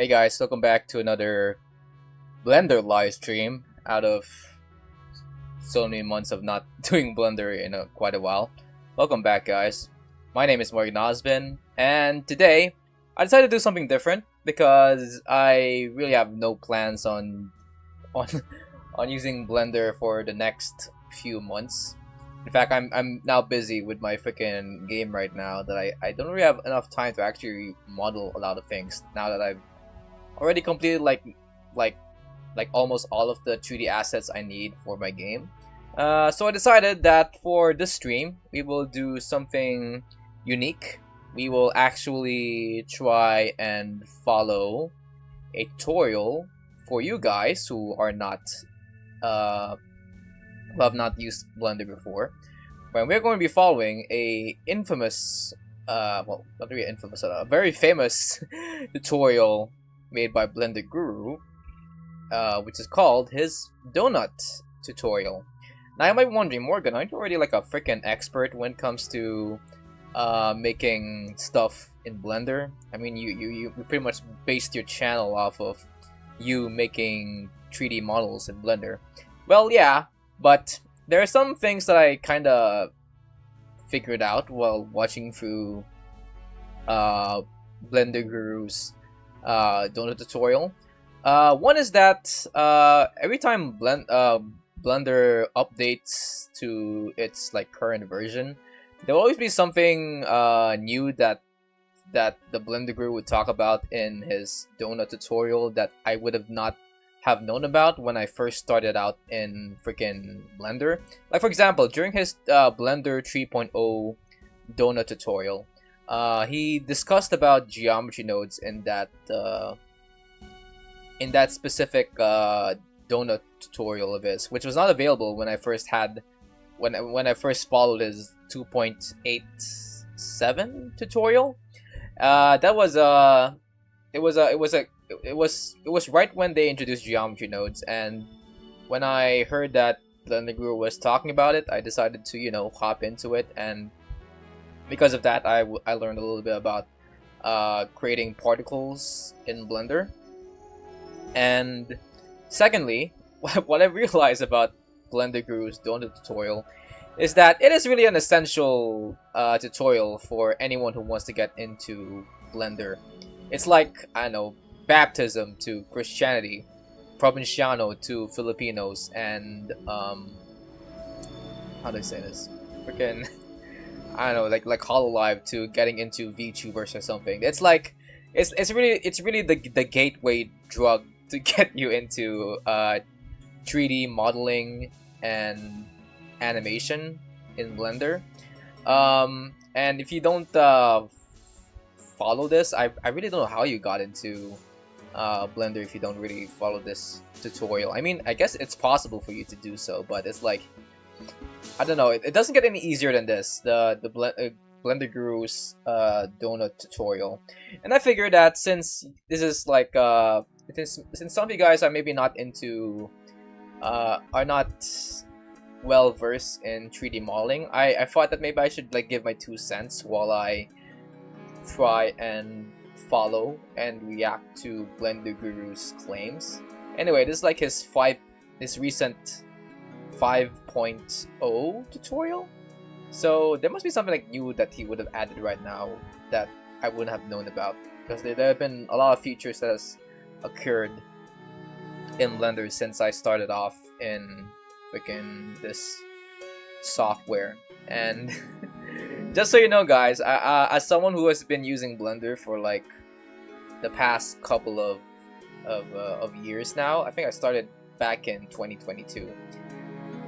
Hey guys, welcome back to another Blender live stream out of so many months of not doing Blender in quite a while. Welcome back guys. My name is Ozpin, and today I decided to do something different because I really have no plans on on using Blender for the next few months. In fact, I'm now busy with my freaking game right now that I don't really have enough time to actually model a lot of things now that I've already completed like almost all of the 3D assets I need for my game. So I decided that for this stream we will do something unique. We will actually try and follow a tutorial for you guys who are not who have not used Blender before. But we're going to be following a infamous well, not really infamous, a very famous tutorial made by Blender Guru, which is called his donut tutorial. Now you might be wondering, Morgan, aren't you already like a freaking expert when it comes to making stuff in Blender? I mean, you pretty much based your channel off of you making 3D models in Blender. Well, yeah, but there are some things that I kind of figured out while watching through Blender Guru's donut tutorial. One is that every time Blender updates to its like current version, there will always be something new that the Blender Guru would talk about in his donut tutorial that I would have not have known about when I first started out in freaking Blender. Like for example, during his Blender 3.0 donut tutorial, he discussed about geometry nodes in that specific donut tutorial of his, which was not available when I first had when I first followed his 2.87 tutorial. That was it was right when they introduced geometry nodes, and when I heard that Blender Guru was talking about it, I decided to hop into it, and because of that I learned a little bit about creating particles in Blender. And secondly, what I realized about Blender Guru's donut tutorial is that it is really an essential tutorial for anyone who wants to get into Blender. It's like, I don't know, baptism to Christianity, provinciano to Filipinos, and how do I say this? Freaking I don't know, like Hololive to getting into VTubers or something. It's like it's really the gateway drug to get you into 3D modeling and animation in Blender. And if you don't follow this, I really don't know how you got into Blender if you don't really follow this tutorial. I mean, I guess it's possible for you to do so, but it's like, I don't know, it doesn't get any easier than this, the Blender Guru's donut tutorial. And I figured that since this is like since some of you guys are maybe not into are not well versed in 3D modeling, I thought that maybe I should like give my 2 cents while I try and follow and react to Blender Guru's claims. Anyway, this is like his recent 5.0 tutorial. So there must be something like new that he would have added right now that I wouldn't have known about, because there have been a lot of features that has occurred in Blender since I started off in freaking this software. And just so you know guys, as someone who has been using Blender for like the past couple of years now, I think I started back in 2022.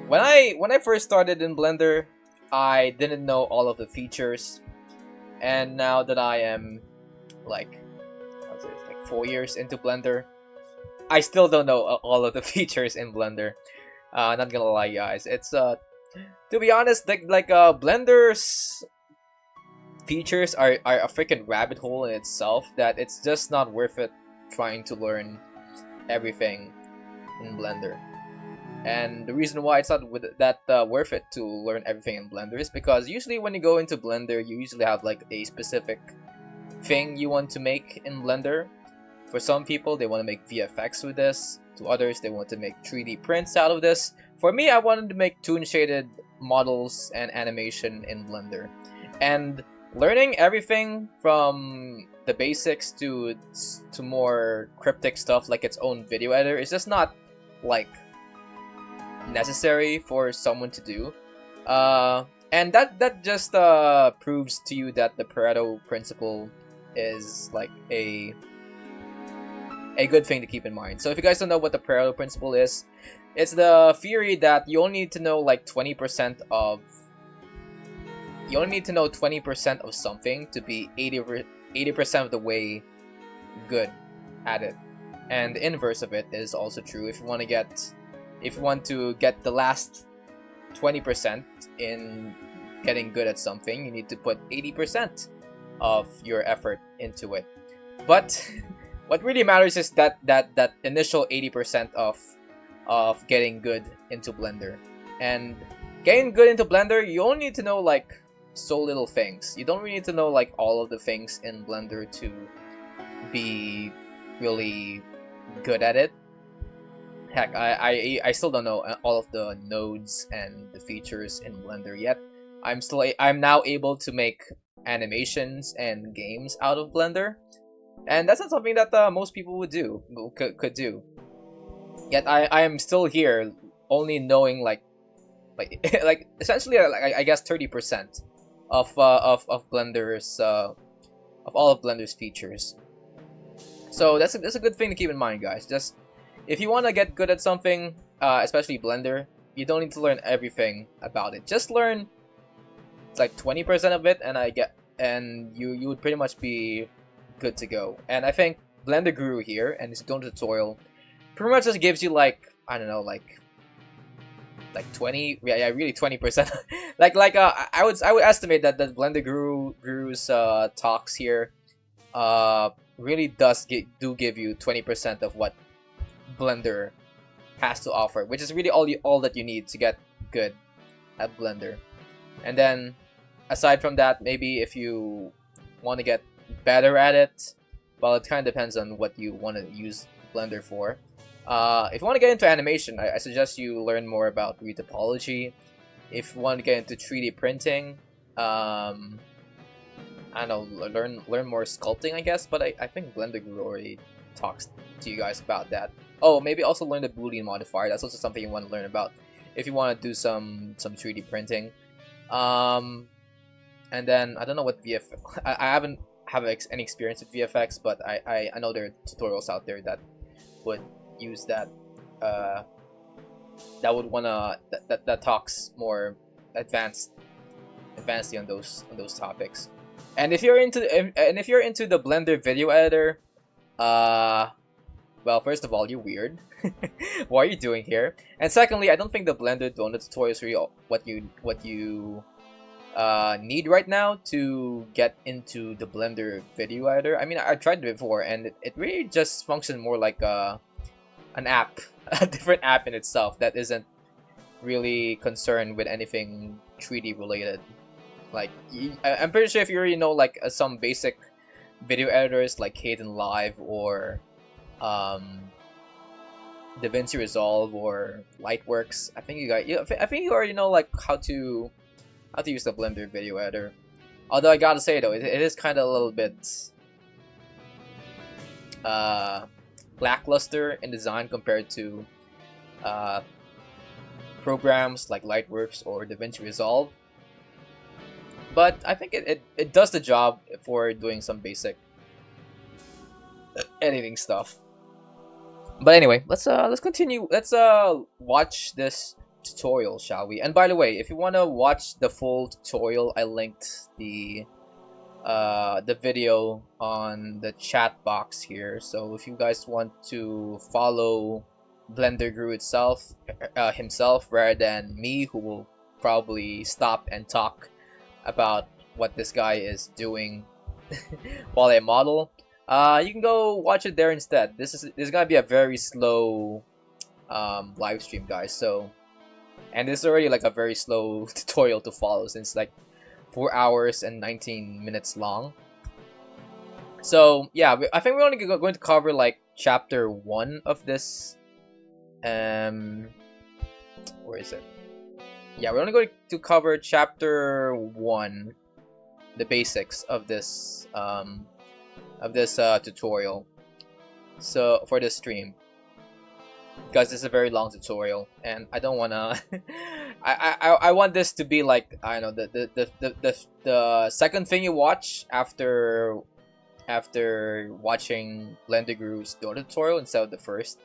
When I first started in Blender, I didn't know all of the features, and now that I am like 4 years into Blender, I still don't know all of the features in Blender. Not gonna lie guys, it's to be honest, like Blender's features are a freaking rabbit hole in itself that it's just not worth it trying to learn everything in Blender. And the reason why it's not that worth it to learn everything in Blender is because usually when you go into Blender, you usually have like a specific thing you want to make in Blender. For some people, they want to make VFX with this. To others, they want to make 3D prints out of this. For me, I wanted to make toon shaded models and animation in Blender. And learning everything from the basics to more cryptic stuff like its own video editor is just not like necessary for someone to do. And that just proves to you that the Pareto principle is like a good thing to keep in mind. So if you guys don't know what the Pareto principle is, it's the theory that you only need to know like 20% of something to be 80% of the way good at it. And the inverse of it is also true. If you want to get the last 20% in getting good at something, you need to put 80% of your effort into it. But what really matters is that initial 80% of getting good into Blender. And getting good into Blender, you only need to know like so little things. You don't really need to know like all of the things in Blender to be really good at it. Heck, I still don't know all of the nodes and the features in Blender yet. I'm now able to make animations and games out of Blender, and that's not something that most people could do. Yet I am still here, only knowing like essentially I guess 30% of Blender's of all of Blender's features. So that's a good thing to keep in mind, guys. Just if you want to get good at something, especially Blender, you don't need to learn everything about it. Just learn like 20% of it, and you would pretty much be good to go. And I think Blender Guru here and his own tutorial pretty much just gives you like, I don't know, like 20, yeah, really 20%. I would estimate that the Blender Guru's talks here really do give you 20% of what Blender has to offer, which is really all that you need to get good at Blender. And then aside from that, maybe if you want to get better at it, well, it kind of depends on what you want to use Blender for. If you want to get into animation, I suggest you learn more about retopology. If you want to get into 3D printing, I don't know, learn more sculpting, I guess. But I think Blender Guru already talks to you guys about that. Oh, maybe also learn the Boolean modifier. That's also something you want to learn about if you want to do some 3D printing. And then I don't know what VFX. I haven't any experience with VFX, but I know there are tutorials out there that would use that. That would wanna that talks more advancedly on those topics. And if you're into the Blender video editor, well, first of all, you're weird. What are you doing here? And secondly, I don't think the Blender donut tutorial is really what you need right now to get into the Blender video editor. I mean, I tried it before, and it really just functions more like an app, a different app in itself that isn't really concerned with anything 3D related. Like, I'm pretty sure if you already know like some basic video editors like Kden Live or DaVinci Resolve or Lightworks, I think you already know like how to use the Blender video editor. Although I gotta say though, it is kind of a little bit lackluster in design compared to programs like Lightworks or DaVinci Resolve. But I think it does the job for doing some basic editing stuff. But anyway, let's continue. Let's watch this tutorial, shall we? And by the way, if you want to watch the full tutorial, I linked the video on the chat box here. So if you guys want to follow Blender Guru himself rather than me, who will probably stop and talk about what this guy is doing while I model, you can go watch it there instead. This is gonna be a very slow live stream, guys. So, and this is already like a very slow tutorial to follow since like 4 hours and 19 minutes long. So yeah, I think we're only going to cover like chapter 1 of this. Where is it? Yeah, we're only going to cover chapter 1, the basics of this tutorial. So for this stream, because it's a very long tutorial, and I don't wanna. I want this to be like, I don't know, the second thing you watch after watching Blender Guru's donut tutorial instead of the first.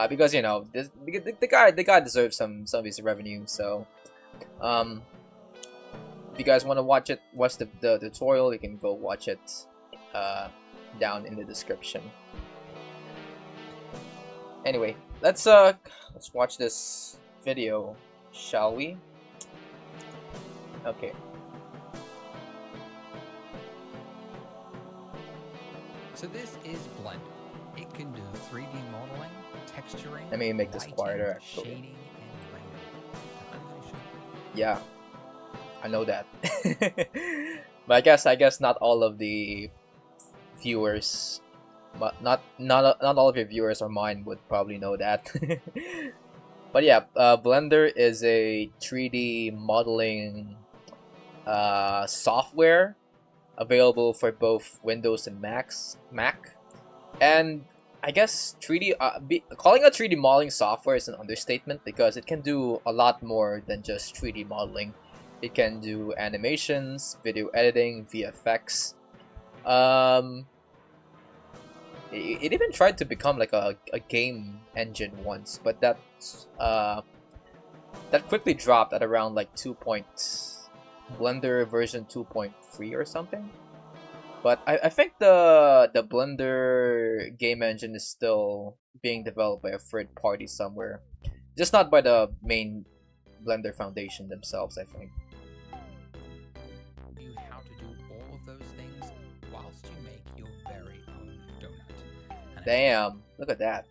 Because you know the guy deserves some of his revenue. So, if you guys want to watch the tutorial, you can go watch it down in the description. Anyway, let's watch this video, shall we? Okay. So this is Blender. It can do 3D modeling, texturing. Let me make this quieter, actually. Shading and rendering. I'm going to show you. Yeah, I know that. But I guess not all of the viewers, but not all of your viewers or mine would probably know that. But yeah, Blender is a 3D modeling software available for both Windows and Mac. And I guess calling it 3D modeling software is an understatement, because it can do a lot more than just 3D modeling. It can do animations, video editing, VFX. It even tried to become like a game engine once, but that quickly dropped at around like Blender version 2.3 or something. But I think the Blender game engine is still being developed by a third party somewhere, just not by the main Blender Foundation themselves, I think. You how to do all of those things whilst you make your very own donut. And Damn, look at that.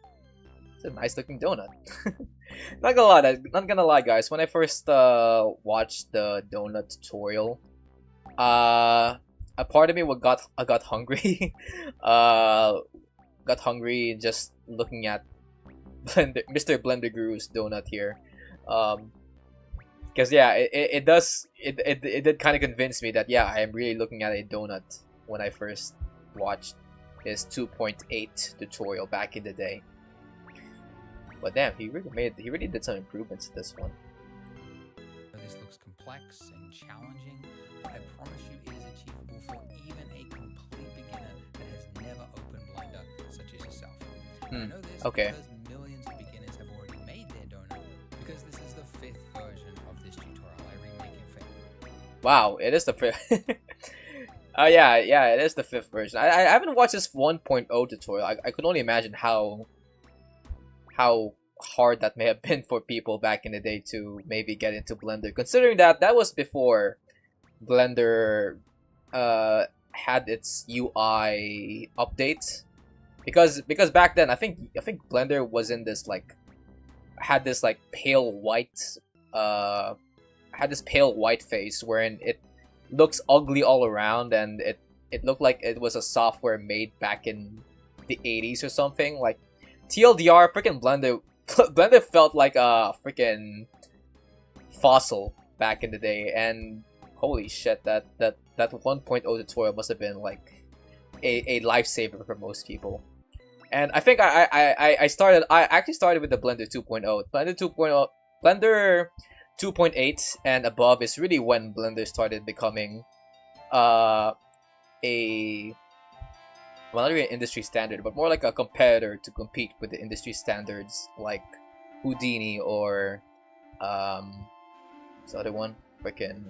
It's a nice looking donut. Not gonna lie, guys. When I first watched the donut tutorial, a part of me got hungry. Got hungry just looking at Mr. Blender Guru's donut here. Because yeah, it did kind of convince me that yeah, I am really looking at a donut when I first watched his 2.8 tutorial back in the day. But damn, he really did some improvements to this one. this looks complex and challenging, but I promise you it is achievable for even a complete beginner that has never opened Blender, such as yourself. I know this Okay. because millions of beginners have already made their donut, because this is the 5th version of this tutorial I remake in favor. Wow, it is the 5th. Yeah, it is the 5th version. I haven't watched this 1.0 tutorial. I could only imagine how hard that may have been for people back in the day to maybe get into Blender, considering that was before Blender had its UI update. Because back then I think Blender was in this had this pale white face wherein it looks ugly all around, and it looked like it was a software made back in the 80s or something. Like TLDR, freaking Blender felt like a freaking fossil back in the day, and holy shit, that 1.0 tutorial must have been like a lifesaver for most people. And I think I actually started with the Blender 2.0. Blender 2.8 and above is really when Blender started becoming well, not really an industry standard, but more like a competitor to compete with the industry standards like Houdini or what's the other one? Freaking,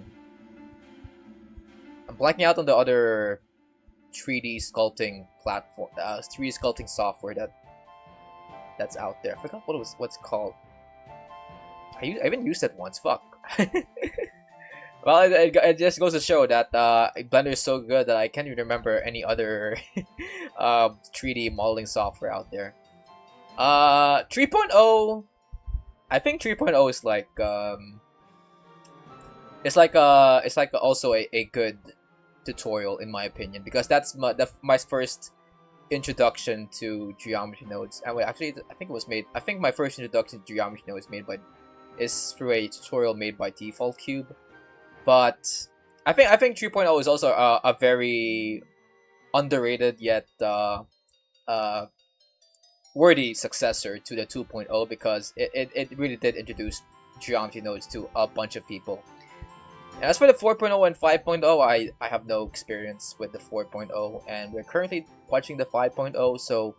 I'm blanking out on the other 3D sculpting platform, 3D sculpting software that's out there. I forgot what's it called. I even used it once. Fuck. Well, it just goes to show that Blender is so good that I can't even remember any other 3D modeling software out there. 3.0, I think 3.0 is like it's like also a good tutorial, in my opinion, because that's my first introduction to geometry nodes. And actually, I think it was made. I think my first introduction to geometry nodes is through a tutorial made by Default Cube. But I think 3.0 is also a very underrated yet worthy successor to the 2.0, because it really did introduce geometry nodes to a bunch of people. And as for the 4.0 and 5.0, I have no experience with the 4.0, and we're currently watching the 5.0, so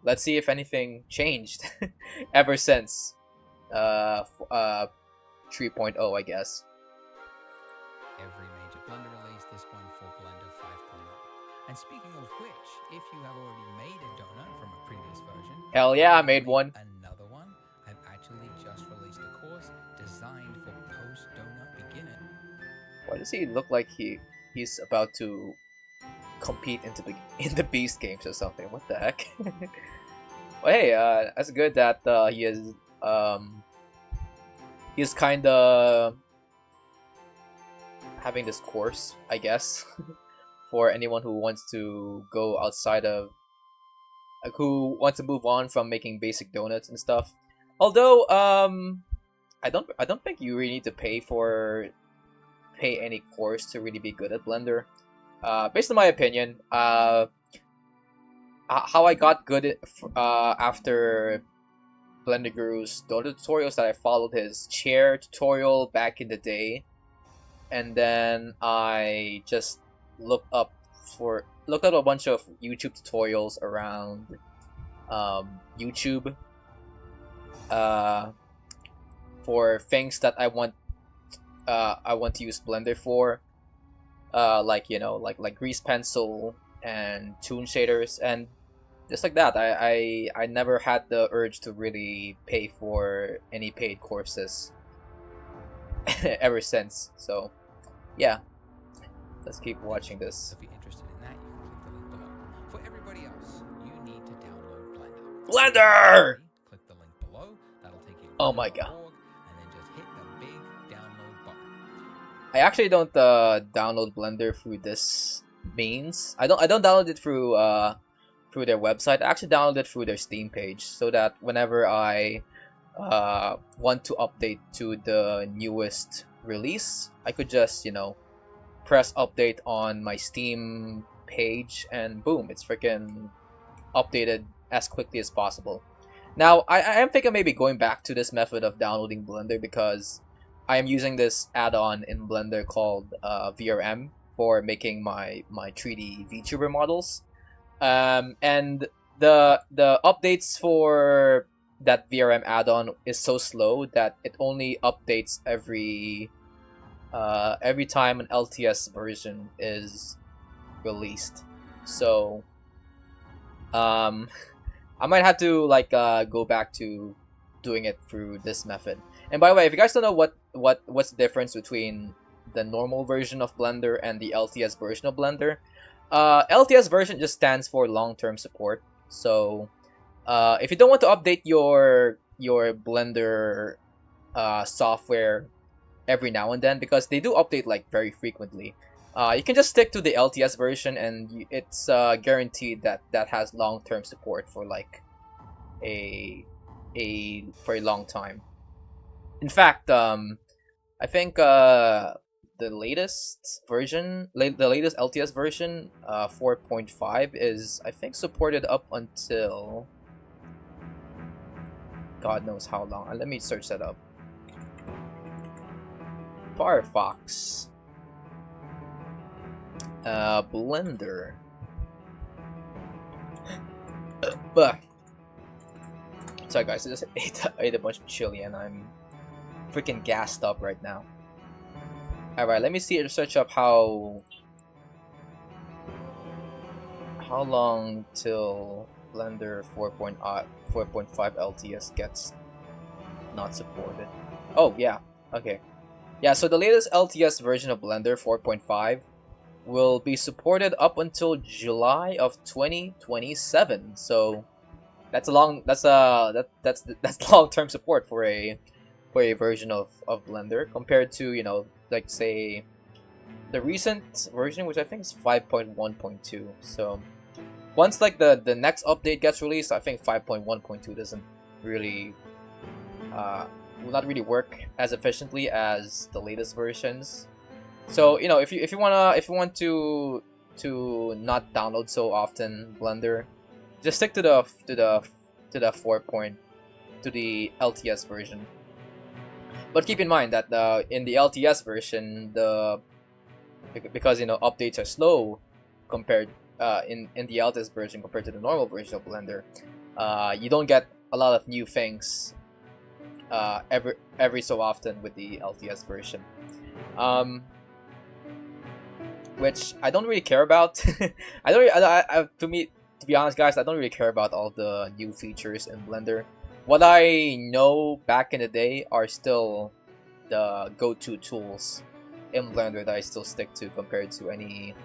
let's see if anything changed ever since 3.0, I guess. Every major Blender release, this one for Blender 5.0. And speaking of which, if you have already made a donut from a previous version, hell yeah, I made one. Another one. I've actually just released a course designed for post-donut beginners. Why does he look like he's about to compete in the Beast games or something? What the heck? Well, hey, that's good that he's kind of having this course, I guess, for anyone who wants to go outside of, who wants to move on from making basic donuts and stuff. Although, I don't think you really need to pay any course to really be good at Blender. Based on my opinion, how I got good at, after Blender Guru's donut tutorials, that I followed his chair tutorial back in the day, and then I just looked up a bunch of YouTube tutorials around YouTube for things that I want to use Blender for, like grease pencil and toon shaders, and just like that. I never had the urge to really pay for any paid courses ever since. So yeah, let's keep watching this. If you're interested in that, you can click the link below. For everybody else, you need to download Blender. Blender! Click the link below. That'll take you to Oh my god. blender.org, and then just hit the big download button. I actually don't download Blender through this means. I don't download it through their website. I actually download it through their Steam page, so that whenever I want to update to the newest release, I could just, press update on my Steam page, and boom, it's freaking updated as quickly as possible. Now, I am thinking maybe going back to this method of downloading Blender, because I am using this add-on in Blender called VRM for making my 3D VTuber models. And the updates for that VRM add-on is so slow that it only updates every time an LTS version is released. So I might have to go back to doing it through this method. And by the way, if you guys don't know what's the difference between the normal version of Blender and the LTS version of Blender, LTS version just stands for long-term support. So if you don't want to update your Blender software every now and then, because they do update very frequently, you can just stick to the LTS version, and it's guaranteed that has long-term support for a long time. In fact, I think the latest LTS version, 4.5, is, I think, supported up until God knows how long. Let me search that up. Firefox. Blender. Sorry guys, I just ate a bunch of chili and I'm freaking gassed up right now. Alright, let me search up how long till Blender 4.5 LTS gets not supported. Oh yeah, okay. Yeah, so the latest LTS version of Blender 4.5 will be supported up until July of 2027. So that's long-term support for a version of Blender, compared to, say the recent version, which I think is 5.1.2. So once like the next update gets released, I think 5.1.2 doesn't really will not really work as efficiently as the latest versions. So if you want to not download so often Blender, just stick to the 4 point to the LTS version. But keep in mind that in the LTS version, because updates are slow compared in the LTS version compared to the normal version of Blender, you don't get a lot of new things every so often with the LTS version, which I don't really care about. To be honest, guys, I don't really care about all the new features in Blender. What I know back in the day are still the go-to tools in Blender that I still stick to compared to any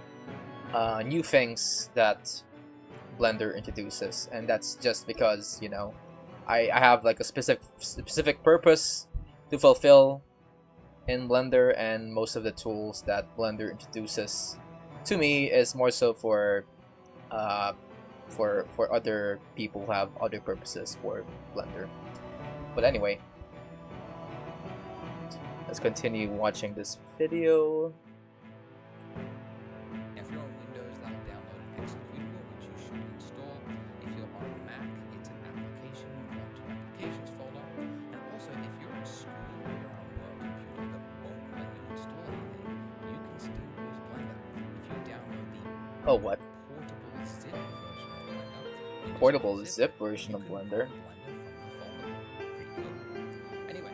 new things that Blender introduces, and that's just because I have like a specific purpose to fulfill in Blender, and most of the tools that Blender introduces to me is more so for other people who have other purposes for Blender. But anyway, let's continue watching this video. If you're on Windows, that'll download executable, which you should install. If you're on Mac, it's an application, you go to applications folder. And also, if you're in school or you're on a work computer that won't let you install anything, you can still use Blender. If you download the What? portable Portable zip version of Blender, zip version of Blender. Anyway.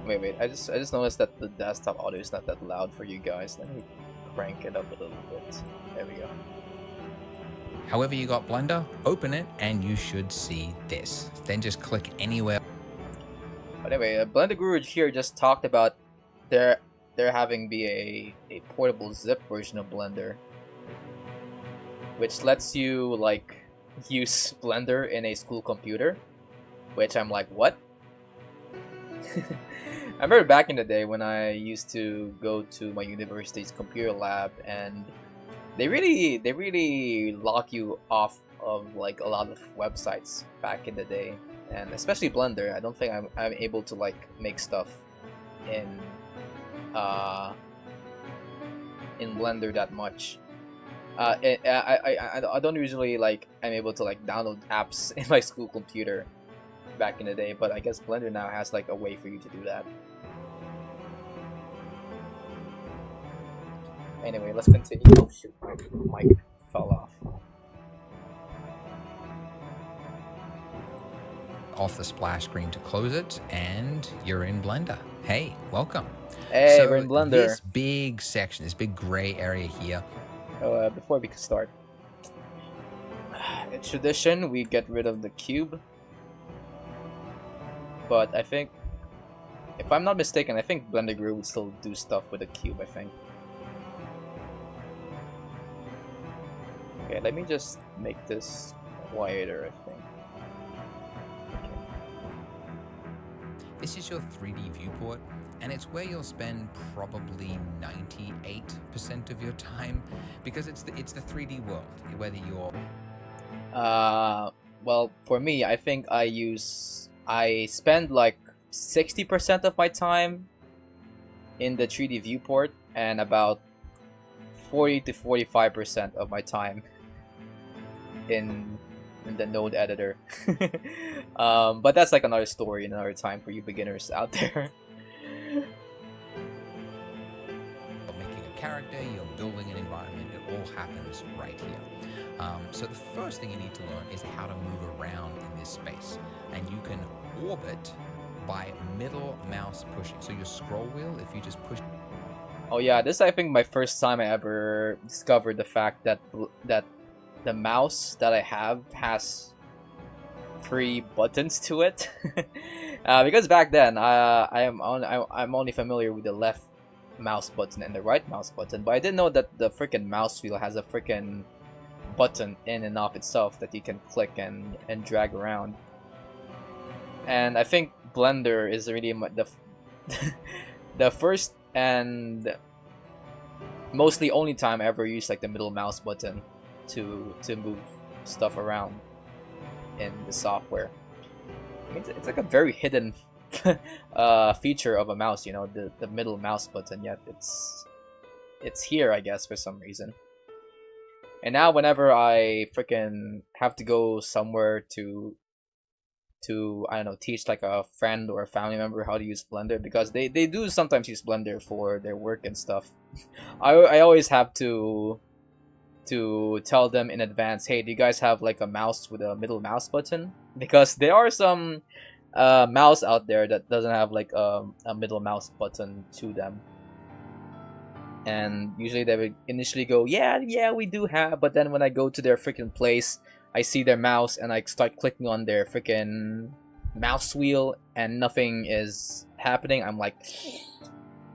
Wait. I just noticed that the desktop audio is not that loud for you guys. Let me crank it up a little bit. There we go. However you got Blender, open it and you should see this. Then just click anywhere. But anyway, Blender Guru here just talked about there having be a portable zip version of Blender, which lets you like use Blender in a school computer, which I'm like, what? I remember back in the day when I used to go to my university's computer lab, and they really lock you off of like a lot of websites back in the day, and especially Blender. I don't think I'm able to like make stuff in Blender that much. I don't usually like I'm able to like download apps in my school computer back in the day, but I guess Blender now has like a way for you to do that. Anyway, let's continue. Oh shoot, my mic fell off. Off the splash screen to close it, and you're in Blender. Hey, welcome. Hey, so we're in Blender. This big section, this big gray area here. Before we can start, in tradition, we get rid of the cube. But I think, if I'm not mistaken, I think Blender Guru would still do stuff with the cube, I think. Okay, let me just make this quieter, I think. Okay. This is your 3D viewport, and it's where you'll spend probably 98% of your time, because it's the 3D world, whether you're... Well, for me, I think I spend like 60% of my time in the 3D viewport, and about 40 to 45% of my time in the node editor. But that's like another story, another time for you beginners out there. Making a character, you're building an environment, it all happens right here. So the first thing you need to learn is how to move around in this space, and you can orbit by middle mouse pushing. So your scroll wheel, if you just push... Oh yeah, this is I think my first time I ever discovered the fact that the mouse that I have has 3 buttons to it. Because back then I'm only familiar with the left mouse button and the right mouse button, but I didn't know that the freaking mouse wheel has a freaking button in and of itself that you can click and drag around. And I think Blender is really the first and mostly only time I ever used like the middle mouse button to move stuff around in the software. I mean, it's like a very hidden feature of a mouse, you know, the middle mouse button. Yet it's here, I guess, for some reason. And now whenever I freaking have to go somewhere to I don't know, teach like a friend or a family member how to use Blender, because they do sometimes use Blender for their work and stuff. I always have to tell them in advance, hey, do you guys have like a mouse with a middle mouse button? Because there are some mouse out there that doesn't have like a middle mouse button to them. And usually they would initially go, yeah, we do have, but then when I go to their freaking place, I see their mouse and I start clicking on their freaking mouse wheel and nothing is happening. I'm like,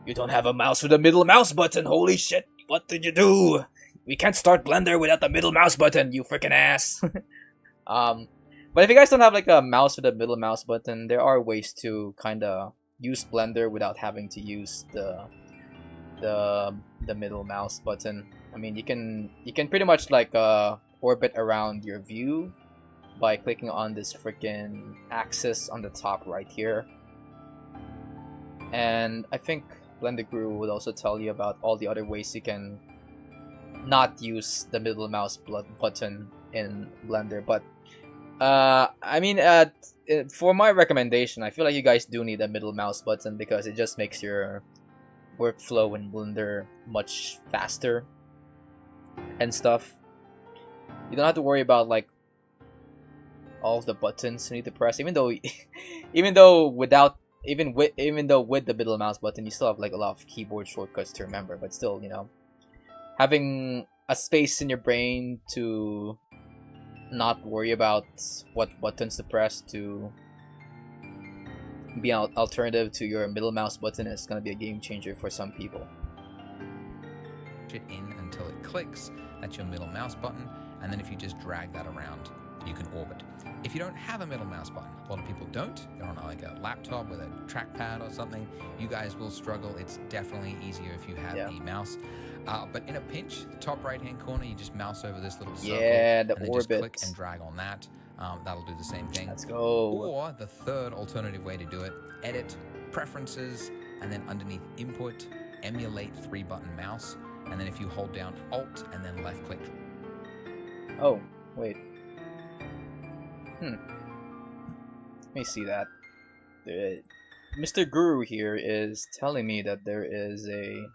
you don't have a mouse with a middle mouse button, holy shit, what did you do? We can't start Blender without the middle mouse button, you freaking ass. But if you guys don't have like a mouse with a middle mouse button, there are ways to kind of use Blender without having to use the middle mouse button. I mean, you can pretty much like orbit around your view by clicking on this freaking axis on the top right here. And I think Blender Guru would also tell you about all the other ways you can not use the middle mouse button in Blender. But I mean, for my recommendation, I feel like you guys do need a middle mouse button because it just makes your workflow in Blender much faster and stuff. You don't have to worry about like all of the buttons you need to press, even though with the middle mouse button you still have like a lot of keyboard shortcuts to remember. But still, you know, having a space in your brain to not worry about what buttons to press to be an alternative to your middle mouse button is going to be a game changer for some people. It in until it clicks, that's your middle mouse button, and then if you just drag that around, you can orbit. If you don't have a middle mouse button, a lot of people don't, they're on like a laptop with a trackpad or something, you guys will struggle. It's definitely easier if you have a mouse. But in a pinch, top right hand corner, you just mouse over this little circle, and then just click and drag on that. That'll do the same thing. Let's go. Or the third alternative way to do it, edit, preferences, and then underneath input, emulate 3-button mouse, and then if you hold down Alt and then left click. Oh, wait. Let me see that. Mr. Guru here is telling me that there is a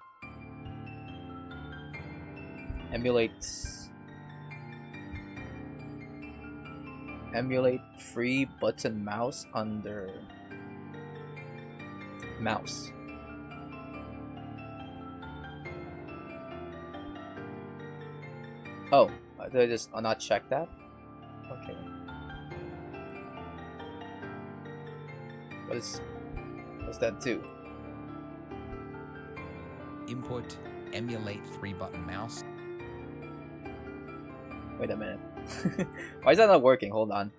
emulate 3-button mouse under mouse. Oh, did I just not check that? Okay. What's that do? Input, emulate 3-button mouse. Wait a minute. Why is that not working? Hold on.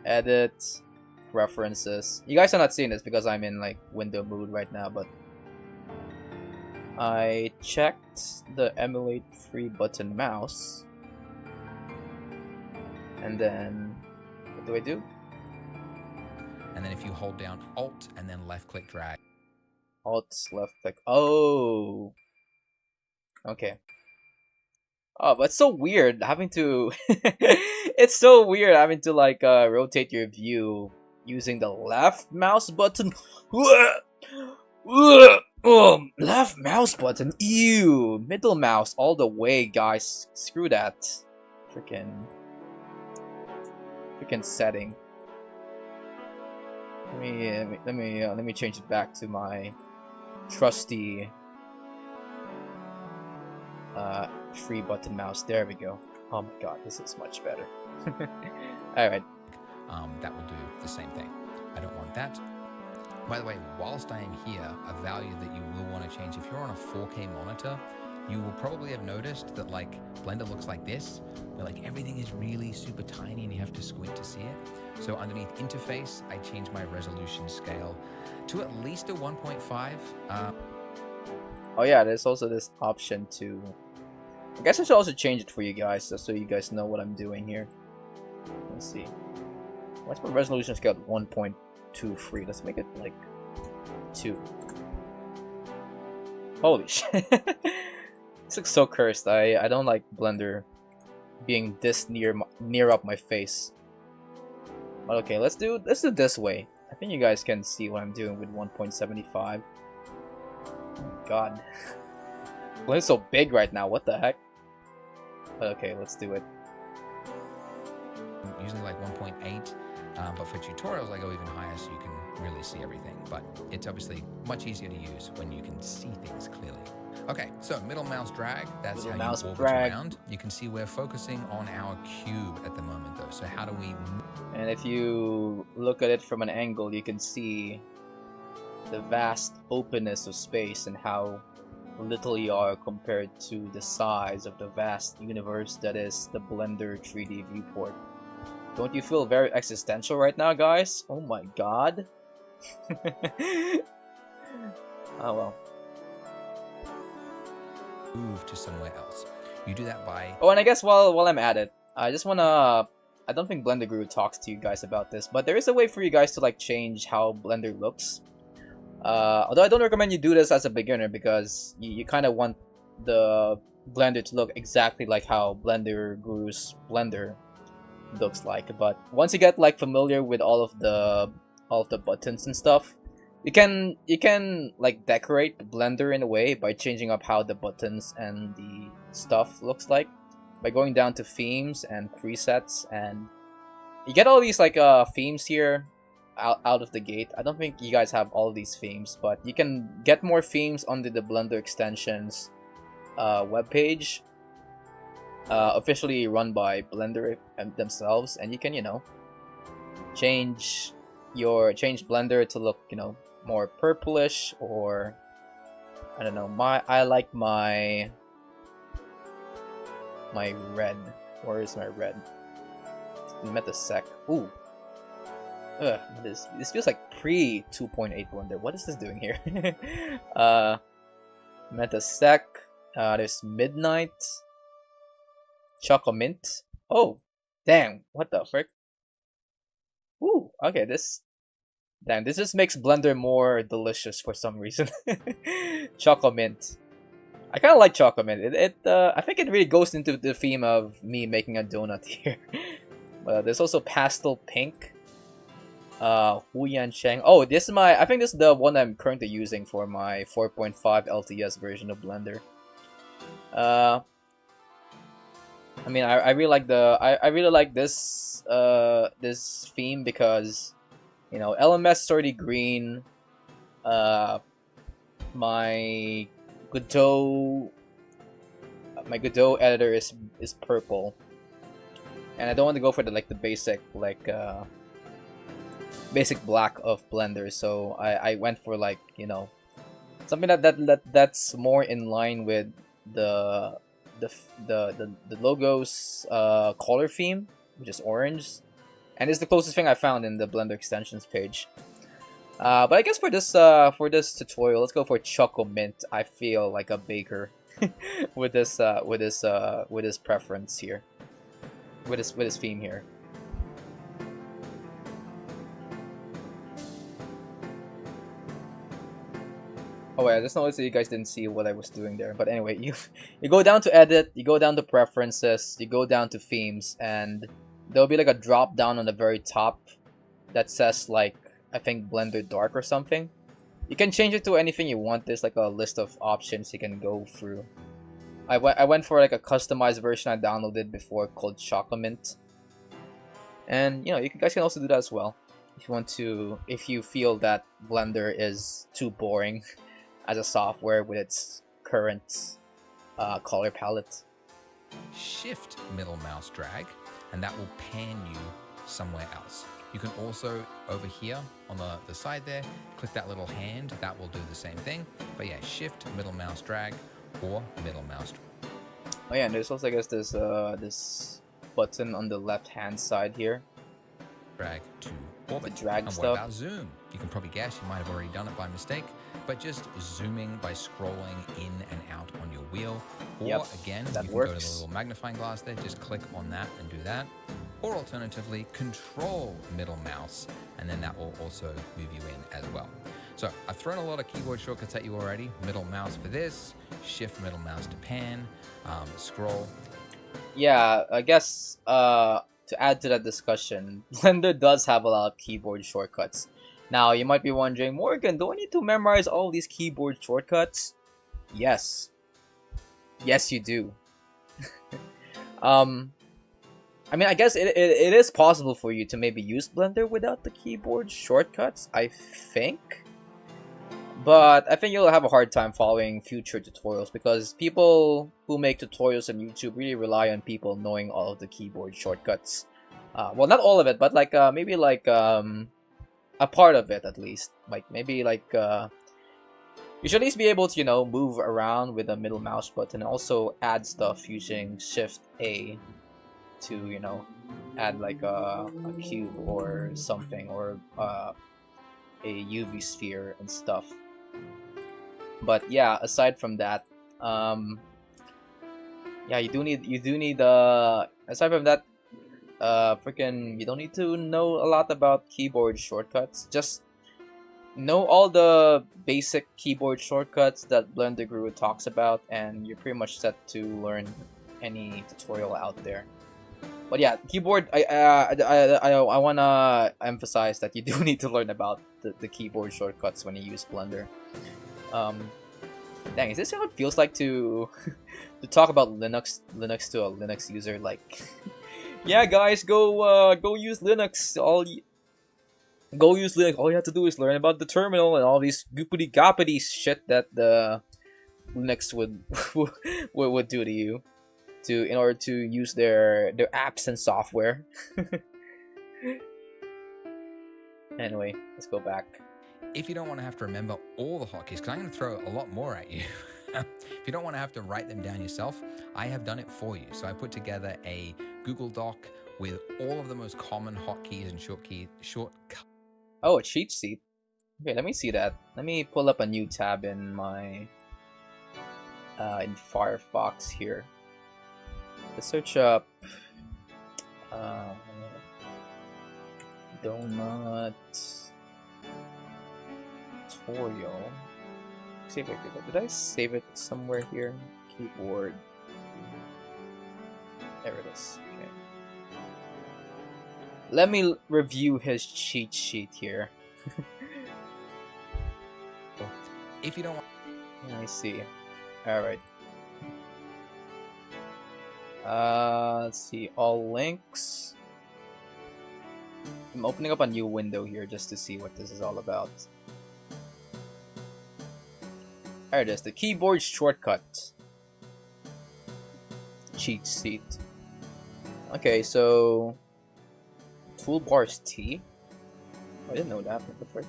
Edit, preferences. You guys are not seeing this because I'm in like window mode right now, but I checked the emulate 3-button mouse, and then what do I do? And then if you hold down Alt and then left click drag. Alt, left click. Oh, okay. Oh, but it's so weird having to. It's so weird having to like rotate your view using the left mouse button. Left mouse button. Ew. Middle mouse all the way, guys. Screw that. Freaking setting. Let me change it back to my trusty 3-button mouse. There we go. Oh my god, this is much better. Alright. That will do the same thing. I don't want that. By the way, whilst I am here, a value that you will want to change, if you're on a 4K monitor, You will probably have noticed that like Blender looks like this, where like everything is really super tiny and you have to squint to see it. So underneath interface, I changed my resolution scale to at least a 1.5. Oh yeah, there's also this option to... I guess I should also change it for you guys, just so you guys know what I'm doing here. Let's see. What's my resolution scale at 1.23? Let's make it like 2. Holy shit. This looks so cursed. I don't like Blender being this near up my face. But okay, let's do this way. I think you guys can see what I'm doing with 1.75. Oh god. Blender's so big right now, what the heck? But okay, let's do it. Usually like 1.8, but for tutorials I go even higher so you can really see everything. But it's obviously much easier to use when you can see things clearly. Okay, so middle mouse drag, that's how you orbit around. You can see we're focusing on our cube at the moment though, so how do we... And if you look at it from an angle, you can see the vast openness of space and how little you are compared to the size of the vast universe that is the Blender 3D viewport. Don't you feel very existential right now, guys? Oh my god. Oh well. Move to somewhere else. You do that by... Oh, and I guess while I'm at it, I just wanna... I don't think Blender Guru talks to you guys about this, but there is a way for you guys to like change how Blender looks. Although I don't recommend you do this as a beginner because you kind of want the Blender to look exactly like how Blender Guru's Blender looks like. But once you get like familiar with all of the buttons and stuff, you can like decorate Blender in a way by changing up how the buttons and the stuff looks like by going down to themes and presets, and you get all these like themes here out of the gate. I don't think you guys have all these themes, but you can get more themes under the Blender extensions webpage, officially run by Blender themselves, and you can, you know, change Blender to look, you know, more purplish, or I don't know. I like my red. Where is my red? Metasec. Ooh. Ugh, this feels like pre 2.8 Blender. What is this doing here? Metasec. There's Midnight. Chocomint. Oh, damn! What the frick? Ooh. Okay, this. Damn, this just makes Blender more delicious for some reason. Chocomint. I kind of like Chocomint. I think it really goes into the theme of me making a donut here. There's also Pastel Pink. Hu Yan Cheng. Oh, this is I think this is the one I'm currently using for my 4.5 LTS version of Blender. I mean, I really like I really like this this theme because, you know, LMS is already green. My Godot editor is purple, and I don't want to go for the basic basic black of Blender, so I went for like, you know, something that's more in line with the logo's color theme, which is orange, and it's the closest thing I found in the Blender extensions page. But I guess for this tutorial, let's go for Chocomint. I feel like a baker with this preference here, with this theme here. Oh wait, I just noticed that you guys didn't see what I was doing there. But anyway, you go down to edit, you go down to preferences, you go down to themes, and there'll be like a drop down on the very top that says like, I think, Blender Dark or something. You can change it to anything you want. There's like a list of options you can go through. I went for like a customized version I downloaded before called Chocomint. And you know, you guys can also do that as well if you want to, if you feel that Blender is too boring as a software with its current color palette. Shift middle mouse drag, and that will pan you somewhere else. You can also, over here on the side there, click that little hand. That will do the same thing. But yeah, shift middle mouse drag or middle mouse. Oh yeah, and there's also, I guess, this button on the left-hand side here. Drag to orbit. Drag and stuff. what about zoom? You can probably guess you might have already done it by mistake, but just zooming by scrolling in and out on your wheel. Or again, you can go to the little magnifying glass there, just click on that and do that. Or alternatively, control middle mouse, and then that will also move you in as well. So I've thrown a lot of keyboard shortcuts at you already. Middle mouse for this, shift middle mouse to pan, scroll. Yeah, I guess to add to that discussion, Blender does have a lot of keyboard shortcuts. Now, you might be wondering, Morgan, do I need to memorize all these keyboard shortcuts? Yes. Yes, you do. I mean, I guess it is possible for you to maybe use Blender without the keyboard shortcuts, I think. But I think you'll have a hard time following future tutorials because people who make tutorials on YouTube really rely on people knowing all of the keyboard shortcuts. Well, not all of it, but like maybe like a part of it at least. Like maybe like you should at least be able to, you know, move around with the middle mouse button and also add stuff using Shift A to, you know, add like a cube or something, or a UV sphere and stuff. But yeah, aside from that, yeah, you do need aside from that, freaking, you don't need to know a lot about keyboard shortcuts. Just know all the basic keyboard shortcuts that Blender Guru talks about, and you're pretty much set to learn any tutorial out there. But yeah, keyboard, I wanna emphasize that you do need to learn about the keyboard shortcuts when you use Blender. Dang, is this how it feels like to to talk about Linux to a Linux user? Like, yeah, guys, go use Linux. Go use Linux. All you have to do is learn about the terminal and all these goopity goppity shit that the Linux would do to you, in order to use their apps and software. Anyway, let's go back. If you don't want to have to remember all the hotkeys, because I'm going to throw a lot more at you. If you don't want to have to write them down yourself, I have done it for you. So I put together a Google Doc with all of the most common hotkeys and shortcuts. Oh, a cheat sheet. Okay, let me see that. Let me pull up a new tab in my in Firefox here. Let's search up donut tutorial. Save it. Did I save it somewhere here? Keyboard. There it is. Okay. Let me review his cheat sheet here. If you don't want... Let me see. Alright. Let's see. All links. I'm opening up a new window here just to see what this is all about. There it is, the keyboard shortcut cheat sheet. Okay, so toolbars T. Oh, I didn't know that. What the frick?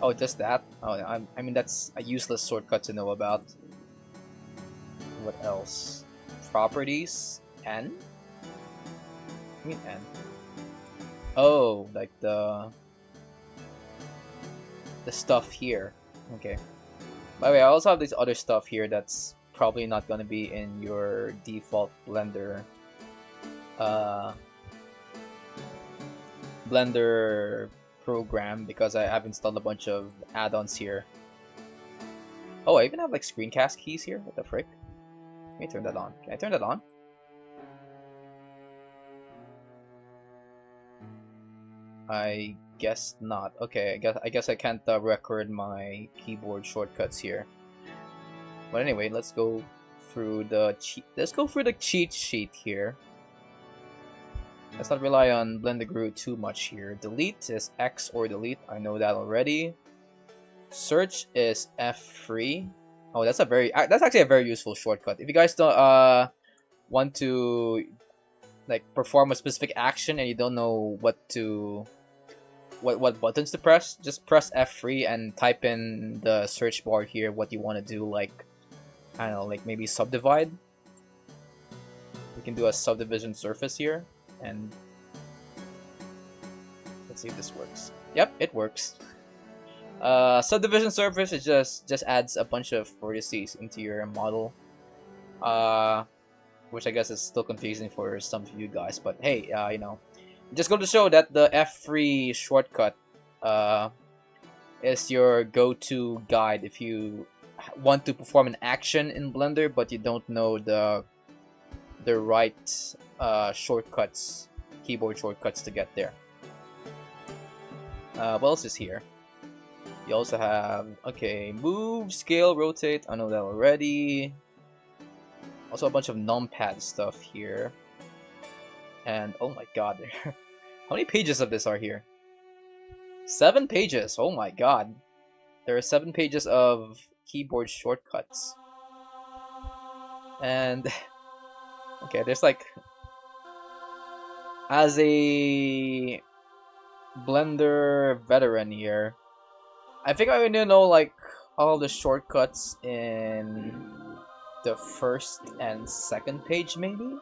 Oh, just that? Oh, I mean, that's a useless shortcut to know about. What else? Properties N. I mean N. Oh, like the stuff here. Okay. By the way, I also have this other stuff here that's probably not gonna be in your default Blender Blender program because I have installed a bunch of add-ons here. Oh, I even have like screencast keys here. What the frick? Let me turn that on. Can I turn that on? I guess not. Okay, I guess I can't record my keyboard shortcuts here. But anyway, let's go through the cheat sheet here. Let's not rely on Blender Guru too much here. Delete is X or delete. I know that already. Search is F3. Oh, that's actually a very useful shortcut. If you guys don't want to like perform a specific action and you don't know what buttons to press, just press F3 and type in the search bar here what you want to do, like I don't know, like maybe subdivide. We can do a subdivision surface here, and let's see if this works. Yep, it works. Subdivision surface is just adds a bunch of vertices into your model, which I guess is still confusing for some of you guys. But hey, you know, just go to show that the F3 shortcut is your go-to guide if you want to perform an action in Blender, but you don't know the right shortcuts, keyboard shortcuts to get there. What else is here? You also have, okay, move, scale, rotate. I know that already. Also a bunch of numpad stuff here. And oh my god, how many pages of this are here? 7 pages. Oh my god. There are 7 pages of keyboard shortcuts. And okay, there's like, as a Blender veteran here, I think I need to know like all the shortcuts in the first and second page, maybe.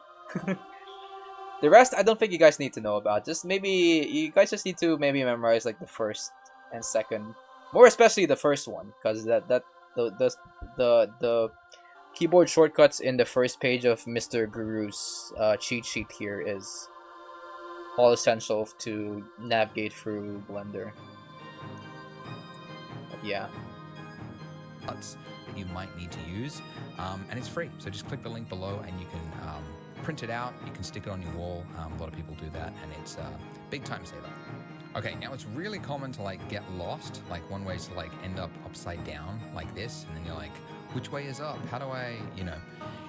The rest I don't think you guys need to know about. Just maybe you guys just need to maybe memorize like the first and second, more especially the first one, because the keyboard shortcuts in the first page of Mr. Guru's cheat sheet here is all essential to navigate through Blender. But yeah. That you might need to use, and it's free. So just click the link below, and you can print it out. You can stick it on your wall. A lot of people do that, and it's a big time saver. Okay, now it's really common to like get lost. Like one way is to like end up upside down like this, and then you're like, which way is up? How do I, you know?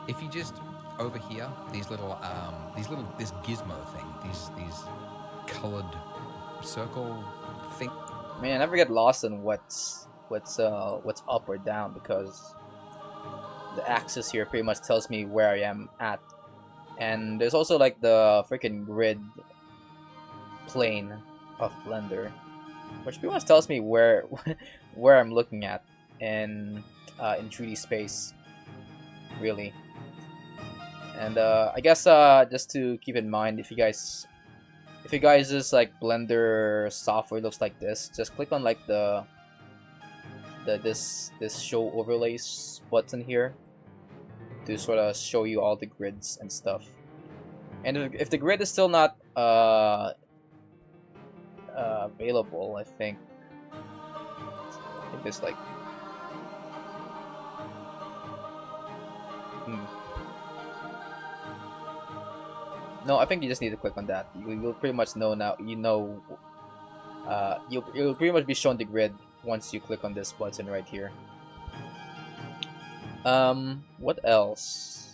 If you just over here, this gizmo thing, these colored circle thing. Man, I never get lost in what's up or down, because the axis here pretty much tells me where I am at. And there's also like the freaking grid plane of Blender, which pretty much tells me where I'm looking at in 3D space, really. And I guess just to keep in mind, if you guys just like Blender software looks like this, just click on like this show overlays button here to sort of show you all the grids and stuff. And if the grid is still not available, I think there's like no, I think you just need to click on that. You'll pretty much know now. You know, you'll pretty much be shown the grid once you click on this button right here. What else?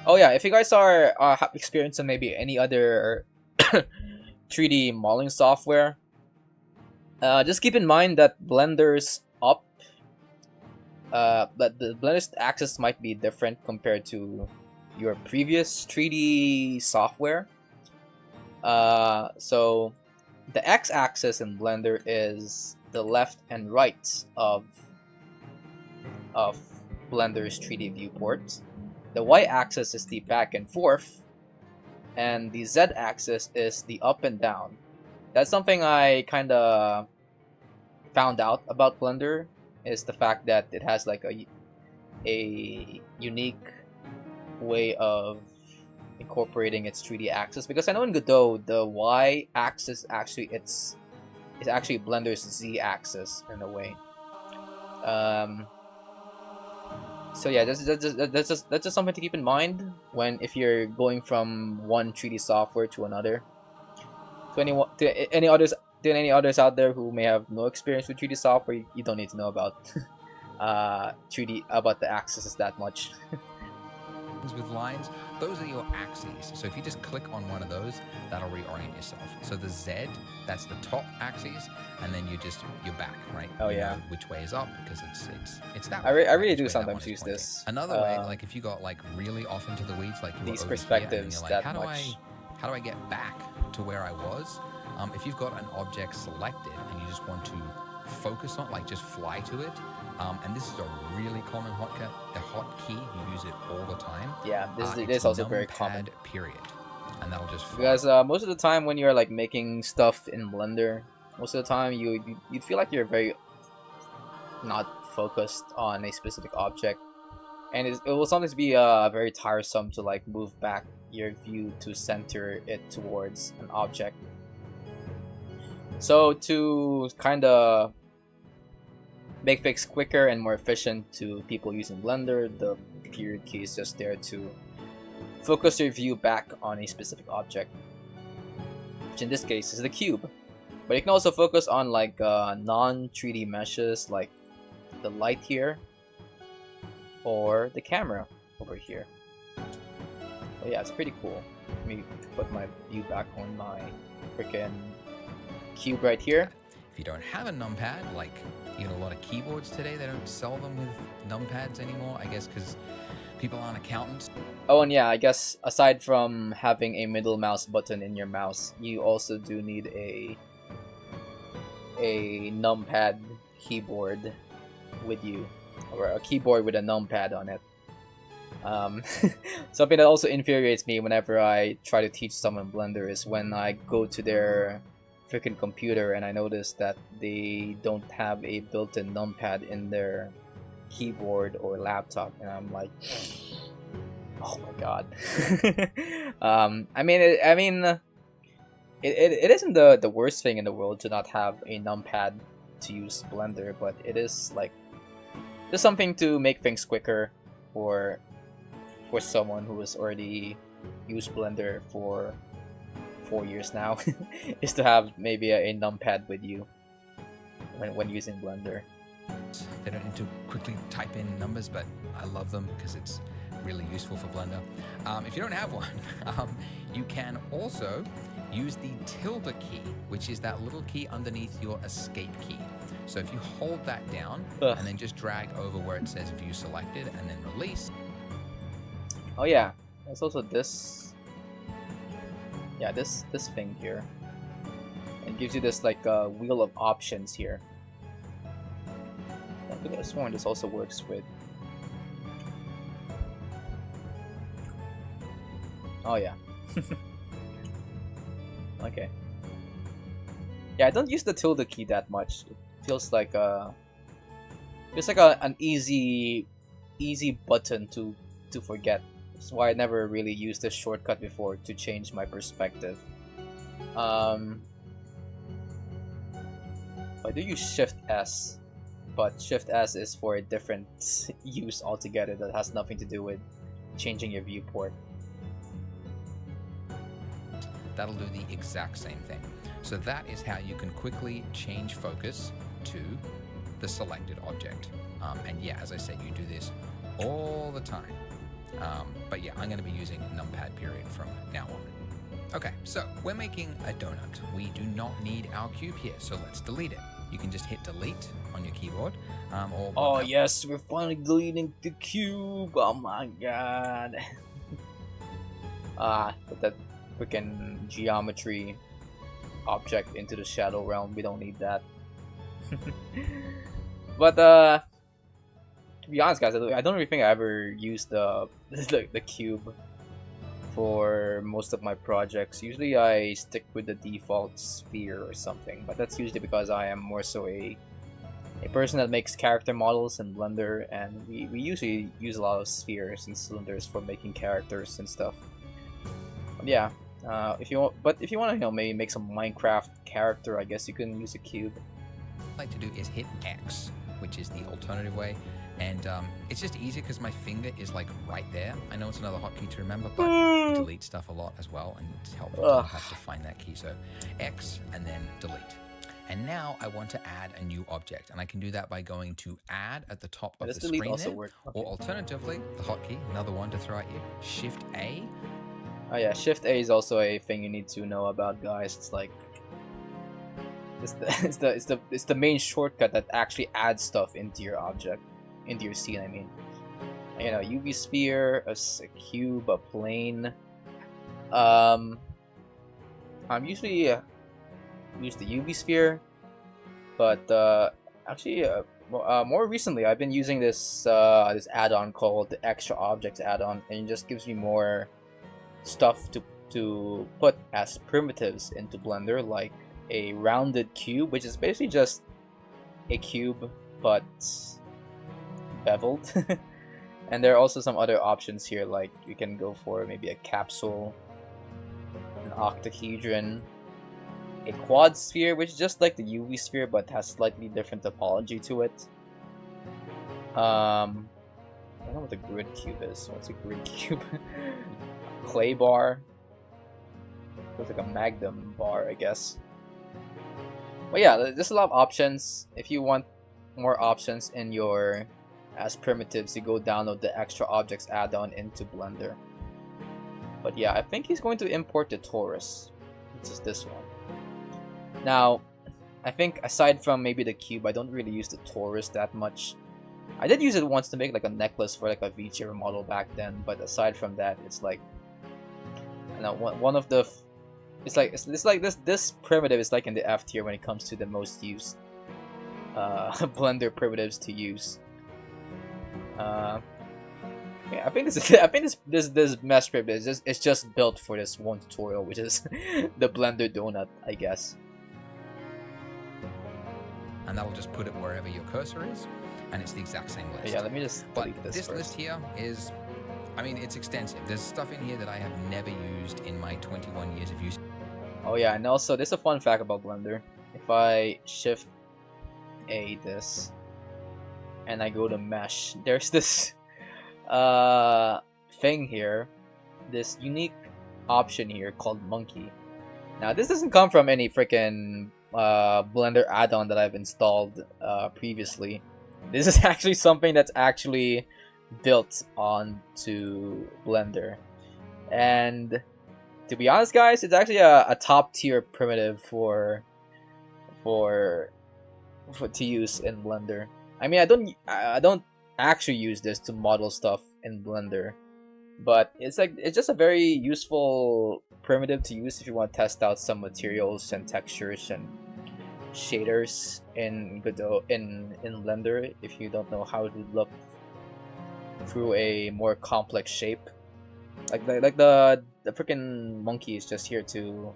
Oh yeah, if you guys are have experience in maybe any other 3D modeling software, just keep in mind that Blender's up, but the Blender's axis might be different compared to your previous 3D software. So the x-axis in Blender is the left and right of Blender's 3D viewport. The y-axis is the back and forth, and the z-axis is the up and down. That's something I kind of found out about Blender, is the fact that it has like a unique way of incorporating its 3D axis. Because I know in Godot, the y-axis actually is actually Blender's z-axis in a way. So yeah, that's just something to keep in mind if you're going from one 3D software to another. To any others out there who may have no experience with 3D software, you don't need to know about 3D about the axes that much. With lines, those are your axes. So if you just click on one of those, that'll reorient yourself. So the Z, that's the top axis, and then you're back, right? Oh you yeah. know which way is up, because it's that way. I really do sometimes use this. Another way, like if you got like really off into the weeds, like you these were perspectives here, and you're like, that how do I get back to where I was? If you've got an object selected and you just want to focus on, like just fly to it, And this is a really common hotkey. You use it all the time. Yeah, this It's is also very common. numpad period, and that'll just fly. Because most of the time when you're like making stuff in Blender, most of the time you feel like you're very not focused on a specific object, and it will sometimes be very tiresome to like move back your view to center it towards an object. So to kind of make things quicker and more efficient to people using Blender, the period key is just there to focus your view back on a specific object, which in this case is the cube. But you can also focus on like non-3D meshes like the light here or the camera over here. Oh yeah, it's pretty cool. Let me put my view back on my freaking cube right here. If you don't have a numpad, like a lot of keyboards today, they don't sell them with numpads anymore, I guess because people aren't accountants. Oh, and yeah, I guess aside from having a middle mouse button in your mouse, you also do need a numpad keyboard with you, or a keyboard with a numpad on it. Something that also infuriates me whenever I try to teach someone Blender is when I go to their freaking computer and I notice that they don't have a built-in numpad in their keyboard or laptop, and I'm like, oh my god. It isn't the worst thing in the world to not have a numpad to use Blender, but it is like just something to make things quicker for someone who has already used Blender for 4 years now, is to have maybe a numpad with you when using Blender. They don't need to quickly type in numbers, but I love them because it's really useful for Blender. If you don't have one, you can also use the tilde key, which is that little key underneath your escape key. So if you hold that down and then just drag over where it says view selected and then release. Oh yeah, there's also this. Yeah, this thing here. It gives you this like wheel of options here. I think this one this also works with. Oh yeah. Okay. Yeah, I don't use the tilde key that much. It feels like an easy button to forget. That's why I never really used this shortcut before to change my perspective. I do use Shift S, but Shift S is for a different use altogether that has nothing to do with changing your viewport. That'll do the exact same thing. So that is how you can quickly change focus to the selected object. And yeah, as I said, you do this all the time. But yeah, I'm going to be using numpad period from now on. Okay, so we're making a donut. We do not need our cube here, so let's delete it. You can just hit delete on your keyboard. Oh yes, we're finally deleting the cube. Oh my god. Put that freaking geometry object into the shadow realm. We don't need that. But to be honest, guys, I don't really think I ever used the cube for most of my projects. Usually I stick with the default sphere or something, but that's usually because I am more so a person that makes character models in Blender, and we usually use a lot of spheres and cylinders for making characters and stuff. But yeah, if you want to maybe make some Minecraft character, I guess you can use a cube. What I like to do is hit X, which is the alternative way. And it's just easier because my finger is like right there. I know it's another hotkey to remember, but you delete stuff a lot as well, and it's helpful to have to find that key. So X and then delete. And now I want to add a new object, and I can do that by going to Add at the top of the screen also there, work. Okay. or alternatively, the hotkey, another one to throw at you, Shift A. Oh yeah, Shift A is also a thing you need to know about, guys. It's like it's the main shortcut that actually adds stuff into your object. Into your scene, I mean. You know, UV sphere, a cube, a plane. I'm usually use the UV sphere, but actually more recently, I've been using this this add-on called the Extra Objects add-on, and it just gives me more stuff to put as primitives into Blender, like a rounded cube, which is basically just a cube but beveled. And there are also some other options here, like you can go for maybe a capsule, an octahedron, a quad sphere, which is just like the UV sphere but has slightly different topology to it. I don't know what the grid cube is. What's a grid cube? Clay bar. Looks like a magnum bar, I guess. But yeah, there's a lot of options. If you want more options in your as primitives, you go download the Extra Objects add-on into Blender. But yeah, I think he's going to import the torus, which is this one. Now, I think aside from maybe the cube, I don't really use the torus that much. I did use it once to make like a necklace for like a VTuber model back then, but aside from that, it's like, I know, one of the it's like this primitive is like in the F tier when it comes to the most used Blender primitives to use. Yeah, I think this mesh primitive is just built for this one tutorial, which is the Blender donut, I guess. And that'll just put it wherever your cursor is, and it's the exact same list. Yeah, let me just delete this first. List here is, I mean, it's extensive. There's stuff in here that I have never used in my 21 years of use. Oh yeah, and also there's a fun fact about Blender. If I shift A this and I go to mesh, there's this thing here, this unique option here called monkey. Now this doesn't come from any freaking Blender add-on that I've installed previously. This is actually something that's actually built onto Blender, and to be honest, guys, it's actually a top tier primitive for to use in Blender. I mean, I don't actually use this to model stuff in Blender, but it's just a very useful primitive to use if you want to test out some materials and textures and shaders in Blender, if you don't know how to look through a more complex shape. Like the freaking monkey is just here to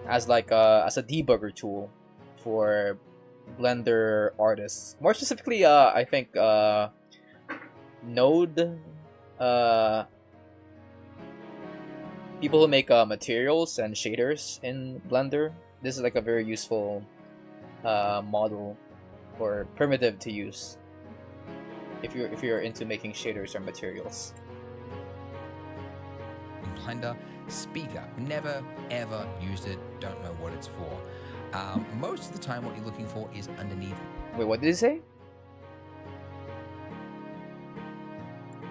as a debugger tool for Blender artists. More specifically, I think Node people who make materials and shaders in Blender. This is like a very useful model or primitive to use if you're into making shaders or materials. Blender speaker, never ever used it, don't know what it's for. Most of the time what you're looking for is underneath. Wait, what did he say?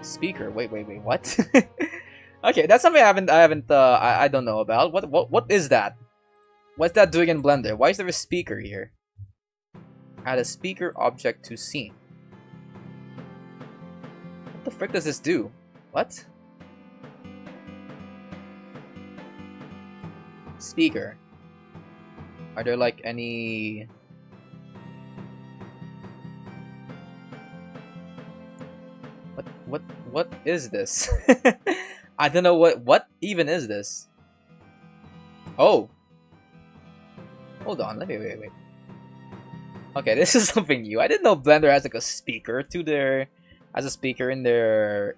Speaker. Wait, what? Okay, that's something I don't know about. What is that? What's that doing in Blender? Why is there a speaker here? Add a speaker object to scene. What the frick does this do? What? Speaker. Are there like any... What is this? I don't know what even is this. Oh. Hold on, wait. Okay, this is something new. I didn't know Blender has like a speaker to their in their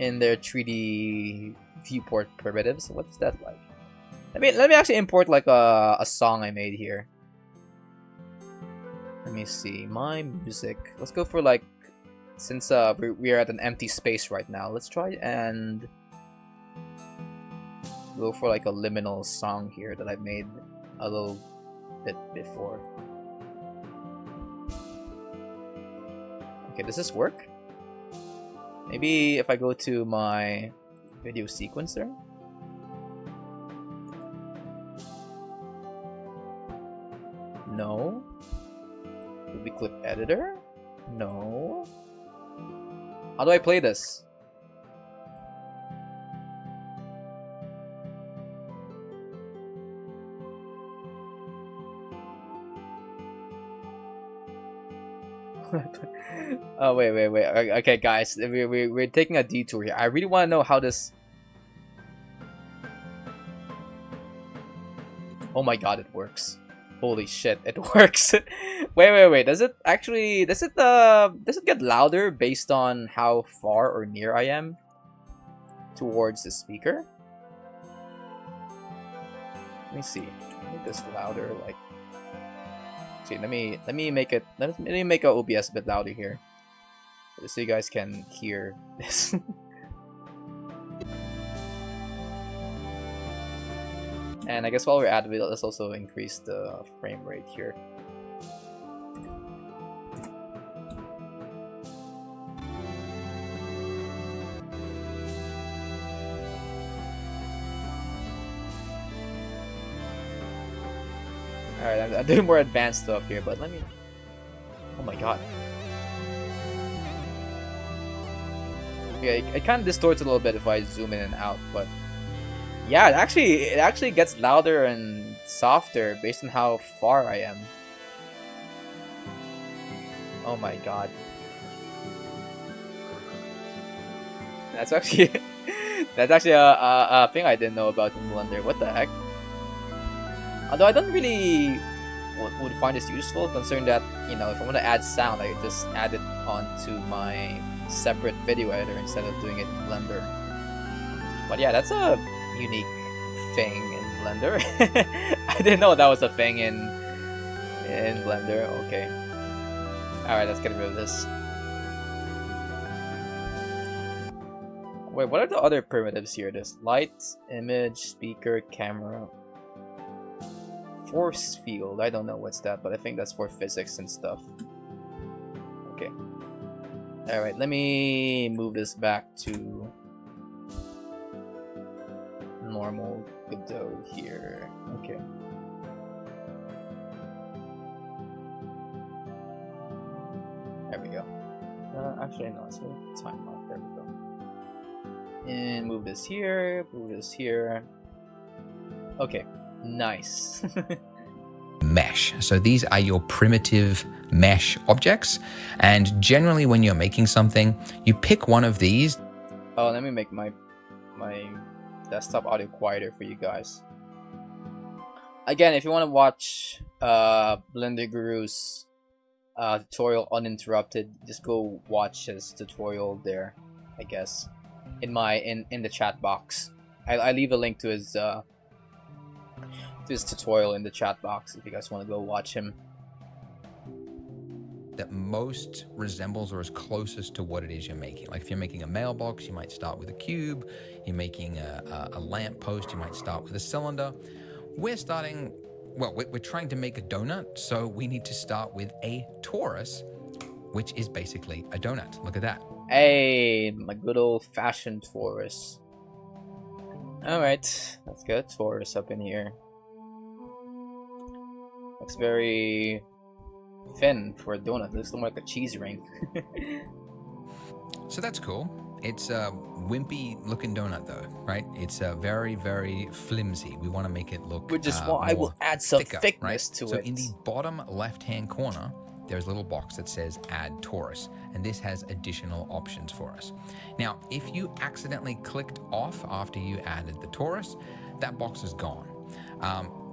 3D viewport primitives. What's that like? Let me actually import like a song I made here. Let me see my music. Let's go for like, since we're at an empty space right now, let's try and go for like a liminal song here that I made a little bit before. Okay, does this work? Maybe if I go to my video sequencer. No. Movie clip editor? No. How do I play this? Oh wait. Okay, guys, we're taking a detour here. I really want to know how this. Oh my god, it works! Holy shit, it works! Wait. Does it actually? Does it get louder based on how far or near I am towards the speaker? Let me see. Make this louder, like. See, let me make it. Let me make our OBS a bit louder here, so you guys can hear this. And I guess while we're at it, let's also increase the frame rate here. Alright, I'm doing more advanced stuff here, but let me... Oh my god. Yeah, it kind of distorts a little bit if I zoom in and out, but... Yeah, it actually gets louder and softer based on how far I am. Oh my god. That's actually... that's actually a thing I didn't know about in Blender. What the heck? Although I don't really would find this useful, considering that, you know, if I want to add sound, I just add it onto my separate video editor instead of doing it in Blender. But yeah, that's a unique thing in Blender. I didn't know that was a thing in Blender. Okay. Alright, let's get rid of this. Wait, what are the other primitives here? There's light, image, speaker, camera. Force field, I don't know what's that, but I think that's for physics and stuff. Okay. Alright, let me move this back to normal Godot here. Okay. There we go. Actually, no, it's a time off. There we go. And move this here, move this here. Okay. Nice. Mesh. So these are your primitive mesh objects, and generally when you're making something, you pick one of these. Oh, let me make my desktop audio quieter for you guys. Again, if you want to watch Blender Guru's tutorial uninterrupted, just go watch his tutorial there, I guess, in the chat box. I leave a link to his tutorial in the chat box if you guys want to go watch him. That most resembles or is closest to what it is you're making. Like if you're making a mailbox, you might start with a cube. You're making a lamp post, you might start with a cylinder. We're starting, well, we're trying to make a donut, so we need to start with a torus, which is basically a donut. Look at that. Hey, my good old-fashioned torus. Alright, let's get a torus up in here. Looks very thin for a donut. It looks more like a cheese ring. So that's cool. It's a wimpy looking donut though, right? It's very, very flimsy. We want to make it look Which is why I will add some thickness right? to so it. So in the bottom left-hand corner, there's a little box that says Add Torus, and this has additional options for us. Now, if you accidentally clicked off after you added the torus, that box is gone.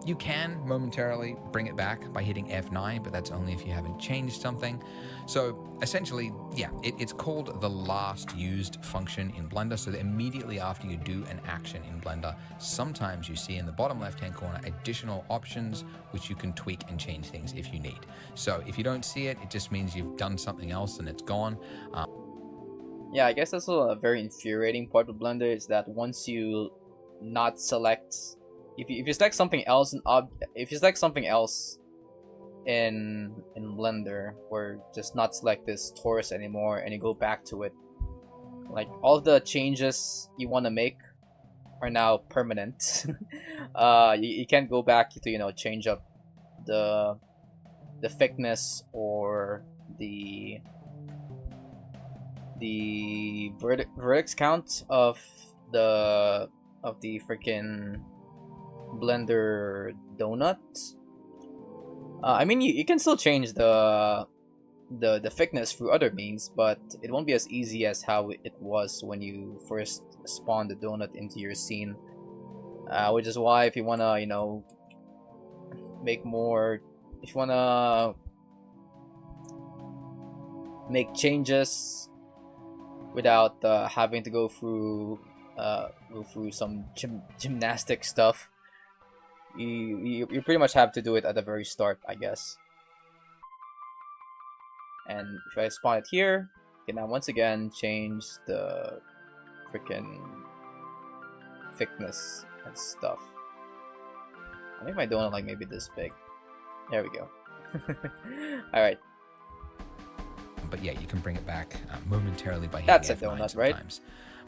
You can momentarily bring it back by hitting F9, but that's only if you haven't changed something. So essentially, yeah, it's called the last used function in Blender. So that immediately after you do an action in Blender, sometimes you see in the bottom left-hand corner additional options which you can tweak and change things if you need. So if you don't see it, it just means you've done something else and it's gone. Yeah, I guess that's a very infuriating part of Blender is that once you not select, if you select something else in Blender, or just not select this torus anymore, and you go back to it, like all the changes you want to make are now permanent. You can't go back to change up the thickness or the vertex count of the freaking Blender donut. I mean, you can still change the the thickness through other means, but it won't be as easy as how it was when you first spawn the donut into your scene. Which is why if you wanna, you know, make more, if you wanna make changes without having to go through some gymnastic stuff, you pretty much have to do it at the very start, I guess. And if I spawn it here, can now once again change the freaking thickness and stuff. I think my donut like maybe this big. There we go. Alright. But yeah, you can bring it back momentarily by hitting That's a F9 donut, right? sometimes.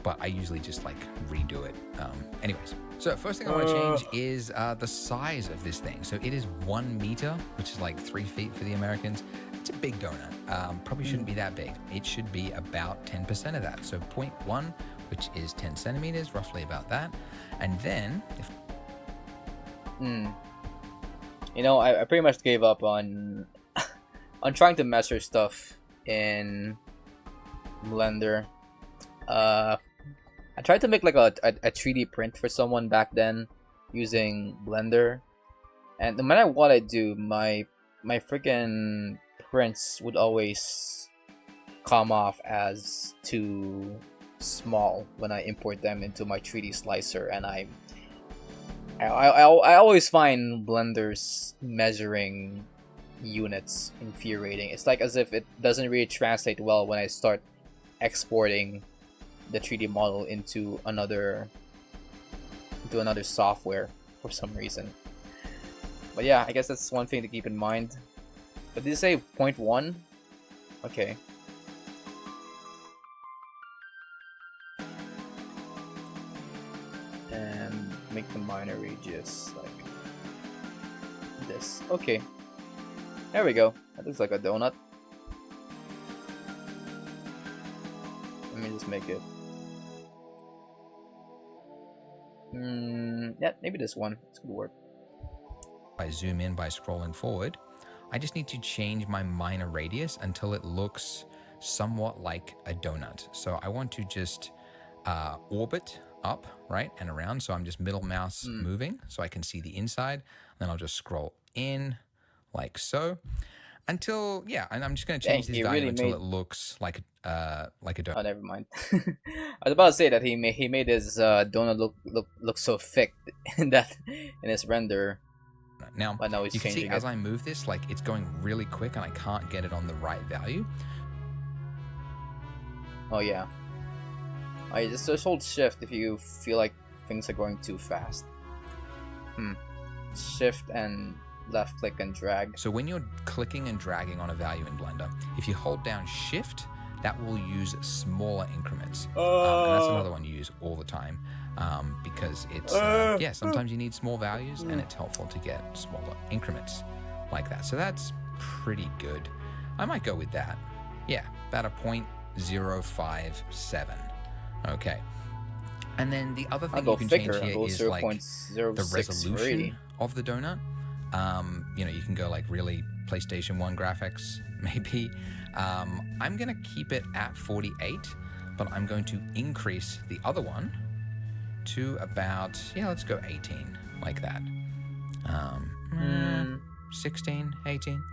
But I usually just like redo it. Anyways, so first thing I want to change is the size of this thing. So it is 1 meter, which is like 3 feet for the Americans. It's a big donut. Probably shouldn't be that big. It should be about 10% of that. So 0.1, which is 10 centimeters, roughly about that. And then if you know, I pretty much gave up on on trying to measure stuff in Blender. I tried to make like a 3D print for someone back then using Blender, and no matter what I do, my freaking prints would always come off as too small when I import them into my 3D slicer, and I always find Blender's measuring units infuriating. It's like as if it doesn't really translate well when I start exporting the 3D model into another software for some reason. But yeah, I guess that's one thing to keep in mind. But did you say 0.1? Okay. And make the minor radius like this. Okay. There we go. That looks like a donut. Let me just make it. Yeah, maybe this one. This could work. I zoom in by scrolling forward, I just need to change my minor radius until it looks somewhat like a donut. So I want to just orbit up, right, and around. So I'm just middle mouse moving so I can see the inside. Then I'll just scroll in like so until, yeah, and I'm just going to change this value until it looks like a donut. Oh, never mind. I was about to say that he made his donut look so thick in his render. Now, but no, you can see as I move this, like it's going really quick and I can't get it on the right value. Oh yeah. I just hold shift if you feel like things are going too fast. Shift and left click and drag. So when you're clicking and dragging on a value in Blender, if you hold down shift, that will use smaller increments. And that's another one you use all the time because it's, yeah, sometimes you need small values and it's helpful to get smaller increments like that. So that's pretty good. I might go with that. Yeah, about a 0.057. Okay. And then the other thing you can change here is like the resolution of the donut. You know, you can go like really PlayStation 1 graphics, maybe. I'm going to keep it at 48, but I'm going to increase the other one to about, yeah, let's go 18, like that. 16, 18,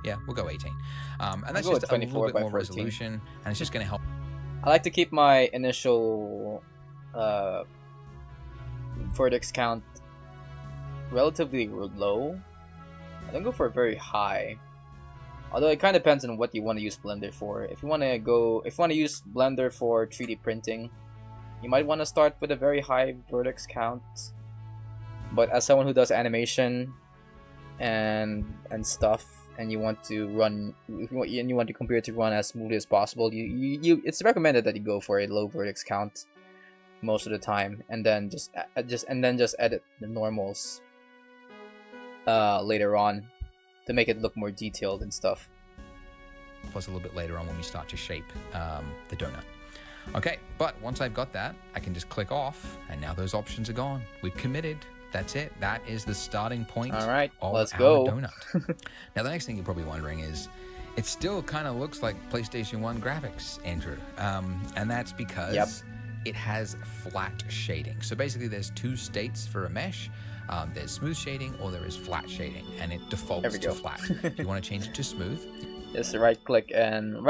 yeah, we'll go 18. And that's just a little bit more resolution, and it's just going to help. I like to keep my initial vertex count relatively low. I don't go for very high. Although it kind of depends on what you want to use Blender for. If you want to use Blender for 3D printing, you might want to start with a very high vertex count. But as someone who does animation and stuff, and you want to run, you want your computer to run as smoothly as possible, it's recommended that you go for a low vertex count most of the time, and then just edit the normals later on to make it look more detailed and stuff. Plus a little bit later on when we start to shape the donut. Okay, but once I've got that, I can just click off, and now those options are gone. We've committed. That's it. That is the starting point. All right, of let's our go. Donut. Now, the next thing you're probably wondering is It still kind of looks like PlayStation 1 graphics, Andrew. And that's because Yep. it has flat shading. So basically there's two states for a mesh. There's smooth shading or there is flat shading, and it There defaults we to go. flat. If you want to change it to smooth, Just right click and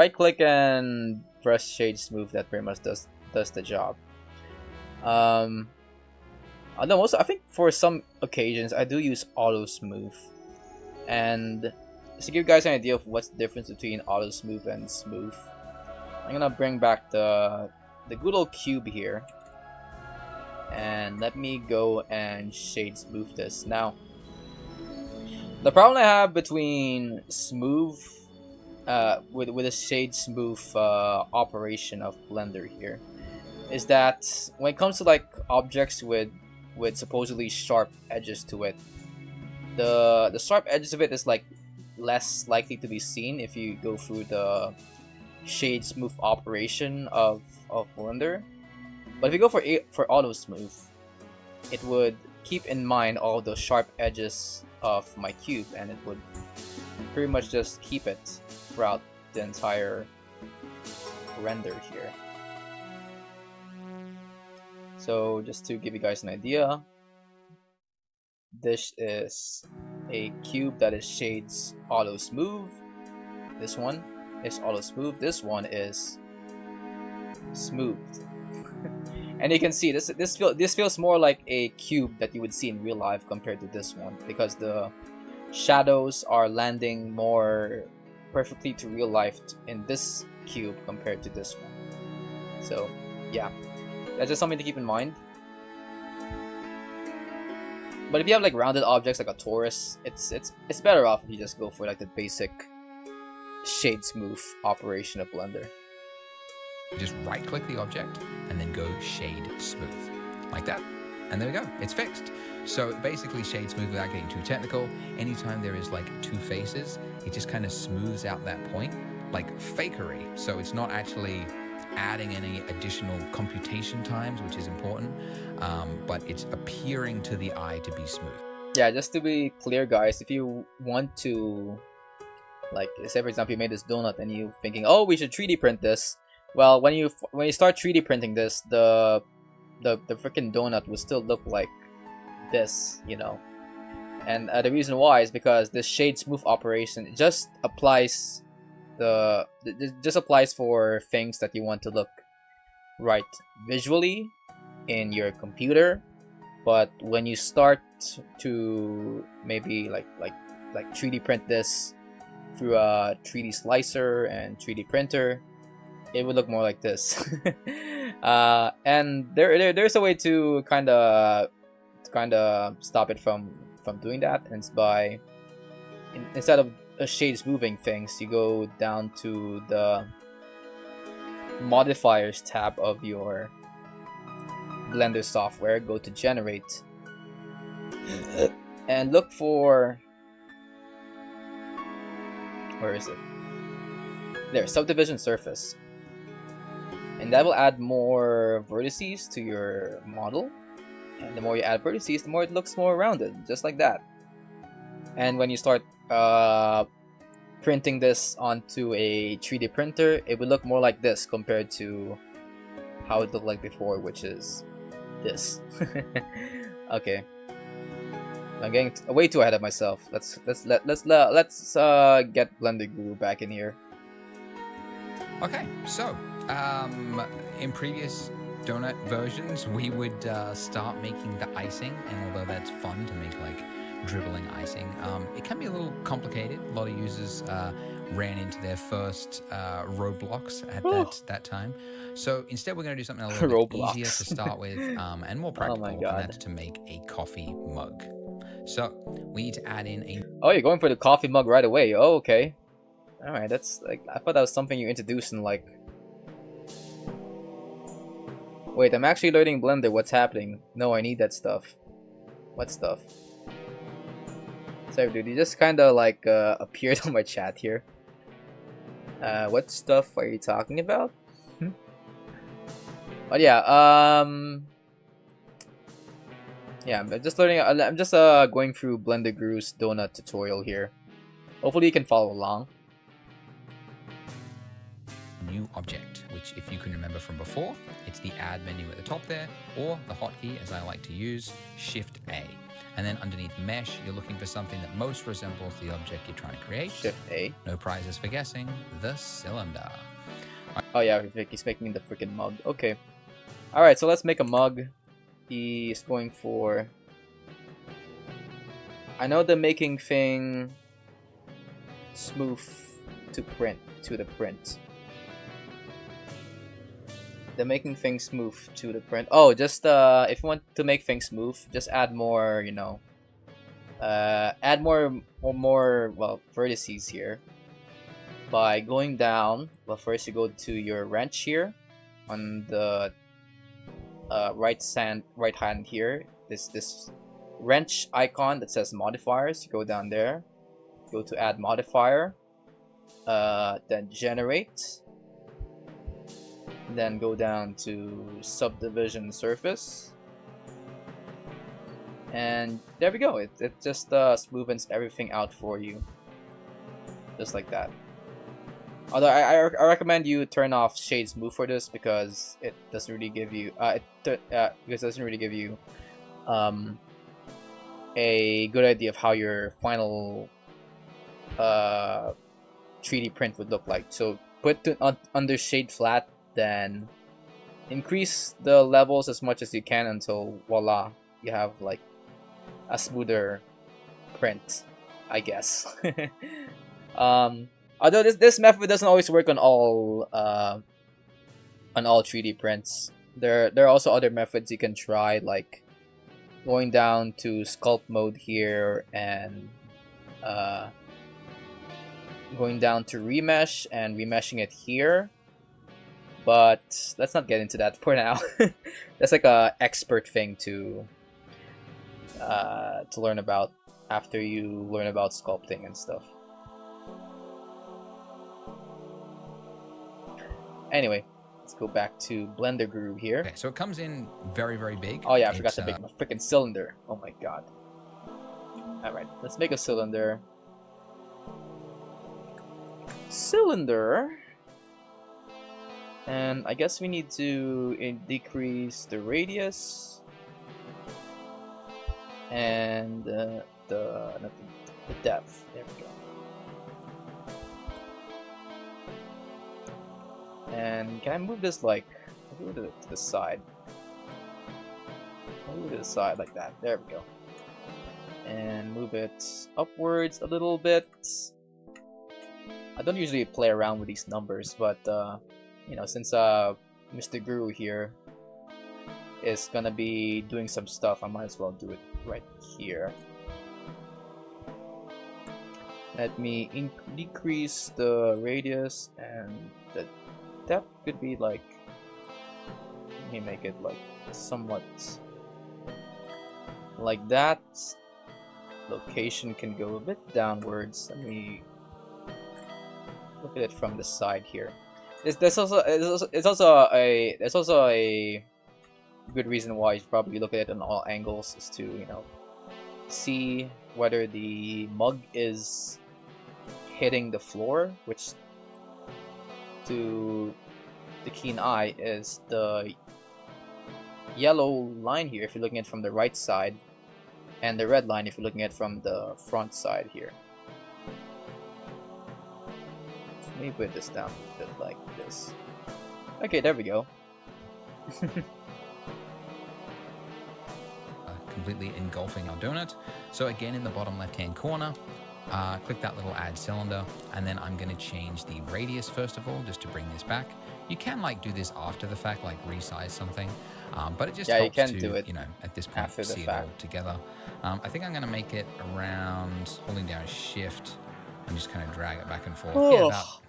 brush shade smooth. That pretty much does the job. I know I think for some occasions I do use auto smooth, and just to give you guys an idea of what's the difference between auto smooth and smooth, I'm gonna bring back the good old cube here, and let me go and shade smooth this. Now, the problem I have between smooth with a shade smooth operation of Blender here is that when it comes to like objects with supposedly sharp edges to it, the sharp edges of it is like less likely to be seen if you go through the shade smooth operation of Blender. But if you go for auto smooth, it would keep in mind all the sharp edges of my cube, and it would pretty much just keep it throughout the entire render here. So just to give you guys an idea, this is a cube that is shades auto smooth. This one is auto smooth. This one is smoothed. And you can see this feels more like a cube that you would see in real life compared to this one, because the shadows are landing more perfectly to real life in this cube compared to this one. So yeah, that's just something to keep in mind. But if you have like rounded objects like a torus, it's better off if you just go for like the basic shade smooth operation of Blender. just right click the object and then go shade smooth like that, and there we go, it's fixed. So basically shade smooth, without getting too technical, anytime there is like two faces, it just kind of smooths out that point like fakery. So it's not actually adding any additional computation times, which is important, but it's appearing to the eye to be smooth. Yeah, just to be clear guys, if you want to, like, say for example you made this donut and you thinking, oh, we should 3D print this, well, when you start 3D printing this, the freaking donut will still look like this, you know. And the reason why is because this shade smooth operation just applies for things that you want to look right visually in your computer. But when you start to maybe like 3D print this through a 3D slicer and 3D printer, it would look more like this. And there's a way to kind of stop it from doing that, and it's by instead of shade smoothing things, you go down to the modifiers tab of your Blender software, go to generate, and look for, where is it? There, subdivision surface. And that will add more vertices to your model. And the more you add vertices, the more it looks more rounded, just like that. And when you start printing this onto a 3D printer, it will look more like this compared to how it looked like before, which is this. Okay, I'm getting way too ahead of myself. Let's get Blender Guru back in here. Okay, so in previous donut versions, we would start making the icing, and although that's fun to make like dribbling icing, it can be a little complicated. A lot of users ran into their first roadblocks at that time. So instead, we're going to do something a little bit easier to start with, and more practical, and that's to make a coffee mug. So we need to add in a... Oh, you're going for the coffee mug right away. Oh, okay. Alright, that's like, I thought that was something you introduced in like... Wait, I'm actually learning Blender. What's happening? No, I need that stuff. What stuff? Sorry, dude, you just kind of like appeared on my chat here. What stuff are you talking about? But yeah, yeah, I'm just learning. I'm just going through Blender Guru's donut tutorial here. Hopefully, you can follow along. object, which if you can remember from before, it's the add menu at the top there, or the hotkey, as I like to use, Shift A. And then underneath mesh, you're looking for something that most resembles the object you're trying to create. Shift A. No prizes for guessing, the cylinder. Oh yeah, he's making the freaking mug. Okay. Alright, so let's make a mug. He's going for... I know the making thing smooth to print, to the print. The making things smooth to the print. Oh, just if you want to make things smooth, just add more, you know, add more vertices here by going down. Well, first you go to your wrench here on the right hand here. This wrench icon that says modifiers. You go down there, go to add modifier, then generate. Then go down to subdivision surface, and there we go. It just smoothens everything out for you, just like that. Although I recommend you turn off shade smooth for this because it doesn't really give you a good idea of how your final 3D print would look like. So put it under shade flat. Then increase the levels as much as you can until voila, you have like a smoother print, I guess. Although this method doesn't always work on all 3D prints. There are also other methods you can try, like going down to sculpt mode here and going down to remesh and remeshing it here. But let's not get into that for now. That's like a expert thing to learn about after you learn about sculpting and stuff. Anyway, let's go back to Blender Guru here. Okay, so it comes in very, very big. Oh yeah, I forgot to make my freaking cylinder. Oh my god. Alright, let's make a cylinder. And I guess we need to decrease the radius and the depth. There we go. And can I move this like move it to the side? Move it to the side like that. There we go. And move it upwards a little bit. I don't usually play around with these numbers, but you know, since Mr. Guru here is gonna be doing some stuff, I might as well do it right here. Let me decrease the radius, and the depth could be like, let me make it like somewhat like that. Location can go a bit downwards. Let me look at it from the side here. There's also a good reason why you should probably look at it on all angles, is to, you know, see whether the mug is hitting the floor, which to the keen eye is the yellow line here if you're looking at it from the right side, and the red line if you're looking at it from the front side here. Let me put this down a bit like this. Okay, there we go. Completely engulfing our donut. So again, in the bottom left hand corner, click that little add cylinder, and then I'm going to change the radius first of all, just to bring this back. You can like do this after the fact, like resize something, but it just helps you can to, do it, you know, at this point after the see fact. it all together. I think I'm going to make it around holding down Shift and just kind of drag it back and forth. Yeah, about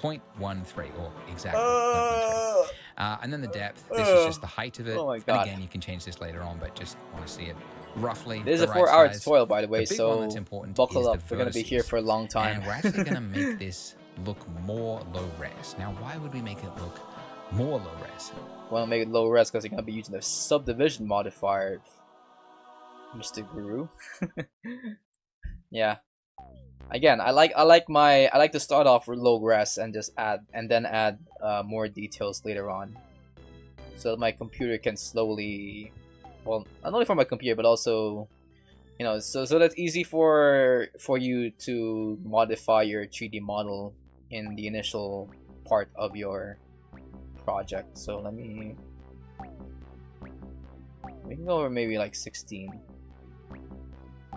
0.13 or exactly 0.13. And then the depth, this is just the height of it. Oh my And god. again, you can change this later on, but just want to see it roughly. This is the a right 4-hour size. tutorial, by the way, The big one so that's important buckle is up. the We're gonna be here vertices. for a long time. And we're actually going to make this look more low res. Now, why would we make it look more low res? Want to make it low res because you're gonna be using the subdivision modifier, Mr. Guru. Yeah. Again, I like to start off with low res and just add more details later on, so that my computer can slowly, well, not only for my computer but also, you know, so that's easy for you to modify your 3D model in the initial part of your project. So we can go over maybe like 16.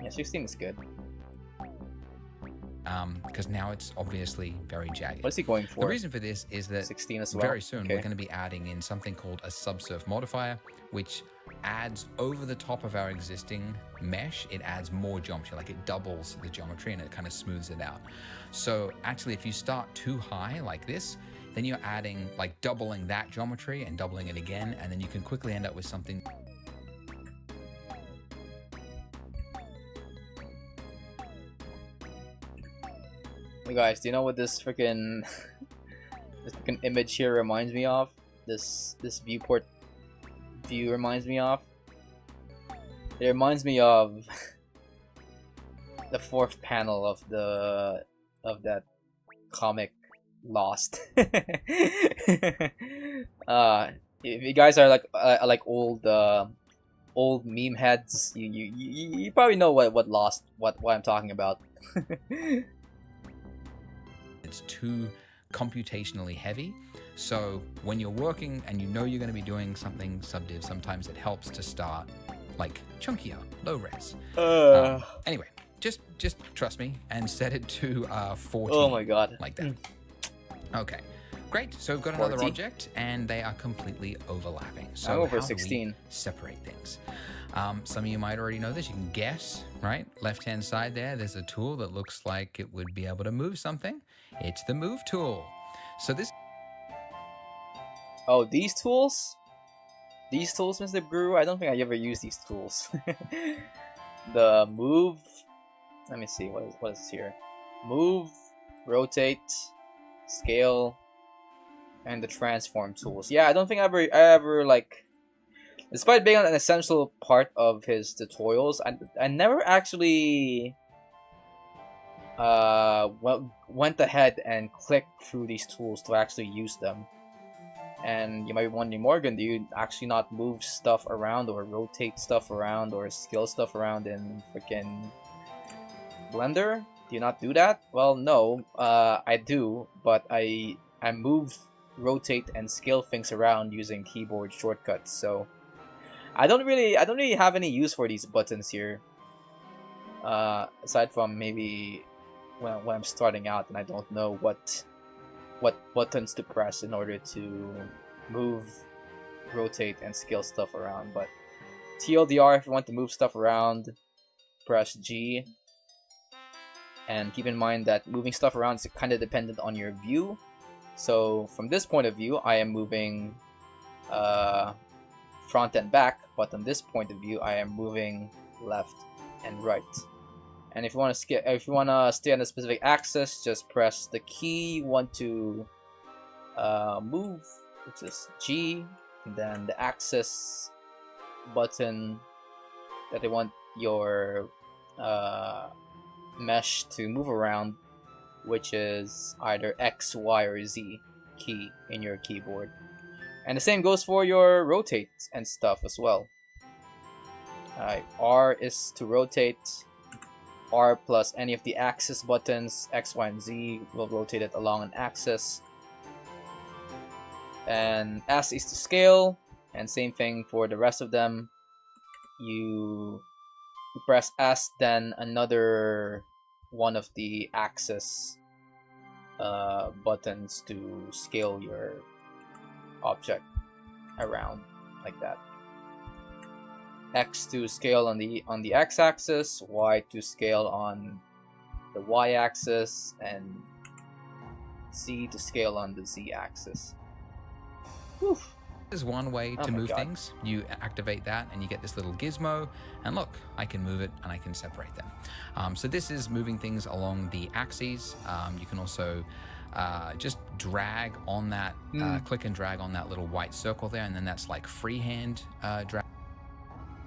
Yeah, 16 is good. Because now it's obviously very jagged. What's he going for? The reason for this is that 16 as well. Very soon we're going to be adding in something called a subsurf modifier, which adds over the top of our existing mesh. It adds more geometry, like it doubles the geometry and it kind of smooths it out. So actually, if you start too high like this, then you're adding, like, doubling that geometry and doubling it again, and then you can quickly end up with something. Hey guys, do you know what this freaking image here reminds me of? This viewport view reminds me of? It reminds me of the fourth panel of that comic Lost. If you guys are like old meme heads, you probably know what Lost what I'm talking about. It's too computationally heavy. So when you're working and you know you're going to be doing something subdiv, sometimes it helps to start like chunkier, low res. Anyway, just trust me and set it to 40. Oh my god. Like that. Okay, great. So we've got 40? another object and they are completely overlapping. So I'm over how 16. do we separate things? Some of you might already know this. You can guess, right? Left-hand side there's a tool that looks like it would be able to move something. It's the move tool. So this... Oh, these tools? These tools, Mr. Brew? I don't think I ever used these tools. The move... Let me see, what is here? Move, rotate, scale, and the transform tools. Yeah, I don't think I ever like... Despite being an essential part of his tutorials, I never actually went ahead and clicked through these tools to actually use them. And you might be wondering, Morgan, do you actually not move stuff around or rotate stuff around or scale stuff around in freaking Blender? Do you not do that? Well, no, I do, but I move, rotate, and scale things around using keyboard shortcuts. So I don't really have any use for these buttons here. Aside from maybe when I'm starting out and I don't know what buttons to press in order to move, rotate, and scale stuff around. But TLDR, if you want to move stuff around, press G. And keep in mind that moving stuff around is kind of dependent on your view. So from this point of view, I am moving front and back, but on this point of view, I am moving left and right. And if you want to stay on a specific axis, just press the key you want to move, which is G, and then the axis button that you want your mesh to move around, which is either X, Y, or Z key in your keyboard. And the same goes for your rotate and stuff as well. Alright, R is to rotate. R plus any of the axis buttons, X, Y, and Z will rotate it along an axis. And S is to scale, and same thing for the rest of them. You press S, then another one of the axis buttons to scale your object around like that. X to scale on the x-axis, Y to scale on the y-axis, and Z to scale on the z-axis. This is one way to move things. You activate that and you get this little gizmo, and look, I can move it and I can separate them. So this is moving things along the axes. You can also just drag on that, click and drag on that little white circle there, and then that's like freehand drag.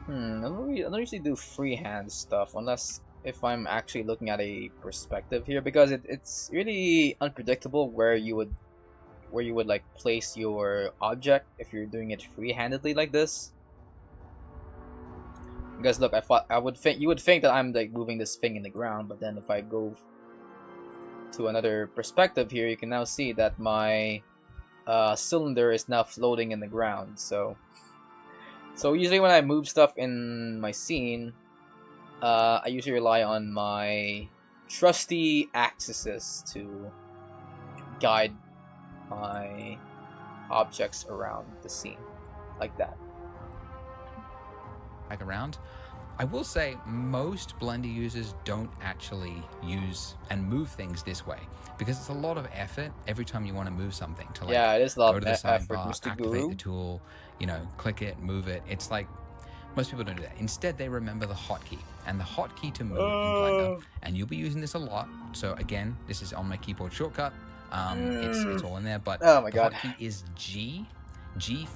I don't usually do freehand stuff unless if I'm actually looking at a perspective here, because it's really unpredictable where you would like place your object if you're doing it free-handedly like this. Because look, you would think that I'm like moving this thing in the ground, but then if I go to another perspective here, you can now see that my cylinder is now floating in the ground. So usually when I move stuff in my scene, I usually rely on my trusty axes to guide my objects around the scene, like that. Back around. I will say most Blender users don't actually use and move things this way because it's a lot of effort every time you want to move something to like it is a lot go to the of effort, sidebar, Mr. activate Guru. the tool, click it, move it. It's like most people don't do that. Instead, they remember the hotkey and the hotkey to move in Blender, and you'll be using this a lot. So again, this is on my keyboard shortcut. It's all in there, but oh my the god, hotkey is G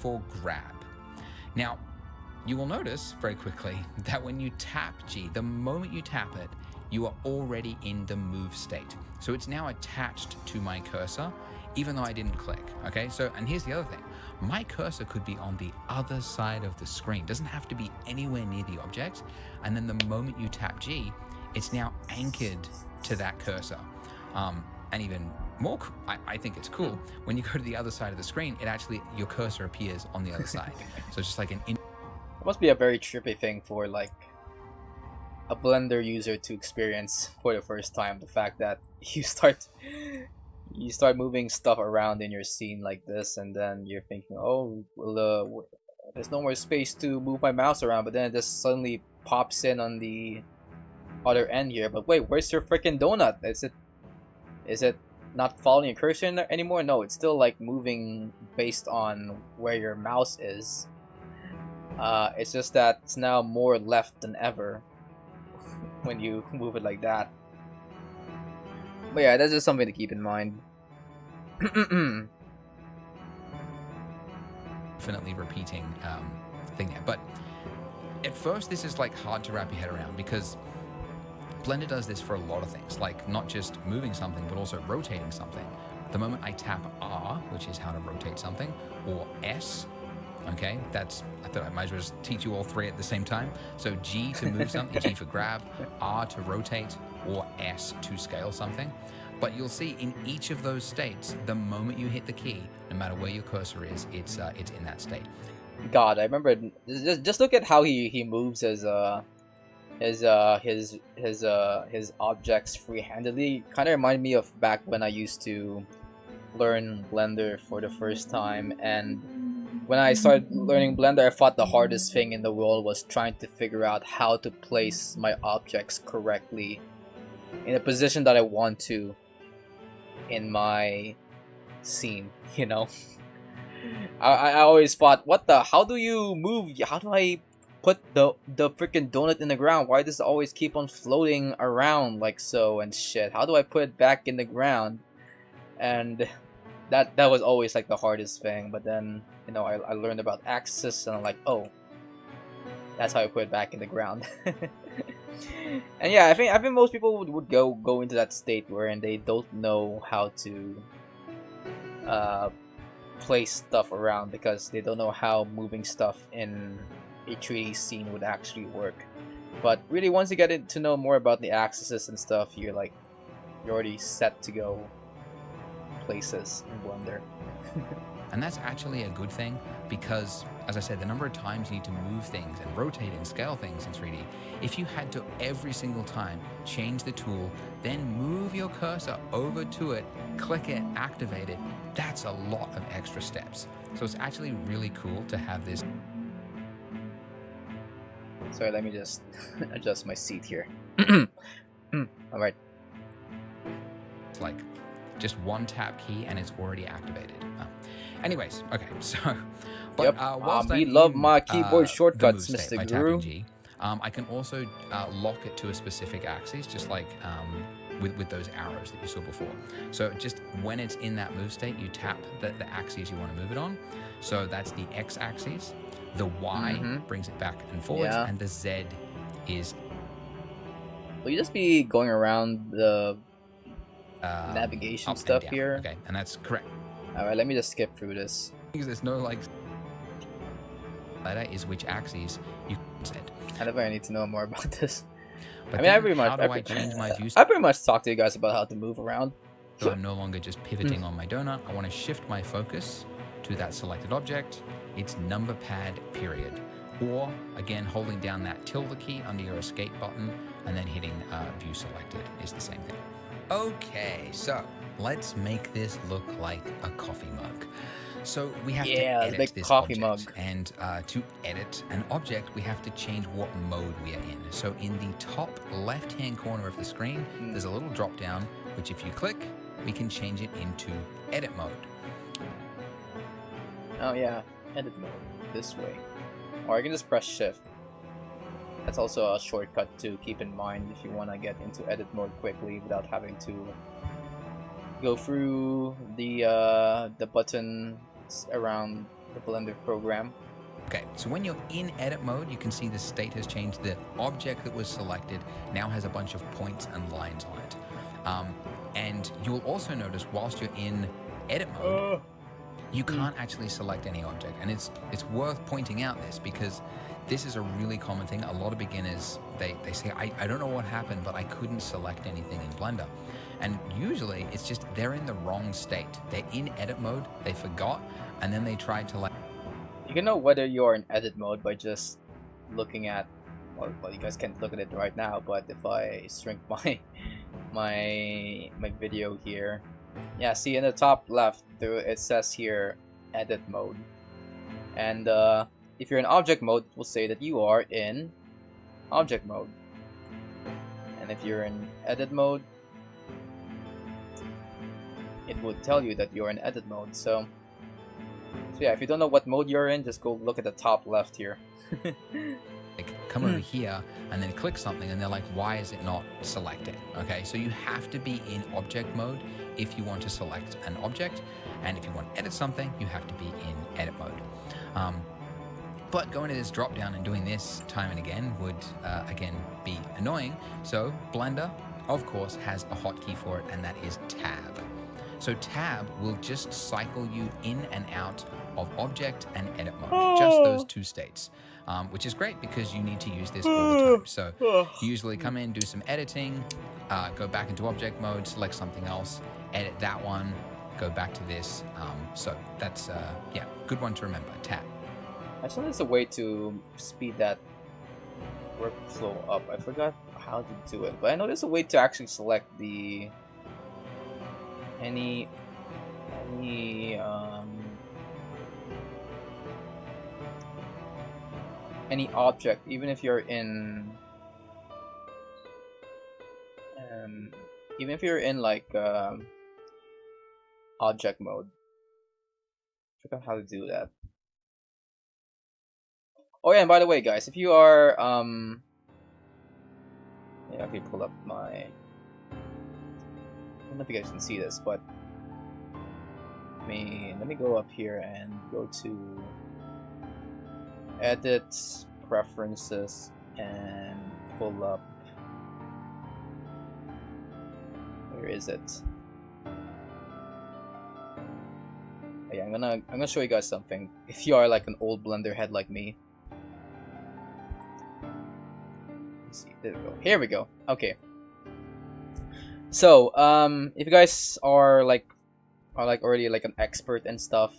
for grab. Now, you will notice very quickly that when you tap G, the moment you tap it, you are already in the move state. So it's now attached to my cursor, even though I didn't click, okay? So, and here's the other thing. My cursor could be on the other side of the screen. It doesn't have to be anywhere near the object. And then the moment you tap G, it's now anchored to that cursor. And even more, I think it's cool, when you go to the other side of the screen, your cursor appears on the other side. So it's just like it must be a very trippy thing for like a Blender user to experience for the first time. The fact that you start moving stuff around in your scene like this, and then you're thinking, oh, well, there's no more space to move my mouse around, but then it just suddenly pops in on the other end here. But wait, where's your freaking donut? Is it not following your cursor anymore? No, it's still like moving based on where your mouse is. It's just that it's now more left than ever when you move it like that. But yeah, that's just something to keep in mind. Definitely repeating thing there. But at first, this is like hard to wrap your head around because Blender does this for a lot of things, like not just moving something, but also rotating something. The moment I tap R, which is how to rotate something, or S, okay, I thought I might as well just teach you all three at the same time. So G to move something, G for grab, R to rotate, or S to scale something. But you'll see in each of those states, the moment you hit the key, no matter where your cursor is, it's in that state. God, I remember. Just look at how he moves his objects free-handedly. Kind of remind me of back when I used to learn Blender for the first time, and when I started learning Blender, I thought the hardest thing in the world was trying to figure out how to place my objects correctly in a position that I want to in my scene, you know? I always thought, how do you move? How do I put the freaking donut in the ground? Why does it always keep on floating around like so and shit? How do I put it back in the ground? And that was always like the hardest thing. But then, you know, I learned about axis, and I'm like, oh, that's how I put it back in the ground. And yeah, I think most people would go into that state wherein they don't know how to place stuff around because they don't know how moving stuff in a 3D scene would actually work. But really, once you get to know more about the axes and stuff, you're already set to go places in Blender. And that's actually a good thing because, as I said, the number of times you need to move things and rotate and scale things in 3D, if you had to every single time change the tool, then move your cursor over to it, click it, activate it, that's a lot of extra steps. So it's actually really cool to have this. Sorry, let me just adjust my seat here. Alright. It's like just one tap key and it's already activated. Anyways, okay, so but whilst I love my keyboard shortcuts, Mr. Guru. G, I can also lock it to a specific axis, just like with those arrows that you saw before. So just when it's in that move state, you tap the axis you want to move it on. So that's the X axis. The Y brings it back and forwards, and the Z is will you just be going around the navigation up stuff and down. here? Okay, and that's correct. Alright, let me just skip through this. Because there's no like letter is which axes you set. I never need to know more about this. But I mean, how do I change my view? I pretty much talked to you guys about how to move around. So I'm no longer just pivoting on my donut. I want to shift my focus to that selected object. It's number pad period. Or again, holding down that tilde key under your escape button and then hitting view selected is the same thing. Okay, so let's make this look like a coffee mug. So we have to edit this coffee object, mug. and to edit an object, we have to change what mode we are in. So in the top left-hand corner of the screen, there's a little drop-down, which if you click, we can change it into edit mode. Oh yeah, edit mode, this way. Or you can just press shift. That's also a shortcut to keep in mind if you want to get into edit mode quickly without having to go through the buttons around the Blender program. Okay, so when you're in edit mode, you can see the state has changed. The object that was selected now has a bunch of points and lines on it. And you'll also notice whilst you're in edit mode, you can't actually select any object. And it's worth pointing out this because this is a really common thing. A lot of beginners, they say, I don't know what happened, but I couldn't select anything in Blender. And usually it's just they're in the wrong state. They're in edit mode, they forgot, and then they tried to like... You can know whether you're in edit mode by just looking at, well, you guys can't look at it right now, but if I shrink my video here, yeah, see in the top left, it says here edit mode. And if you're in object mode, it will say that you are in object mode. And if you're in edit mode, it would tell you that you're in edit mode. So yeah, if you don't know what mode you're in, just go look at the top left here. Like, come over here and then click something and they're like, why is it not selected? Okay, so you have to be in object mode if you want to select an object, and if you want to edit something, you have to be in edit mode. But going to this drop down and doing this time and again would again be annoying. So Blender, of course, has a hotkey for it, and that is tab. So tab will just cycle you in and out of object and edit mode, just those two states, which is great because you need to use this all the time. So you usually come in, do some editing, go back into object mode, select something else, edit that one, go back to this. So that's, yeah, good one to remember, tab. I saw there's a way to speed that workflow up. I forgot how to do it, but I know there's a way to actually select the any object, even if you're in like object mode. I forgot how to do that. Oh yeah, and by the way, guys, if you are yeah, okay, pull up my, I don't know if you guys can see this, but let me go up here and go to edit, preferences, and pull up, where is it? Oh, yeah, I'm gonna show you guys something. If you are like an old Blender head like me. Let's see, there we go. Here we go. Okay. So, if you guys are already like an expert and stuff,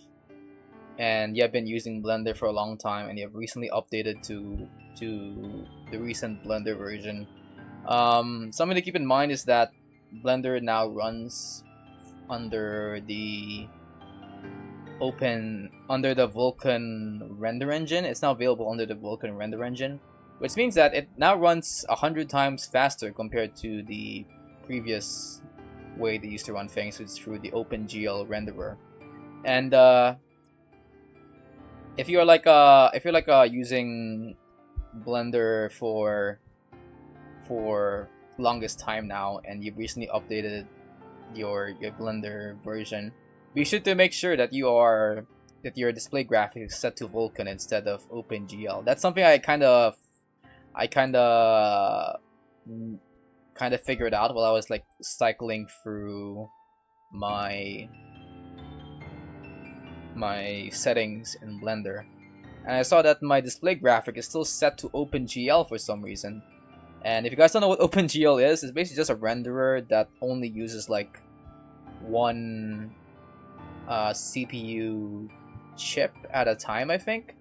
and you have been using Blender for a long time, and you have recently updated to the recent Blender version, something to keep in mind is that Blender now runs under the Vulkan render engine. It's now available under the Vulkan render engine, which means that it now runs 100 times faster compared to the previous way they used to run things, which is through the OpenGL renderer. And if you're using Blender for longest time now, and you've recently updated your Blender version, be sure to make sure that your display graphics is set to Vulkan instead of OpenGL. That's something I kind of kind of figure it out while I was like cycling through my settings in Blender, and I saw that my display graphic is still set to OpenGL for some reason. And if you guys don't know what OpenGL is, it's basically just a renderer that only uses like one CPU chip at a time, I think,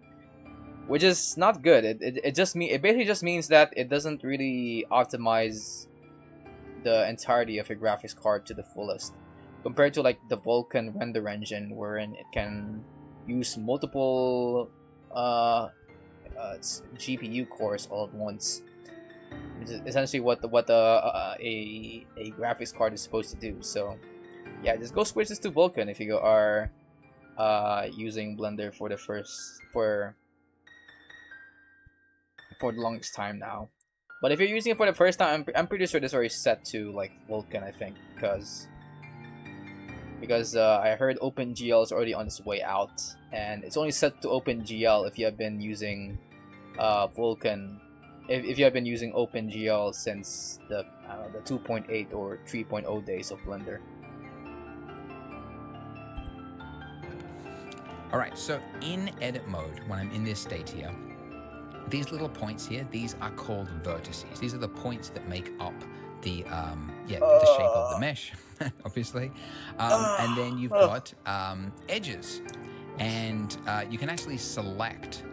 which is not good. It basically just means that it doesn't really optimize the entirety of your graphics card to the fullest, compared to like the Vulkan render engine, wherein it can use multiple GPU cores all at once, which is essentially what a graphics card is supposed to do. So yeah, just go switch this to Vulkan if you are using Blender for the longest time now. But if you're using it for the first time, I'm pretty sure this already set to like Vulkan, I think, because I heard OpenGL is already on its way out, and it's only set to OpenGL if you have been using Vulkan. If you have been using OpenGL since the 2.8 or 3.0 days of Blender. Alright, so in edit mode, when I'm in this state here, these little points here, these are called vertices. These are the points that make up the shape of the mesh, obviously. And then you've got edges. And you can actually select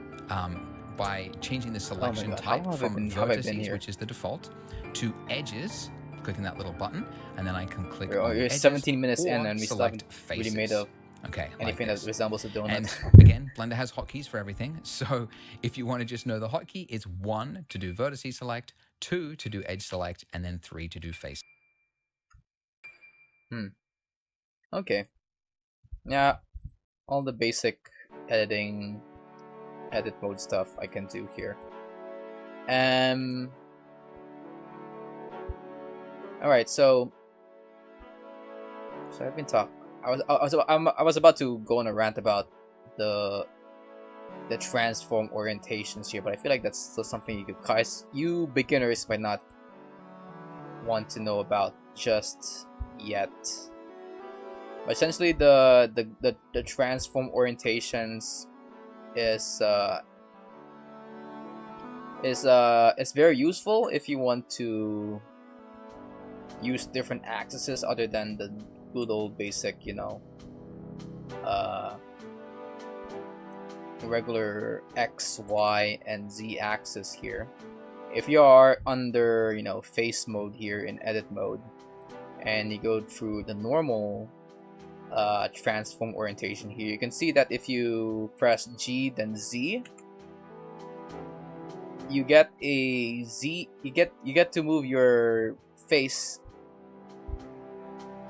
by changing the selection type from vertices, which is the default, to edges, clicking that little button, and then I can click on you're edges, 17 minutes in and we still haven't faces. really made up Okay, anything that resembles a donut. And again, Blender has hotkeys for everything. So if you want to just know the hotkey, it's 1 to do vertices select, 2 to do edge select, and then 3 to do face. Okay. Yeah, all the basic edit mode stuff I can do here. Alright, so I've been talking. I was about to go on a rant about the transform orientations here, but I feel like that's still something you beginners might not want to know about just yet. But essentially, the transform orientations is very useful if you want to use different axes other than the good old basic, regular X, Y, and Z axis here. If you are under, face mode here in edit mode, and you go through the normal transform orientation here, you can see that if you press G then Z, you get a Z. You get to move your face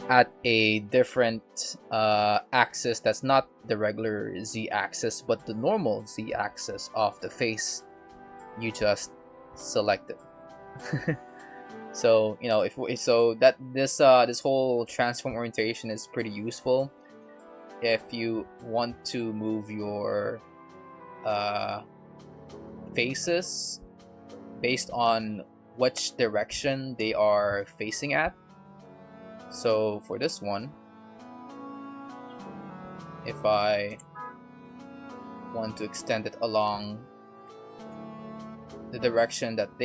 at a different axis that's not the regular Z axis, but the normal Z axis of the face you just selected. So this whole transform orientation is pretty useful if you want to move your faces based on which direction they are facing at. So for this one, if I want to extend it along the direction that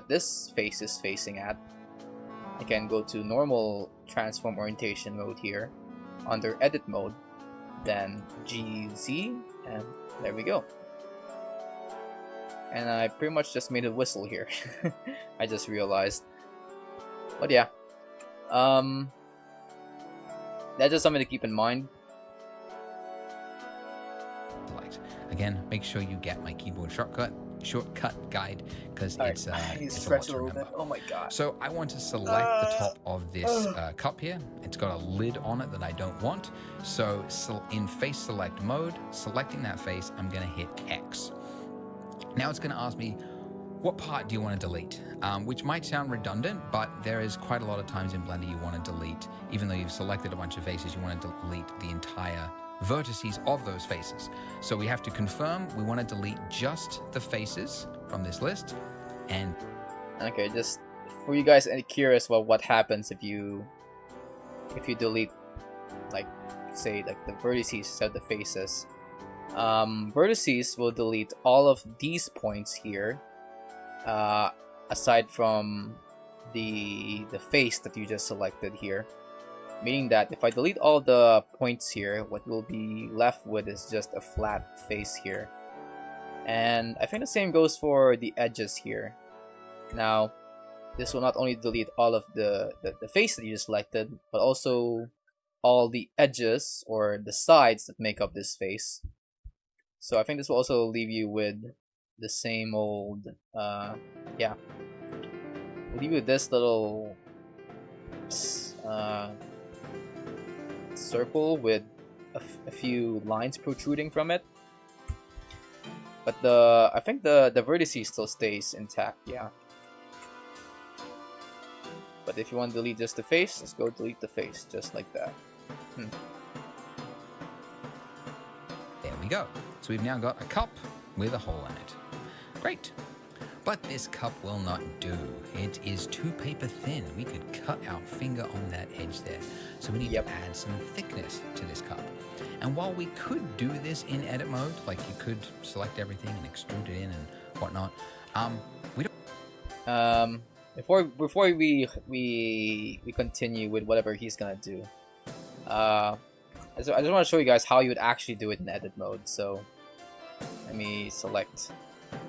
this face is facing at, I can go to normal transform orientation mode here under edit mode, then GZ, and there we go. And I pretty much just made a whistle here. I just realized. But yeah. That's just something to keep in mind. Again, make sure you get my keyboard shortcut guide, because it's a lot to remember. Oh my god. So I want to select the top of this cup here. It's got a lid on it that I don't want. So in face select mode, selecting that face, I'm going to hit X. Now it's going to ask me, what part do you want to delete? Which might sound redundant, but there is quite a lot of times in Blender you want to delete, even though you've selected a bunch of faces, you want to delete the entire vertices of those faces. So we have to confirm we want to delete just the faces from this list. And okay, just for you guys any curious about what happens if you delete, like, say, like the vertices instead of the faces. Vertices will delete all of these points here, aside from the face that you just selected here. Meaning that if I delete all the points here, what we'll be left with is just a flat face here. And I think the same goes for the edges here. Now, this will not only delete all of the face that you just selected, but also all the edges or the sides that make up this face. So I think this will also leave you with the same old, yeah. We'll leave you with this little circle with a few lines protruding from it. But I think the vertices still stays intact, yeah. But if you want to delete just the face, let's go delete the face, just like that. There we go. So we've now got a cup with a hole in it. Great. But this cup will not do. It is too paper thin. We could cut our finger on that edge there. So we need to add some thickness to this cup. And while we could do this in edit mode, like you could select everything and extrude it in and whatnot, we don't. Before we continue with whatever he's gonna do, I just want to show you guys how you would actually do it in edit mode. So let me select. There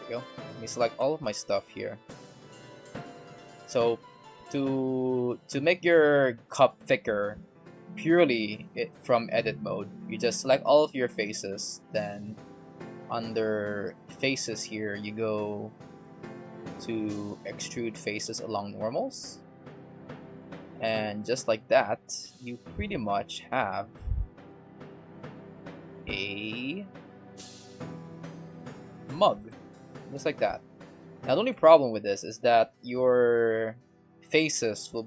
we go. Let me select all of my stuff here. So to make your cup thicker purely from edit mode, you just select all of your faces. Then under faces here, you go to extrude faces along normals, and just like that, you pretty much have a mug, just like that. Now the only problem with this is that your faces will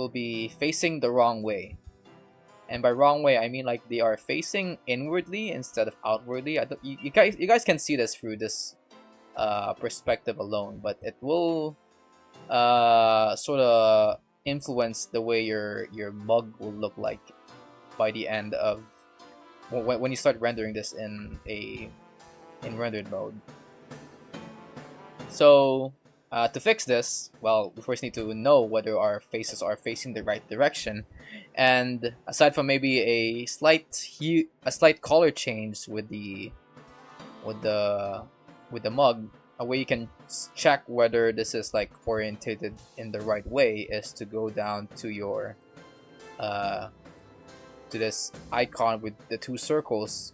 be facing the wrong way, and by wrong way I mean like they are facing inwardly instead of outwardly. You guys can see this through this perspective alone, but it will sort of influence the way your mug will look like by the end of when you start rendering this in rendered mode. So to fix this, well, we first need to know whether our faces are facing the right direction, and aside from maybe a slight color change with the mug, a way you can check whether this is like orientated in the right way is to go down to your to this icon with the two circles,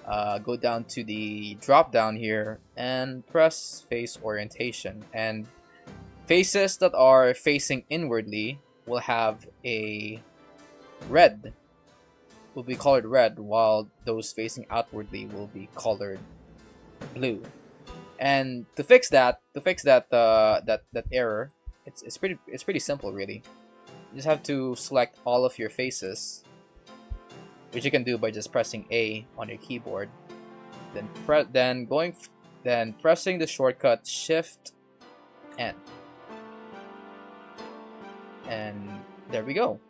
go down to the drop down here and press face orientation, and faces that are facing inwardly will have a red, will be colored red, while those facing outwardly will be colored blue. And to fix that error, it's pretty simple really. You just have to select all of your faces, which you can do by just pressing A on your keyboard, then pressing the shortcut Shift N, and there we go.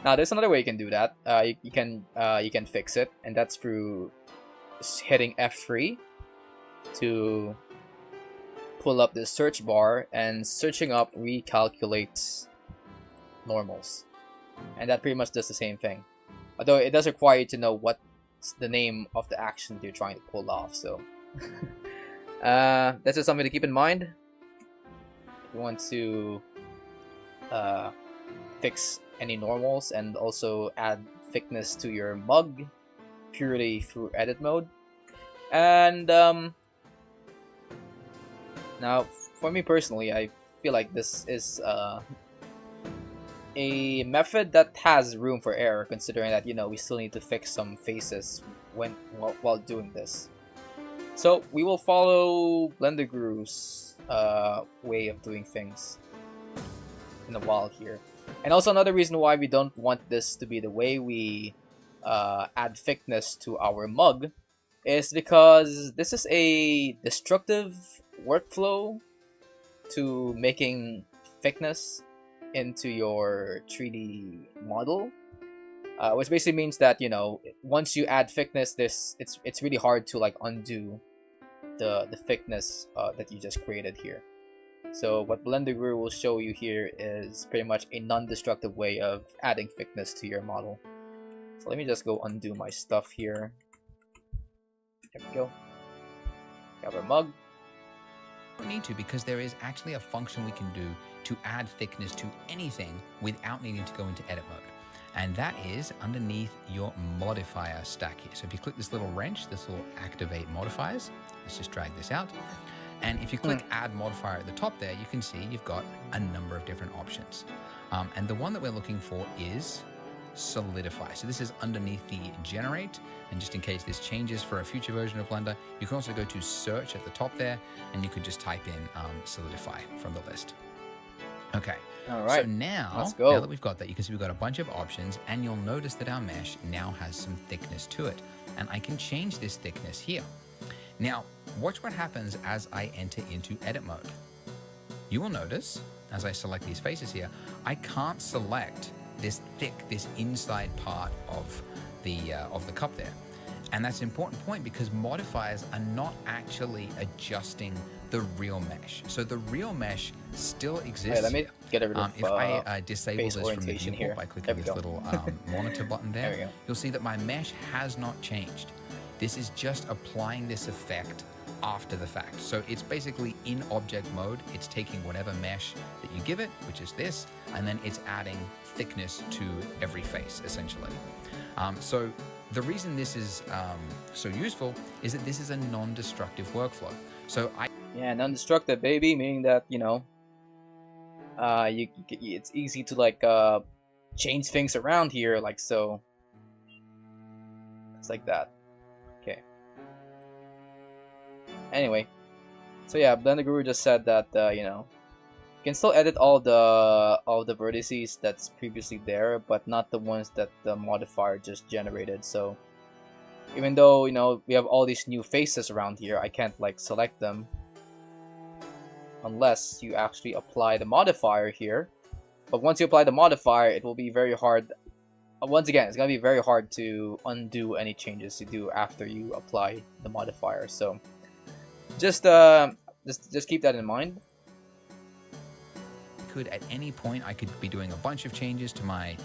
Now there's another way you can do that. You can fix it, and that's through hitting F3 to pull up the search bar and searching up recalculate normals, and that pretty much does the same thing, although it does require you to know what's the name of the action you're trying to pull off. So that's just something to keep in mind if you want to fix any normals and also add thickness to your mug purely through edit mode. And now for me personally, I feel like this is a method that has room for error, considering that, you know, we still need to fix some faces while doing this. So we will follow Blender Guru's way of doing things in a while here. And also another reason why we don't want this to be the way we add thickness to our mug is because this is a destructive workflow to making thickness into your 3D model, which basically means that, you know, once you add thickness, it's really hard to like undo the thickness that you just created here. So what Blender Guru will show you here is pretty much a non-destructive way of adding thickness to your model. So let me just go undo my stuff here. There we go. Got our mug. Don't need to, because there is actually a function we can do to add thickness to anything without needing to go into edit mode. And that is underneath your modifier stack here. So if you click this little wrench, this will activate modifiers. Let's just drag this out. And if you click add modifier at the top there, you can see you've got a number of different options. And the one that we're looking for is solidify. So this is underneath the generate. And just in case this changes for a future version of Blender, you can also go to search at the top there, and you could just type in solidify from the list. Okay. All right. So now that we've got that, you can see we've got a bunch of options, and you'll notice that our mesh now has some thickness to it. And I can change this thickness here. Now, watch what happens as I enter into edit mode. You will notice, as I select these faces here, I can't select this inside part of the cup there. And that's an important point, because modifiers are not actually adjusting the real mesh. So the real mesh still exists. Let me get rid of if I disable this from the viewport here by clicking this little monitor button there, you'll see that my mesh has not changed. This is just applying this effect after the fact. So it's basically in object mode. It's taking whatever mesh that you give it, which is this, and then it's adding thickness to every face, essentially. So the reason this is so useful is that this is a non-destructive workflow. So non-destructive, baby, meaning that, you know, it's easy to like change things around here, like so. It's like that. Okay. Anyway, so yeah, Blender Guru just said that you know, you can still edit all the vertices that's previously there, but not the ones that the modifier just generated. So even though, you know, we have all these new faces around here, I can't like select them unless you actually apply the modifier here. But once you apply the modifier, it will be very hard. Once again, it's gonna be very hard to undo any changes you do after you apply the modifier. So just keep that in mind. At any point, I could be doing a bunch of changes to my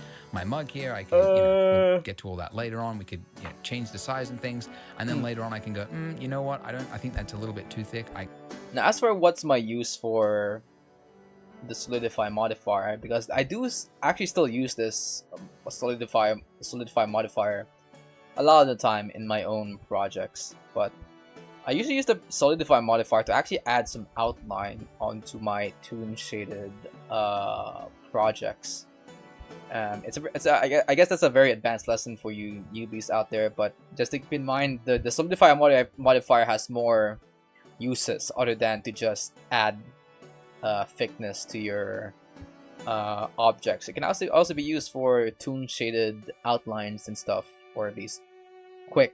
mug here. I could, you know, we'll get to all that later on. We could, you know, change the size and things, and then later on I can go, you know what? I think that's a little bit too thick. Now, as for what's my use for the solidify modifier, because I do actually still use this solidify modifier a lot of the time in my own projects, but I usually use the solidify modifier to actually add some outline onto my toon shaded projects. I guess that's a very advanced lesson for you newbies out there, but just to keep in mind, the solidify modifier has more uses other than to just add thickness to your objects. It can also be used for toon shaded outlines and stuff, or at least quick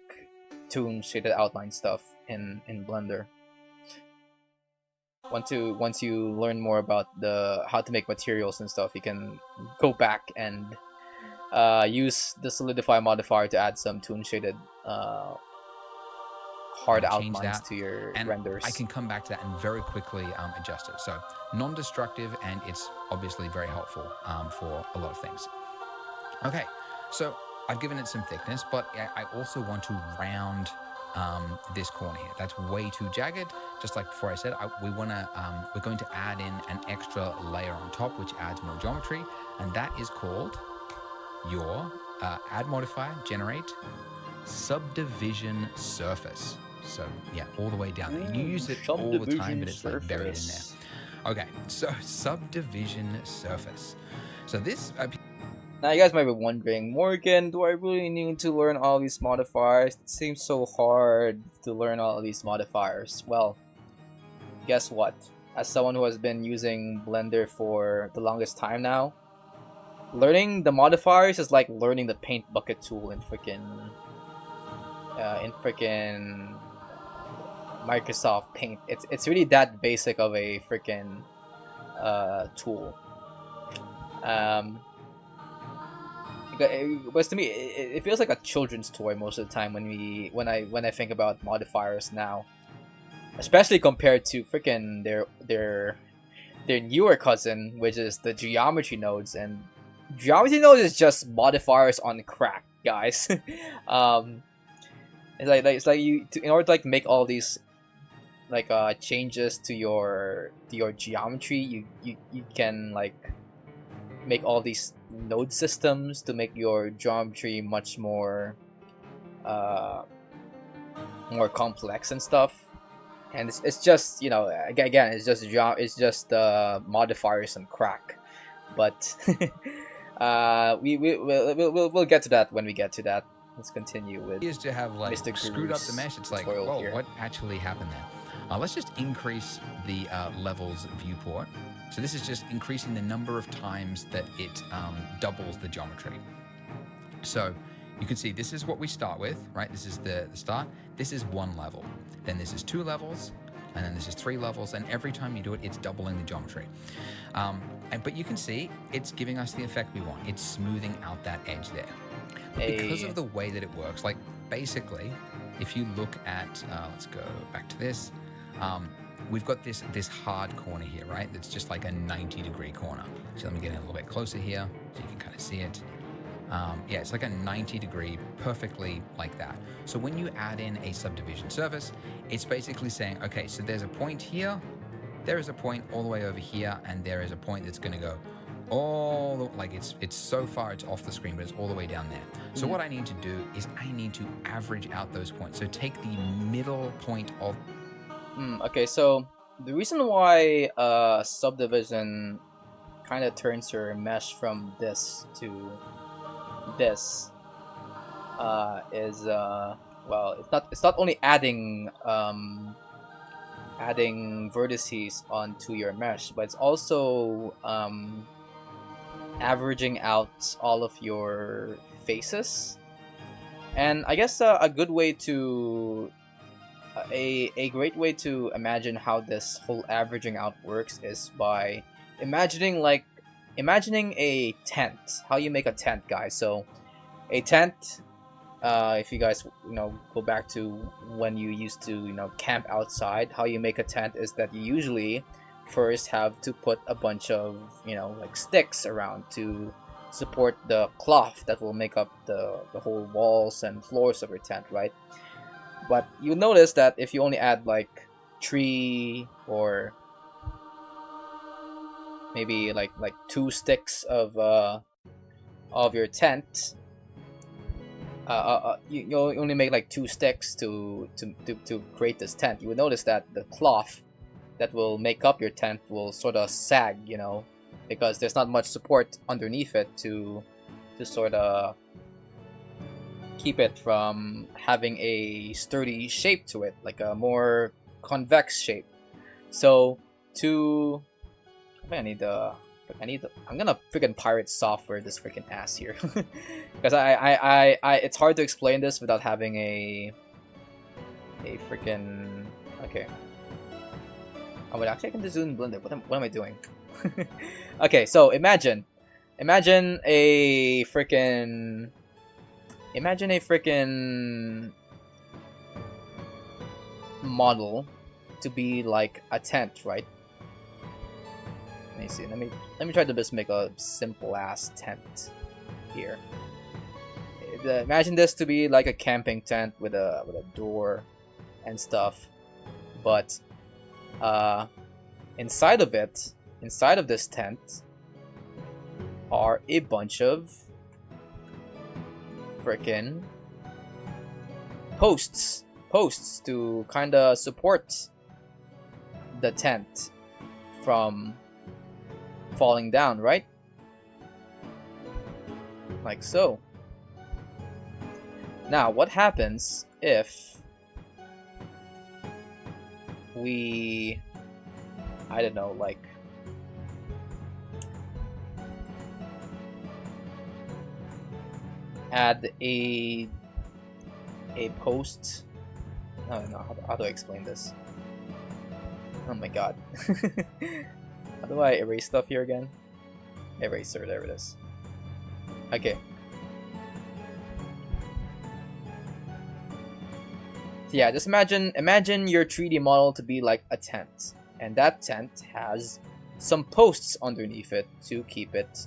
toon shaded outline stuff in Blender. Once you learn more about how to make materials and stuff, you can go back and use the solidify modifier to add some toon shaded hard outlines to your renders. I can come back to that and very quickly adjust it. So non-destructive, and it's obviously very helpful for a lot of things. Okay, so I've given it some thickness, but I also want to round this corner here. That's way too jagged. Just like before I said, we're going to add in an extra layer on top, which adds more geometry, and that is called your add modifier, generate subdivision surface. So yeah, all the way down there. You use it all the time, but it's like buried in there. Okay, so subdivision surface. So this. Now you guys might be wondering, Morgan, do I really need to learn all these modifiers? It seems so hard to learn all of these modifiers. Well, guess what? As someone who has been using Blender for the longest time now, learning the modifiers is like learning the paint bucket tool in freaking Microsoft Paint. It's really that basic of a freaking tool. But to me, it feels like a children's toy most of the time when I think about modifiers now, especially compared to freaking their newer cousin, which is the geometry nodes. And geometry nodes is just modifiers on crack, guys. It's like in order to like make all these like changes to your geometry, you can like make all these node systems to make your geometry much more more complex and stuff. And it's just, you know, again, it's just modifiers on crack. But we'll get to that when we get to that. Let's continue with Is to have like Mr. screwed up the mesh. It's like, tutorial whoa, here. what actually happened there? Let's just increase the levels viewport. So this is just increasing the number of times that it doubles the geometry. So you can see this is what we start with, right? This is the start. This is one level. Then this is 2 levels. And then this is 3 levels. And every time you do it, it's doubling the geometry. But you can see it's giving us the effect we want. It's smoothing out that edge there. Because of the way that it works, like basically, if you look at, let's go back to this, we've got this hard corner here, right? That's just like a 90-degree corner. So let me get in a little bit closer here so you can kind of see it. Yeah, it's like a 90-degree, perfectly like that. So when you add in a subdivision surface, it's basically saying, okay, so there's a point here, there is a point all the way over here, and there is a point that's going to go all the, like it's so far it's off the screen, but it's all the way down there. So what I need to do is I need to average out those points. So take the middle point of okay, so the reason why subdivision kind of turns your mesh from this to this is well, it's not only adding vertices onto your mesh, but it's also averaging out all of your faces. And I guess a good way to a great way to imagine how this whole averaging out works is by imagining a tent. How you make a tent, guys. So a tent, if you guys go back to when you used to camp outside, how you make a tent is that you usually first have to put a bunch of like sticks around to support the cloth that will make up the whole walls and floors of your tent, right? But you'll notice that if you only add like 3 or maybe like 2 sticks of your tent, you only make like 2 sticks to create this tent. You will notice that the cloth that will make up your tent will sort of sag, because there's not much support underneath it to sort of keep it from having a sturdy shape to it, like a more convex shape. So I'm gonna freaking pirate software this freaking ass here, because I it's hard to explain this without having a freaking okay. Oh, but actually I can just do it in Blender. What am I doing? Okay, so imagine a freaking model to be like a tent, right? Let me see. Let me try to just make a simple ass tent here. Imagine this to be like a camping tent with a door and stuff, but inside of this tent are a bunch of frickin' posts to kind of support the tent from falling down, right? Like so. Now, what happens if we, I don't know, like add a post? I don't know how do I explain this? Oh my god. How do I erase stuff here again? Eraser, there it is. Okay. So yeah, just imagine your 3D model to be like a tent, and that tent has some posts underneath it to keep it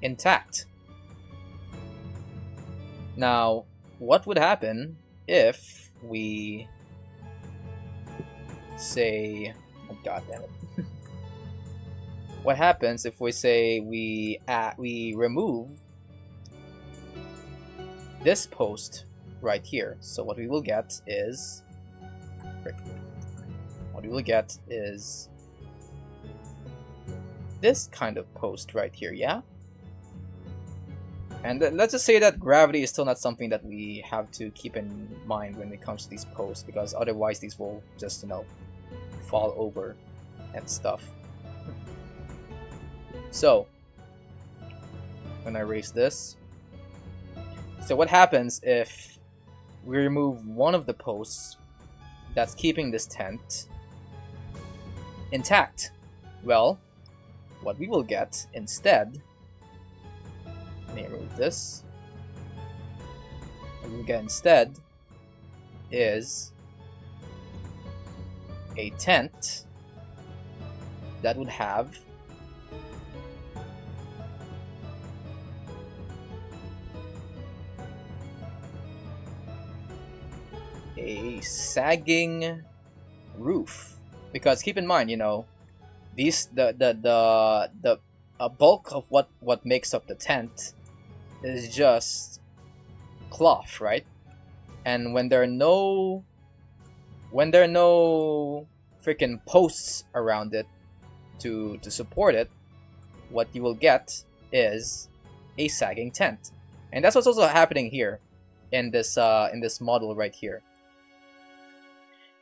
intact. Now, what would happen if we say, oh, god damn it. What happens if we say we remove this post right here? So what we will get is this kind of post right here, yeah? And let's just say that gravity is still not something that we have to keep in mind when it comes to these posts, because otherwise these will just, fall over and stuff. So, when I erase this, so what happens if we remove one of the posts that's keeping this tent intact? Well, what we will get instead, let me remove this, what we will get instead is a tent that would have a sagging roof, because keep in mind, these a bulk of what makes up the tent is just cloth, right? And when there are no freaking posts around it to support it, what you will get is a sagging tent. And that's what's also happening here in this model right here.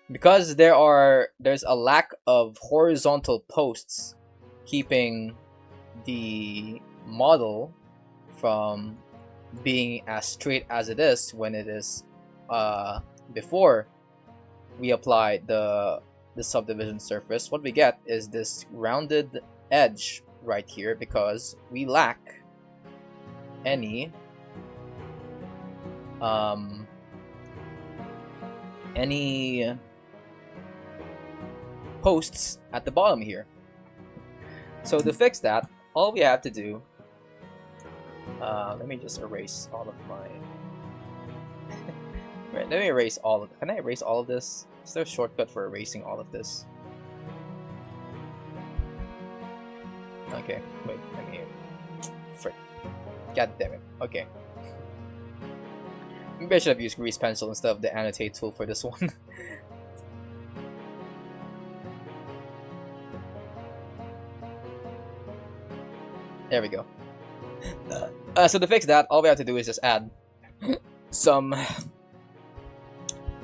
Because there's a lack of horizontal posts keeping the model from being as straight as it is when it is before we apply the subdivision surface, what we get is this rounded edge right here because we lack any posts at the bottom here. So to fix that, all we have to do, let me just erase all of my right, let me erase all of, can I erase all of this? Is there a shortcut for erasing all of this? Okay, wait, let me, frick, god damn it, okay. Maybe I should have used grease pencil instead of the annotate tool for this one. There we go. So to fix that, all we have to do is just add some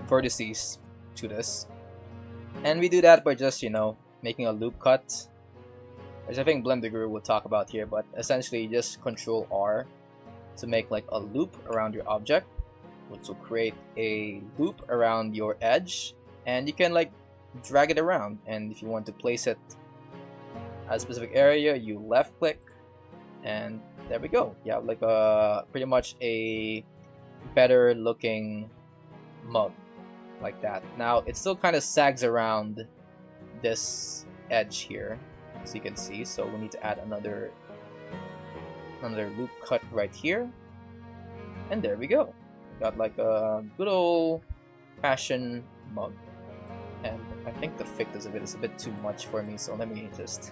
vertices to this. And we do that by just, making a loop cut, which I think Blender Guru will talk about here, but essentially just Control R to make like a loop around your object, which will create a loop around your edge, and you can like drag it around, and if you want to place it at a specific area, you left click, and there we go. You have like pretty much a better looking mug like that. Now it still kind of sags around this edge here, as you can see, so we need to add another loop cut right here, and there we go. We got like a good old fashion mug. And I think the thickness of it is a bit too much for me, so let me just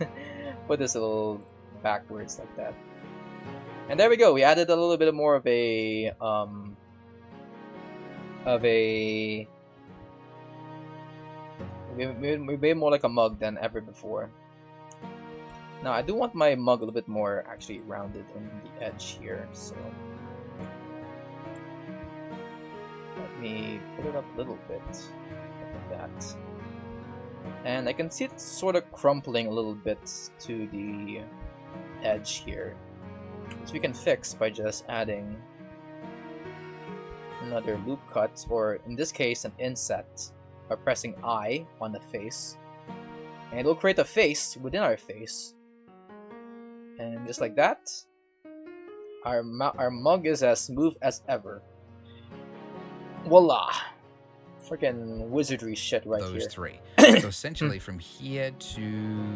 put this a little backwards like that. And there we go. We added a little bit more of a we made more like a mug than ever before. Now I do want my mug a little bit more actually rounded on the edge here, so let me put it up a little bit like that. And I can see it sort of crumpling a little bit to the edge here, which we can fix by just adding another loop cut, or in this case an inset, by pressing I on the face And it'll create a face within our face. And just like that, our mug is as smooth as ever. Voila! Freaking wizardry shit right here. Those three. So essentially from here to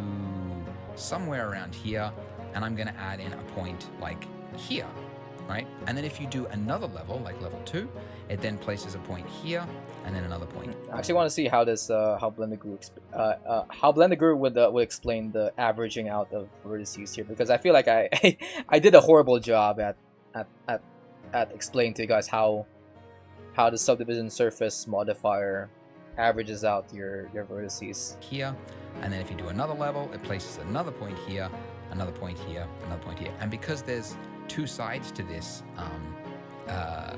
somewhere around here, and I'm going to add in a point like here, right? And then if you do another level, like level 2, it then places a point here, and then another point. I actually want to see how this how Blender Guru would explain the averaging out of vertices here, because I feel like I did a horrible job at explaining to you guys how the subdivision surface modifier averages out your vertices. Here, and then if you do another level, it places another point here, another point here, another point here. And because there's 2 sides to this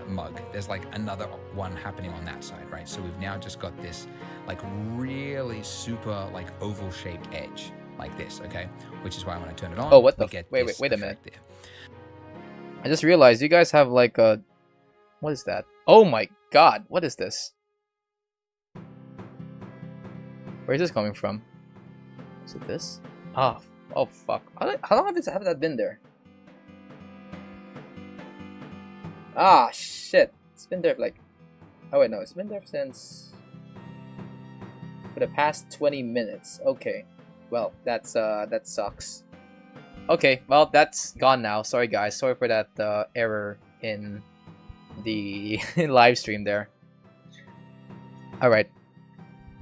mug, there's like another one happening on that side, right? So we've now just got this like really super like oval shaped edge like this, okay? Which is why when I turn it on, oh, what the wait a minute. There. I just realized you guys have like a, what is that? Oh my god, what is this? Where is this coming from? Is it this? Oh fuck. How long have that been there? Ah, shit. It's been there for like... Oh wait, no. It's been there since... for the past 20 minutes. Okay. Well, that sucks. Okay, well, that's gone now. Sorry, guys. Sorry for that error in the live stream there. Alright.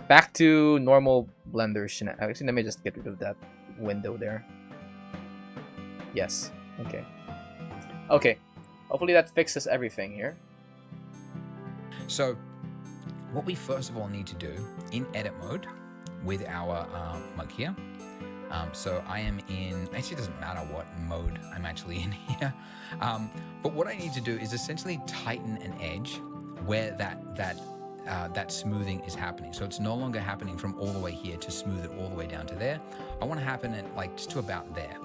Back to normal Blender shenanigans. Actually, let me just get rid of that window there. Yes. Okay. Okay. Hopefully that fixes everything here. So, what we first of all need to do in edit mode with our mug here. So I am in, actually it doesn't matter what mode I'm actually in here. But what I need to do is essentially tighten an edge where that smoothing is happening. So it's no longer happening from all the way here to smooth it all the way down to there. I want to happen at like just to about there.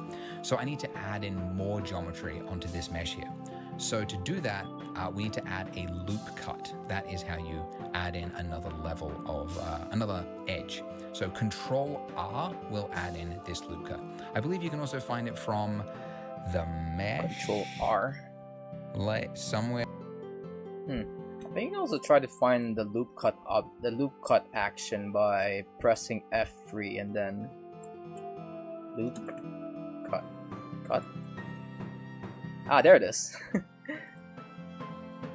So I need to add in more geometry onto this mesh here. So to do that, we need to add a loop cut. That is how you add in another level of another edge. So Control R will add in this loop cut. I believe you can also find it from the mesh. Control R. Like somewhere. I think you can also try to find the loop cut action by pressing F3 and then loop cut. Ah, there it is.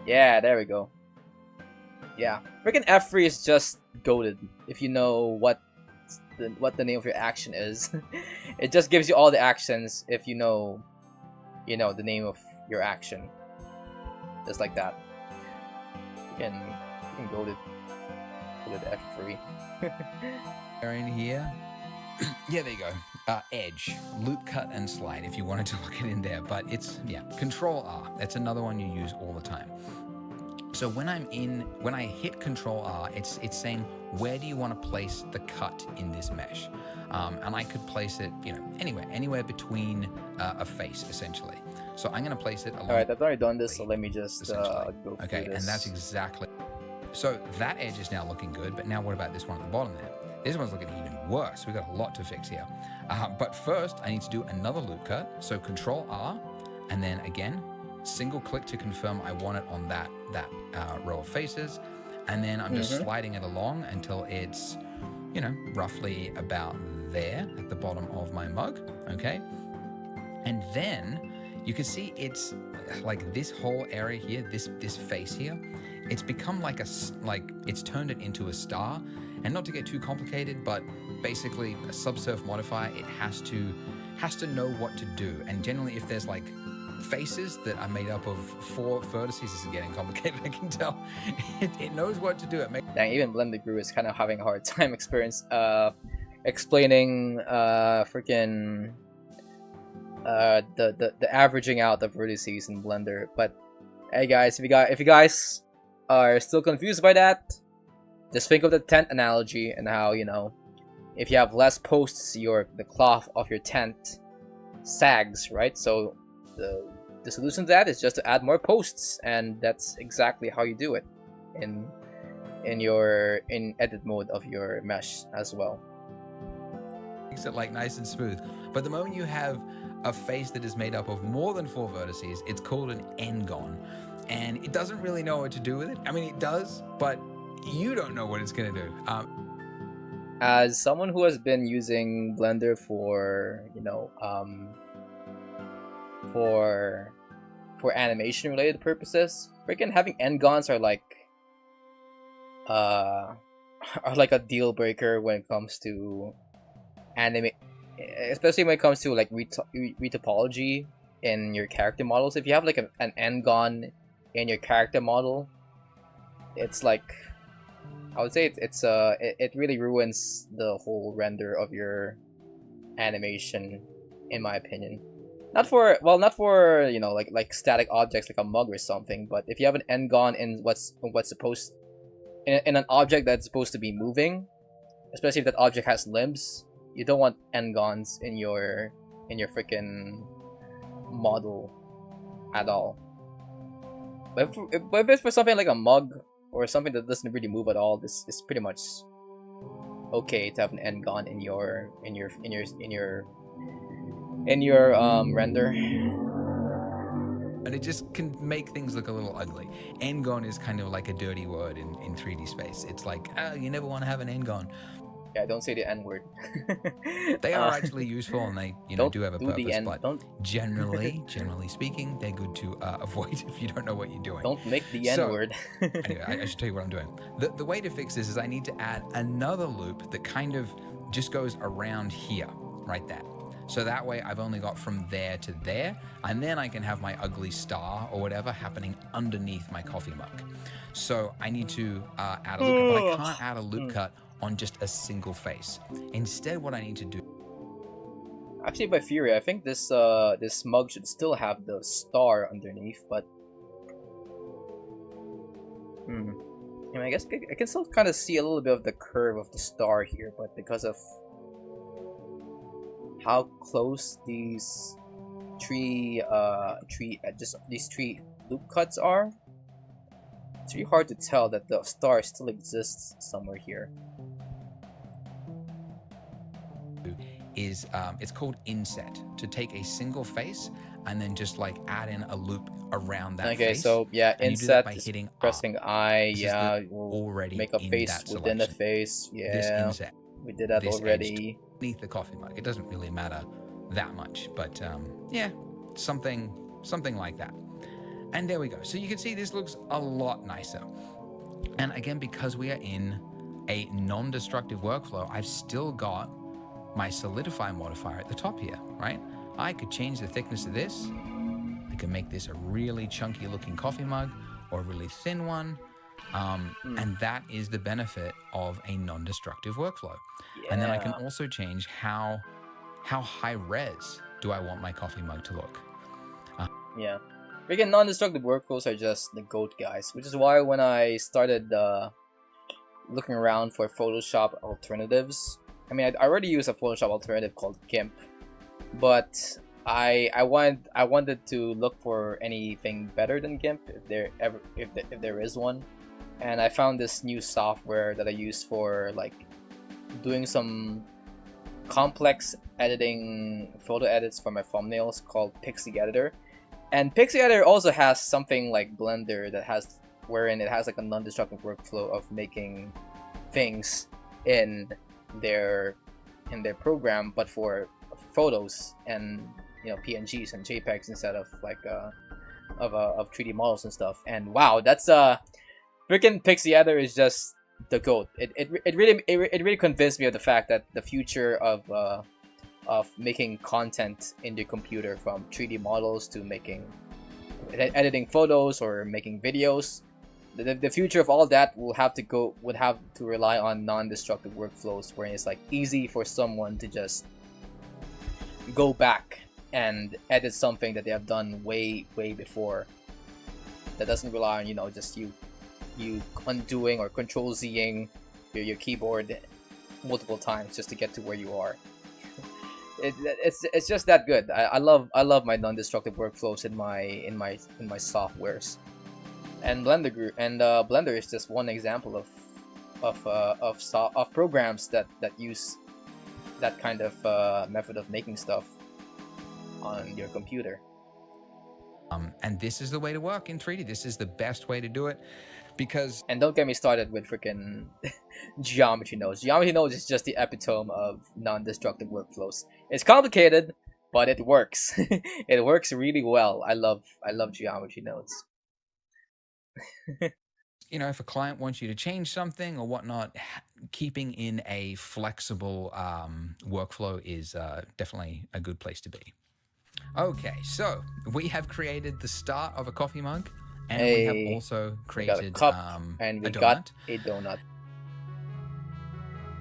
Yeah, there we go. Yeah, freaking F3 is just goated if you know what the name of your action is. It just gives you all the actions if you know the name of your action. Just like that. You can goat it F3. In here. Yeah, there you go. Edge, loop cut and slide if you wanted to look it in there, but it's, yeah, Control R. That's another one you use all the time. So when I hit Control R, it's saying, where do you want to place the cut in this mesh? And I could place it, anywhere between a face, essentially. So I'm going to place it along. All right, I've already done this, so let me just go through okay, this. And that's exactly. So that edge is now looking good, but now what about this one at the bottom there? This one's looking even worse. We've got a lot to fix here. But first, I need to do another loop cut. So Control R, and then again, single click to confirm I want it on that row of faces. And then I'm just sliding it along until it's, roughly about there at the bottom of my mug, okay? And then you can see it's like this whole area here, this face here, it's become like it's turned it into a star. And not to get too complicated, but basically a subsurf modifier, it has to know what to do. And generally, if there's like faces that are made up of 4 vertices, this is getting complicated, I can tell. It knows what to do. Dang, even Blender Guru is kind of having a hard time explaining freaking the averaging out of vertices in Blender. But hey guys, if you guys are still confused by that, just think of the tent analogy and how, if you have less posts, the cloth of your tent sags, right? So the solution to that is just to add more posts, and that's exactly how you do it in edit mode of your mesh as well. makes it like nice and smooth. But the moment you have a face that is made up of more than 4 vertices, it's called an n-gon. And it doesn't really know what to do with it. I mean, it does, but you don't know what it's going to do. As someone who has been using Blender for, for animation related purposes, freaking having n-gons are like a deal breaker when it comes to anime, especially when it comes to like retopology in your character models. If you have like an n-gon in your character model, it's like, I would say it really ruins the whole render of your animation, in my opinion. Not for like static objects like a mug or something, but if you have an n-gon in what's supposed in an object that's supposed to be moving, especially if that object has limbs, you don't want n-gons in your freaking model at all. But if it's for something like a mug or something that doesn't really move at all, this is pretty much okay to have an n-gon in your render. And it just can make things look a little ugly. N-gon is kind of like a dirty word in 3D space. It's like, you never want to have an n-gon. Yeah, don't say the n-word. They are actually useful, and they do have a purpose, but generally speaking, they're good to avoid if you don't know what you're doing. Don't make the n-word. Anyway, I should tell you what I'm doing. The way to fix this is I need to add another loop that kind of just goes around here, right there. So that way I've only got from there to there, and then I can have my ugly star or whatever happening underneath my coffee mug. So I need to add a loop cut, but I can't add a loop cut on just a single face. Instead, what I need to do... Actually, by theory, I think this mug should still have the star underneath, but... I mean, I guess I can still kind of see a little bit of the curve of the star here, but because of how close these three loop cuts are, it's really hard to tell that the star still exists somewhere here. Is it's called inset, to take a single face and then just like add in a loop around that face. Okay, so yeah, and inset by hitting pressing I, yeah, we'll already make a face within the face. Yeah, this inset, we did that already. Beneath the coffee mug. It doesn't really matter that much, but yeah, something like that. And there we go. So you can see this looks a lot nicer. And again, because we are in a non-destructive workflow, I've still got my solidify modifier at the top here, right? I could change the thickness of this. I can make this a really chunky looking coffee mug or a really thin one. And that is the benefit of a non-destructive workflow. Yeah. And then I can also change how high res do I want my coffee mug to look. Yeah. Freaking non-destructive workflows are just the GOAT, guys, which is why when I started looking around for Photoshop alternatives, I mean, I already use a Photoshop alternative called GIMP, but I wanted to look for anything better than GIMP if there is one, and I found this new software that I use for like doing some complex editing, photo edits for my thumbnails, called Pixie Editor. And Pixie Editor also has something like Blender wherein it has like a non-destructive workflow of making things in their program, but for photos and PNGs and JPEGs instead of like of 3D models and stuff. And wow, that's freaking Pixie Editor is just the GOAT. It really convinced me of the fact that the future of making content in your computer, from 3D models to editing photos or making videos, the future of all that would have to rely on non-destructive workflows, where it's like easy for someone to just go back and edit something that they have done way before, that doesn't rely on just you undoing or Control-Zing your keyboard multiple times just to get to where you are. It's just that good. I love my non-destructive workflows in my softwares. And Blender is just one example of programs that use that kind of method of making stuff on your computer. And this is the way to work in 3D. This is the best way to do it, because... And don't get me started with freaking geometry nodes. Geometry nodes is just the epitome of non-destructive workflows. It's complicated, but it works. It works really well. I love geometry nodes. You know, if a client wants you to change something or whatnot, keeping in a flexible workflow is definitely a good place to be. Okay, so we have created the start of a coffee mug, and we have also created a cup, and we got a donut.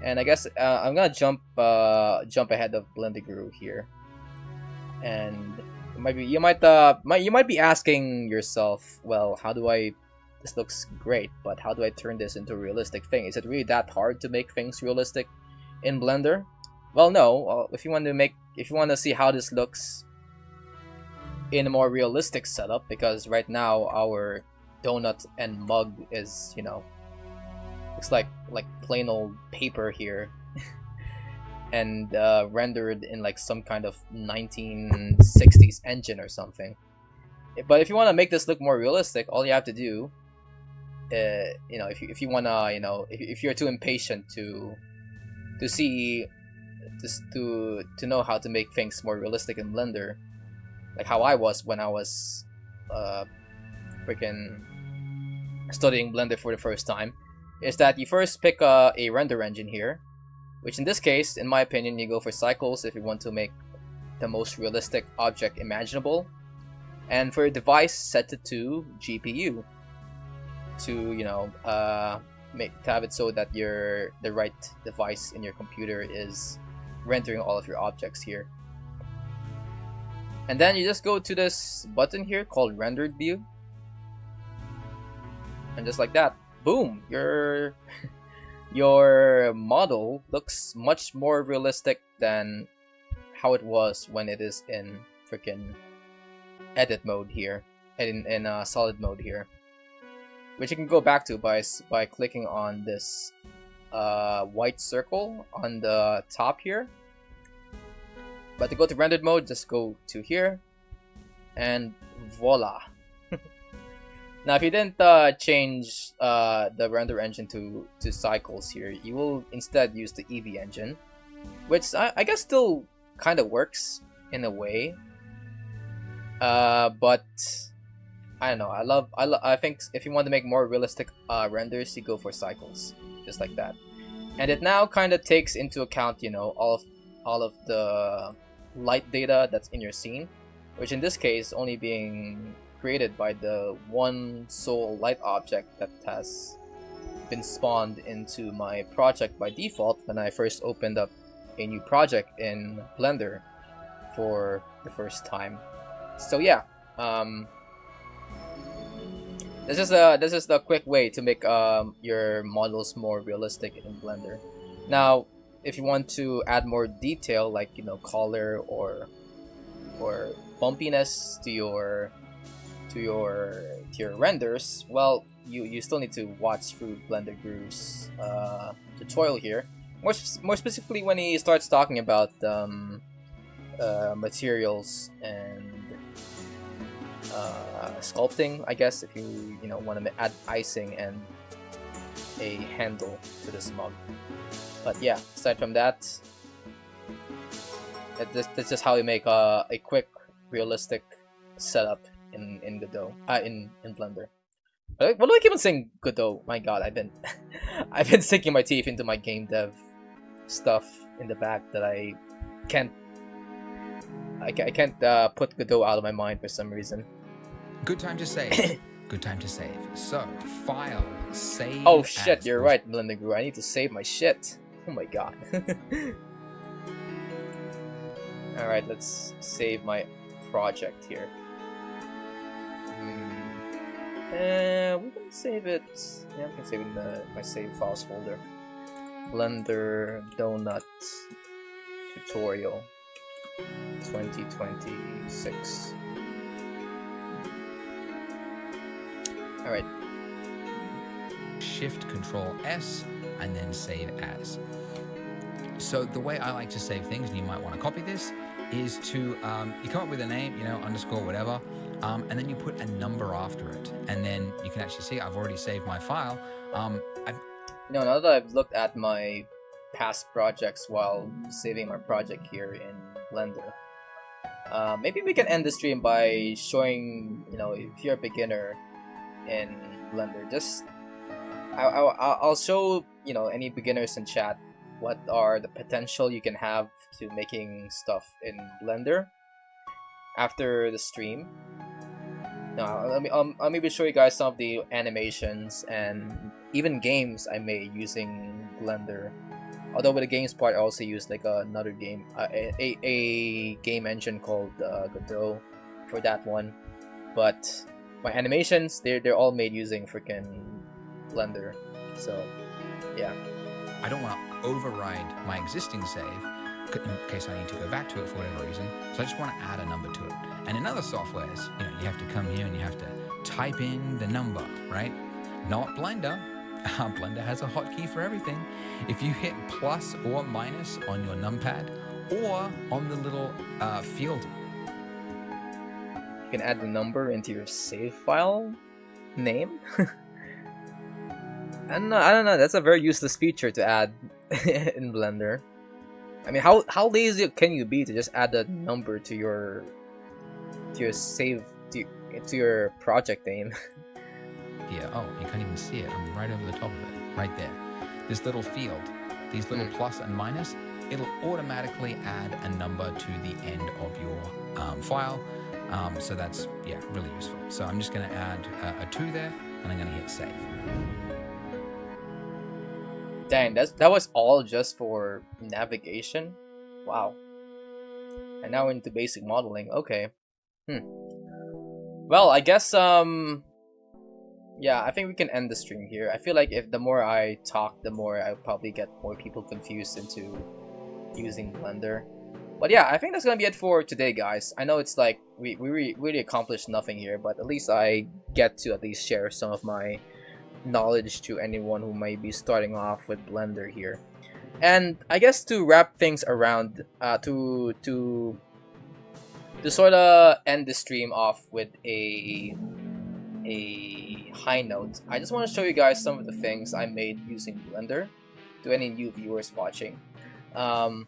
And I guess I'm gonna jump ahead of Blender Guru here, and you might be asking yourself, well, how do I? This looks great, but how do I turn this into a realistic thing? Is it really that hard to make things realistic in Blender? Well, no. If you want to see how this looks in a more realistic setup, because right now our donut and mug is, you know, looks like plain old paper here, and rendered in like some kind of 1960s engine or something. But if you want to make this look more realistic, all you have to do, you know, if you wanna, you know, if you're too impatient to see to know how to make things more realistic in Blender, like how I was when I was freaking studying Blender for the first time, is that you first pick a render engine here, which in this case, in my opinion, you go for Cycles if you want to make the most realistic object imaginable, and for your device, set it to GPU to, you know, to have it so that the right device in your computer is rendering all of your objects here. And then you just go to this button here called Rendered View, and just like that, boom, your model looks much more realistic than how it was when it is in freaking edit mode here, in solid mode here, which you can go back to by clicking on this white circle on the top here. But to go to rendered mode, just go to here, and voila. Now, if you didn't change the render engine to Cycles here, you will instead use the Eevee engine, which I guess still kind of works in a way. But I don't know. I think if you want to make more realistic renders, you go for Cycles, just like that. And it now kind of takes into account, you know, all of the light data that's in your scene, which in this case only being created by the one sole light object that has been spawned into my project by default when I first opened up a new project in Blender for the first time. So yeah, this is the quick way to make your models more realistic in Blender. Now, if you want to add more detail, like, you know, color or bumpiness to your renders, well, you still need to watch through Blender Guru's tutorial here. More specifically, when he starts talking about materials and sculpting, I guess, if you want to add icing and a handle to this mug. But yeah, aside from that, that's just how you make a quick, realistic setup in Godot, in Blender. What do I keep on saying Godot? My God, I've been sinking my teeth into my game dev stuff in the back that I can't put Godot out of my mind for some reason. Good time to save. Good time to save. So, file, save. Oh shit, you're right, Blender Guru. I need to save my shit. Oh my God. Alright, let's save my project here. We can save it. Yeah, we can save it in my save files folder. Blender Donut Tutorial 2026. Alright. Shift Control S and then save as. So the way I like to save things, and you might want to copy this, is to you come up with a name, you know, underscore whatever, and then you put a number after it, and then you can actually see I've already saved my file. Now that I've looked at my past projects while saving my project here in Blender, maybe we can end the stream by showing, you know, if you're a beginner in Blender, just I'll show, you know, any beginners in chat what are the potential you can have to making stuff in Blender after the stream. Now, I'll maybe show you guys some of the animations and even games I made using Blender. Although with the games part, I also used like another game, a game engine called Godot for that one. But my animations, they're all made using freaking Blender. So, yeah. I don't want to override my existing save in case I need to go back to it for whatever reason. So I just want to add a number to it. And in other softwares, you know, you have to come here and you have to type in the number, right? Not Blender. Blender has a hotkey for everything. If you hit plus or minus on your numpad or on the little field, you can add the number into your save file name. I don't know. That's a very useless feature to add in Blender. I mean, how lazy can you be to just add a number to your save to your project name? Yeah, oh, you can't even see it. I'm right over the top of it, right there. This little field, these little plus and minus, it'll automatically add a number to the end of your file. So that's, yeah, really useful. So I'm just going to add a 2 there, and I'm going to hit save. Dang, that was all just for navigation? Wow. And now into basic modeling. Okay. Well, I guess yeah, I think we can end the stream here. I feel like if the more I talk, the more I'll probably get more people confused into using Blender. But yeah, I think that's gonna be it for today, guys. I know it's like we really accomplished nothing here, but at least I get to at least share some of my knowledge to anyone who may be starting off with Blender here. And I guess to wrap things around, to sort of end the stream off with a high note, I just want to show you guys some of the things I made using Blender to any new viewers watching, so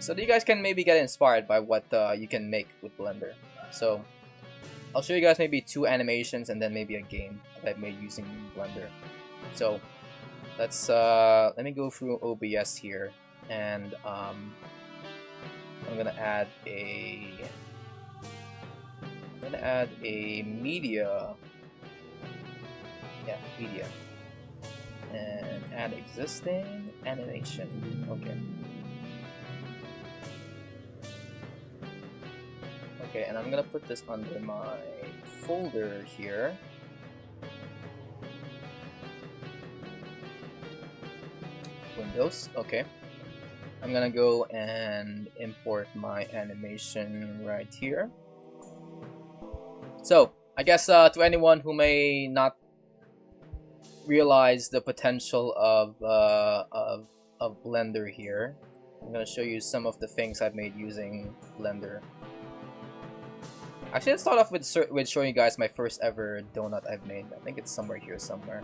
that you guys can maybe get inspired by what you can make with Blender. So I'll show you guys maybe 2 animations and then maybe a game that I made using Blender. So let's let me go through OBS here, and I'm gonna add a media, media, and add existing animation. Okay, and I'm gonna put this under my folder here. Windows, okay. I'm gonna go and import my animation right here. So, I guess to anyone who may not realize the potential of Blender here, I'm gonna show you some of the things I've made using Blender. Actually, let's start off with showing you guys my first ever donut I've made. I think it's somewhere here somewhere.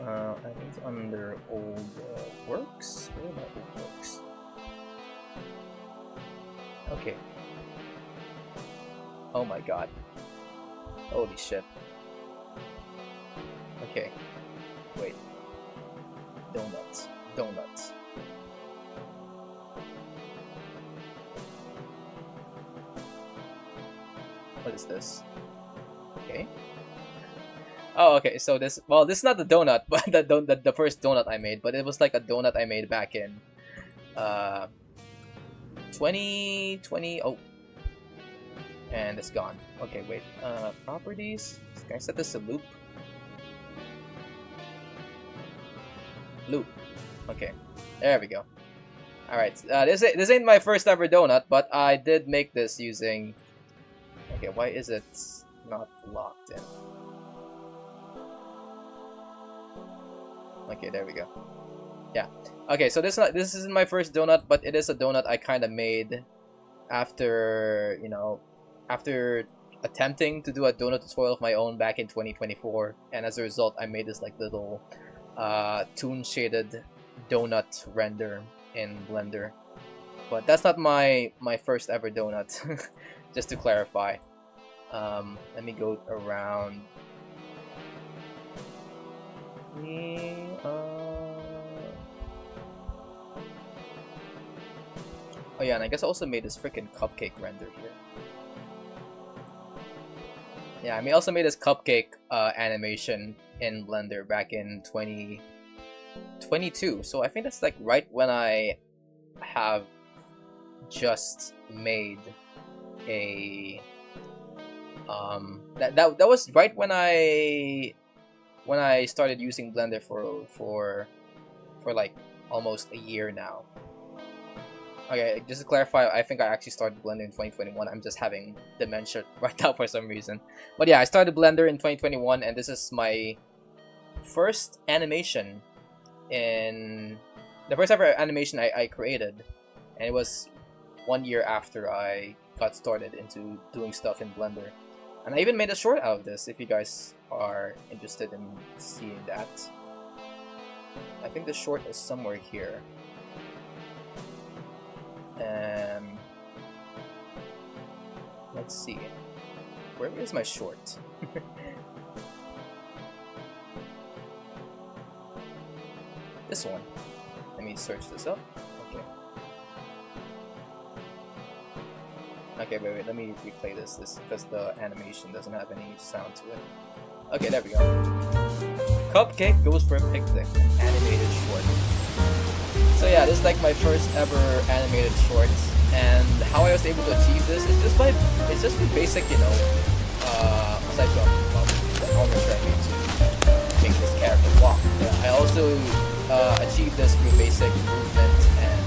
I think it's under old works. Where are my old works? Okay. Oh my god. Holy shit. Okay. Wait. Donuts. Donuts. What is this? Okay. Oh, okay. So this, well, this is not the donut, but the first donut I made, but it was like a donut I made back in 2020. Oh, and it's gone. Okay, wait. Properties. Can I set this to loop? Loop. Okay, there we go. All right. This ain't my first ever donut, but I did make this using. Okay, why is it not locked in? Okay, there we go. Yeah. Okay, so this isn't my first donut, but it is a donut I kind of made after, you know, after attempting to do a donut tutorial of my own back in 2024, and as a result, I made this like little toon shaded donut render in Blender. But that's not my first ever donut. Just to clarify. Let me go around. Oh yeah, and I guess I also made this freaking cupcake render here. Yeah, I also made this cupcake animation in Blender back in 2022. So I think that's like right when I have just made a that was right when I started using Blender for like almost a year now. Okay, just to clarify, I think I actually started Blender in 2021. I'm just having dementia right now for some reason. But yeah, I started Blender in 2021, and this is my first animation in the first ever animation I created, and it was 1 year after I got started into doing stuff in Blender. And I even made a short out of this, if you guys are interested in seeing that. I think the short is somewhere here. Let's see. Where is my short? This one. Let me search this up. Okay. Okay, wait, let me replay this because the animation doesn't have any sound to it. Okay, there we go. Cupcake goes for a picnic, animated short. So yeah, this is like my first ever animated short, and how I was able to achieve this is just with basic, you know, aside from the elements that I made to make this character walk. Yeah, I also achieved this through basic movement and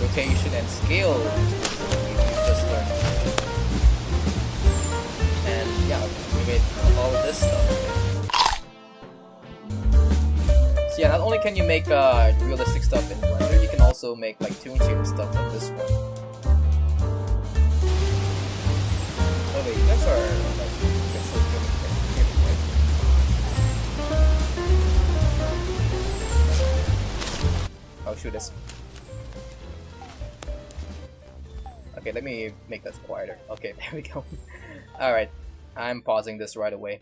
rotation and scale you just learned. And yeah, we made all of this stuff. So yeah, not only can you make realistic stuff in Blender, you can also make like toon shaded stuff like this one. Oh wait, you guys are like pixel tuning right? Oh shoot, this. Okay, let me make that quieter. Okay, there we go. Alright, I'm pausing this right away.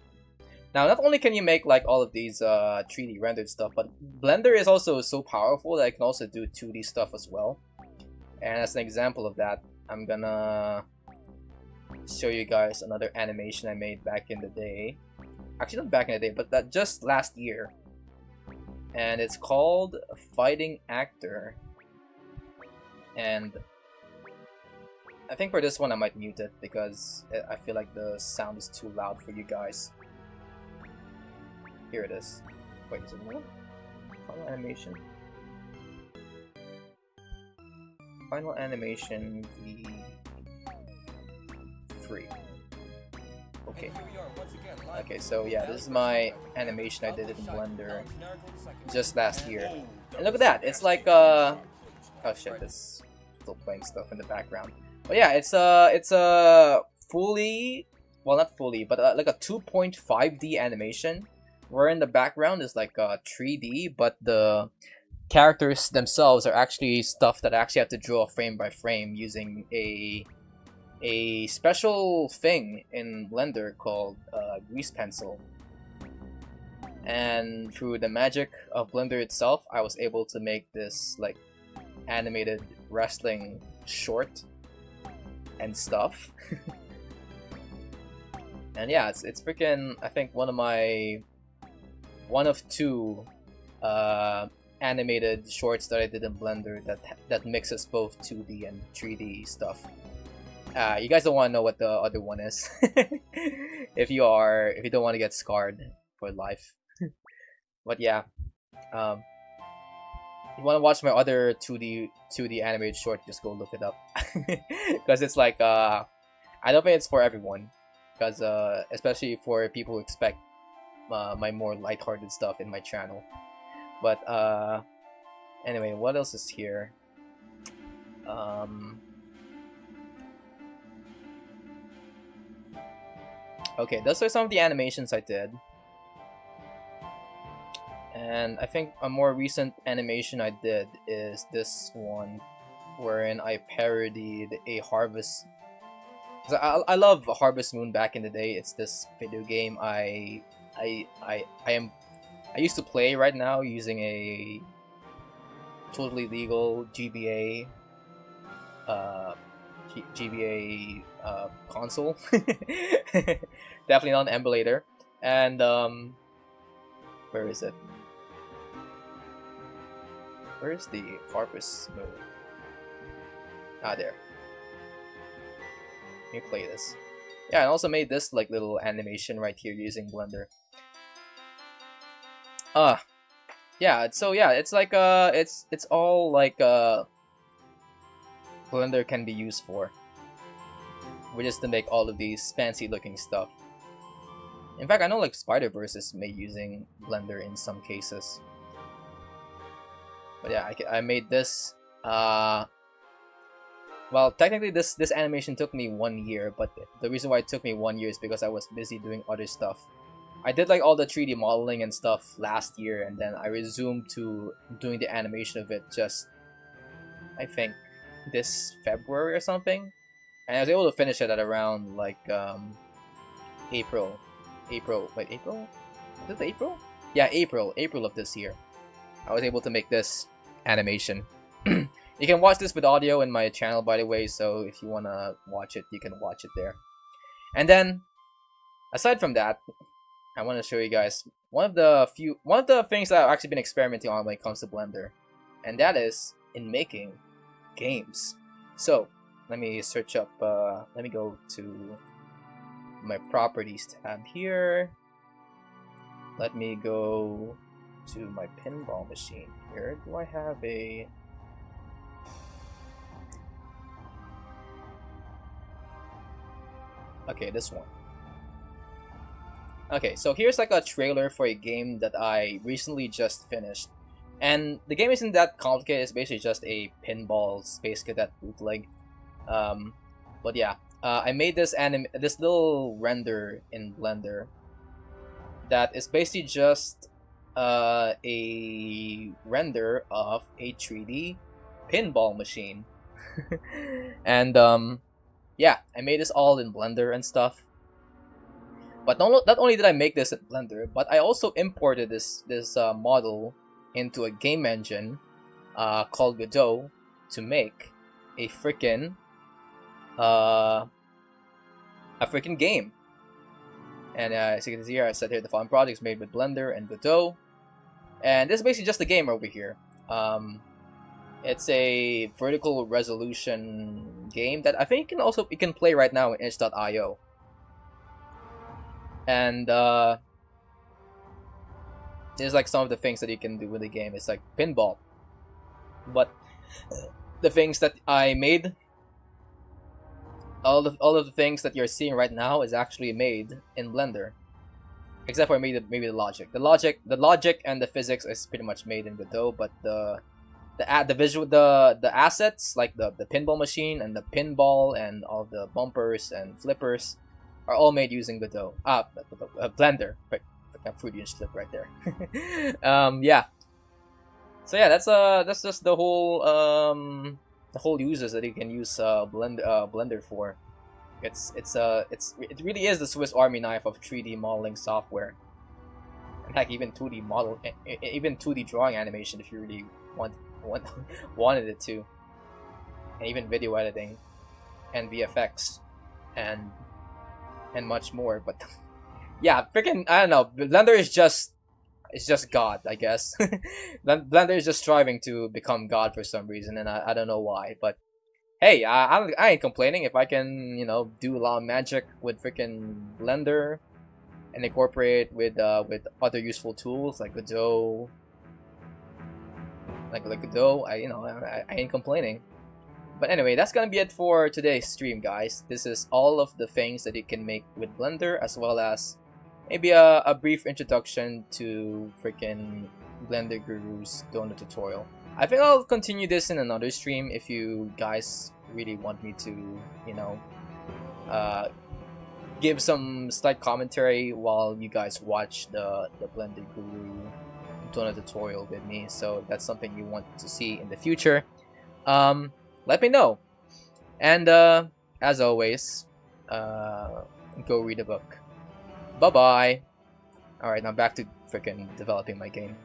Now, not only can you make like all of these 3D rendered stuff, but Blender is also so powerful that I can also do 2D stuff as well. And as an example of that, I'm gonna show you guys another animation I made back in the day. Actually, not back in the day, but that just last year. And it's called Fighting Actor. And I think for this one I might mute it because I feel like the sound is too loud for you guys. Here it is. Wait, is it more? Final animation. Final animation V3. Okay. Okay, so yeah, this is my animation I did it in Blender just last year. And look at that! It's like oh shit, it's still playing stuff in the background. But yeah, it's a fully, well not fully, but like a 2.5D animation. Where in the background is like 3D, but the characters themselves are actually stuff that I actually have to draw frame by frame using a special thing in Blender called grease pencil. And through the magic of Blender itself, I was able to make this like animated wrestling short and stuff. And yeah, it's freaking, I think one of two animated shorts that I did in Blender that mixes both 2D and 3D stuff. You guys don't want to know what the other one is. if you don't want to get scarred for life. But yeah, if you want to watch my other 2D animated short, just go look it up. Because it's like I don't think it's for everyone. Because especially for people who expect my more lighthearted stuff in my channel. But Anyway, what else is here? Okay, those are some of the animations I did. And I think a more recent animation I did is this one, wherein I parodied a Harvest. I love Harvest Moon back in the day. It's this video game I used to play right now using a totally legal GBA console. Definitely not an emulator. And where is it? Where's the Harvest Moon? Ah, there. Let me play this. Yeah, I also made this like little animation right here using Blender. Yeah, so yeah, it's like it's all like Blender can be used for, which is to make all of these fancy looking stuff. In fact, I know like Spider-Verse is made using Blender in some cases. But yeah, I made this. Well, technically this animation took me 1 year, but the reason why it took me 1 year is because I was busy doing other stuff. I did like all the 3D modeling and stuff last year, and then I resumed to doing the animation of it just, I think, this February or something. And I was able to finish it at around like April. Wait, April? Is it April? Yeah, April of this year. I was able to make this animation. You can watch this with audio in my channel, by the way, so if you want to watch it, you can watch it there. And then, aside from that, I want to show you guys one of the things that I've actually been experimenting on when it comes to Blender, and that is in making games. So, let me search up, let me go to my properties tab here. Let me go to my pinball machine here. Do I have a... Okay, this one. Okay, so here's like a trailer for a game that I recently just finished. And the game isn't that complicated, it's basically just a pinball Space Cadet bootleg. But yeah, I made this little render in Blender that is basically just a render of a 3D pinball machine. And yeah, I made this all in Blender and stuff. But not only did I make this in Blender, but I also imported this model into a game engine called Godot to make a freaking game. And as you can see here, I said here the following projects made with Blender and Godot, and this is basically just a game over here. It's a vertical resolution game that I think you can play right now in itch.io. And there's like some of the things that you can do with the game. It's like pinball, but the things that I made, all of the things that you're seeing right now is actually made in Blender, except for maybe the logic. The logic and the physics is pretty much made in Godot, but the visual, the assets like the pinball machine and the pinball and all the bumpers and flippers are all made using Godot. Blender. Right, a Freudian slip right there. Yeah. So yeah, that's just the whole uses that you can use Blender for. It really is the Swiss Army knife of 3D modeling software. In fact, even 2D drawing animation if you really wanted it to, and even video editing, and VFX, and much more. But yeah, freaking I don't know. Blender is just God, I guess. Blender is just striving to become God for some reason, and I don't know why. But hey, I ain't complaining if I can do a lot of magic with freaking Blender and incorporate with other useful tools like Godot. Like Godot, I ain't complaining. But anyway, that's gonna be it for today's stream, guys. This is all of the things that you can make with Blender, as well as maybe a brief introduction to freaking Blender Guru's donut tutorial. I think I'll continue this in another stream if you guys really want me to, you know, give some slight commentary while you guys watch the Blended Guru Dona tutorial with me. So that's something you want to see in the future. Let me know. And as always, go read a book. Bye bye. All right, now back to freaking developing my game.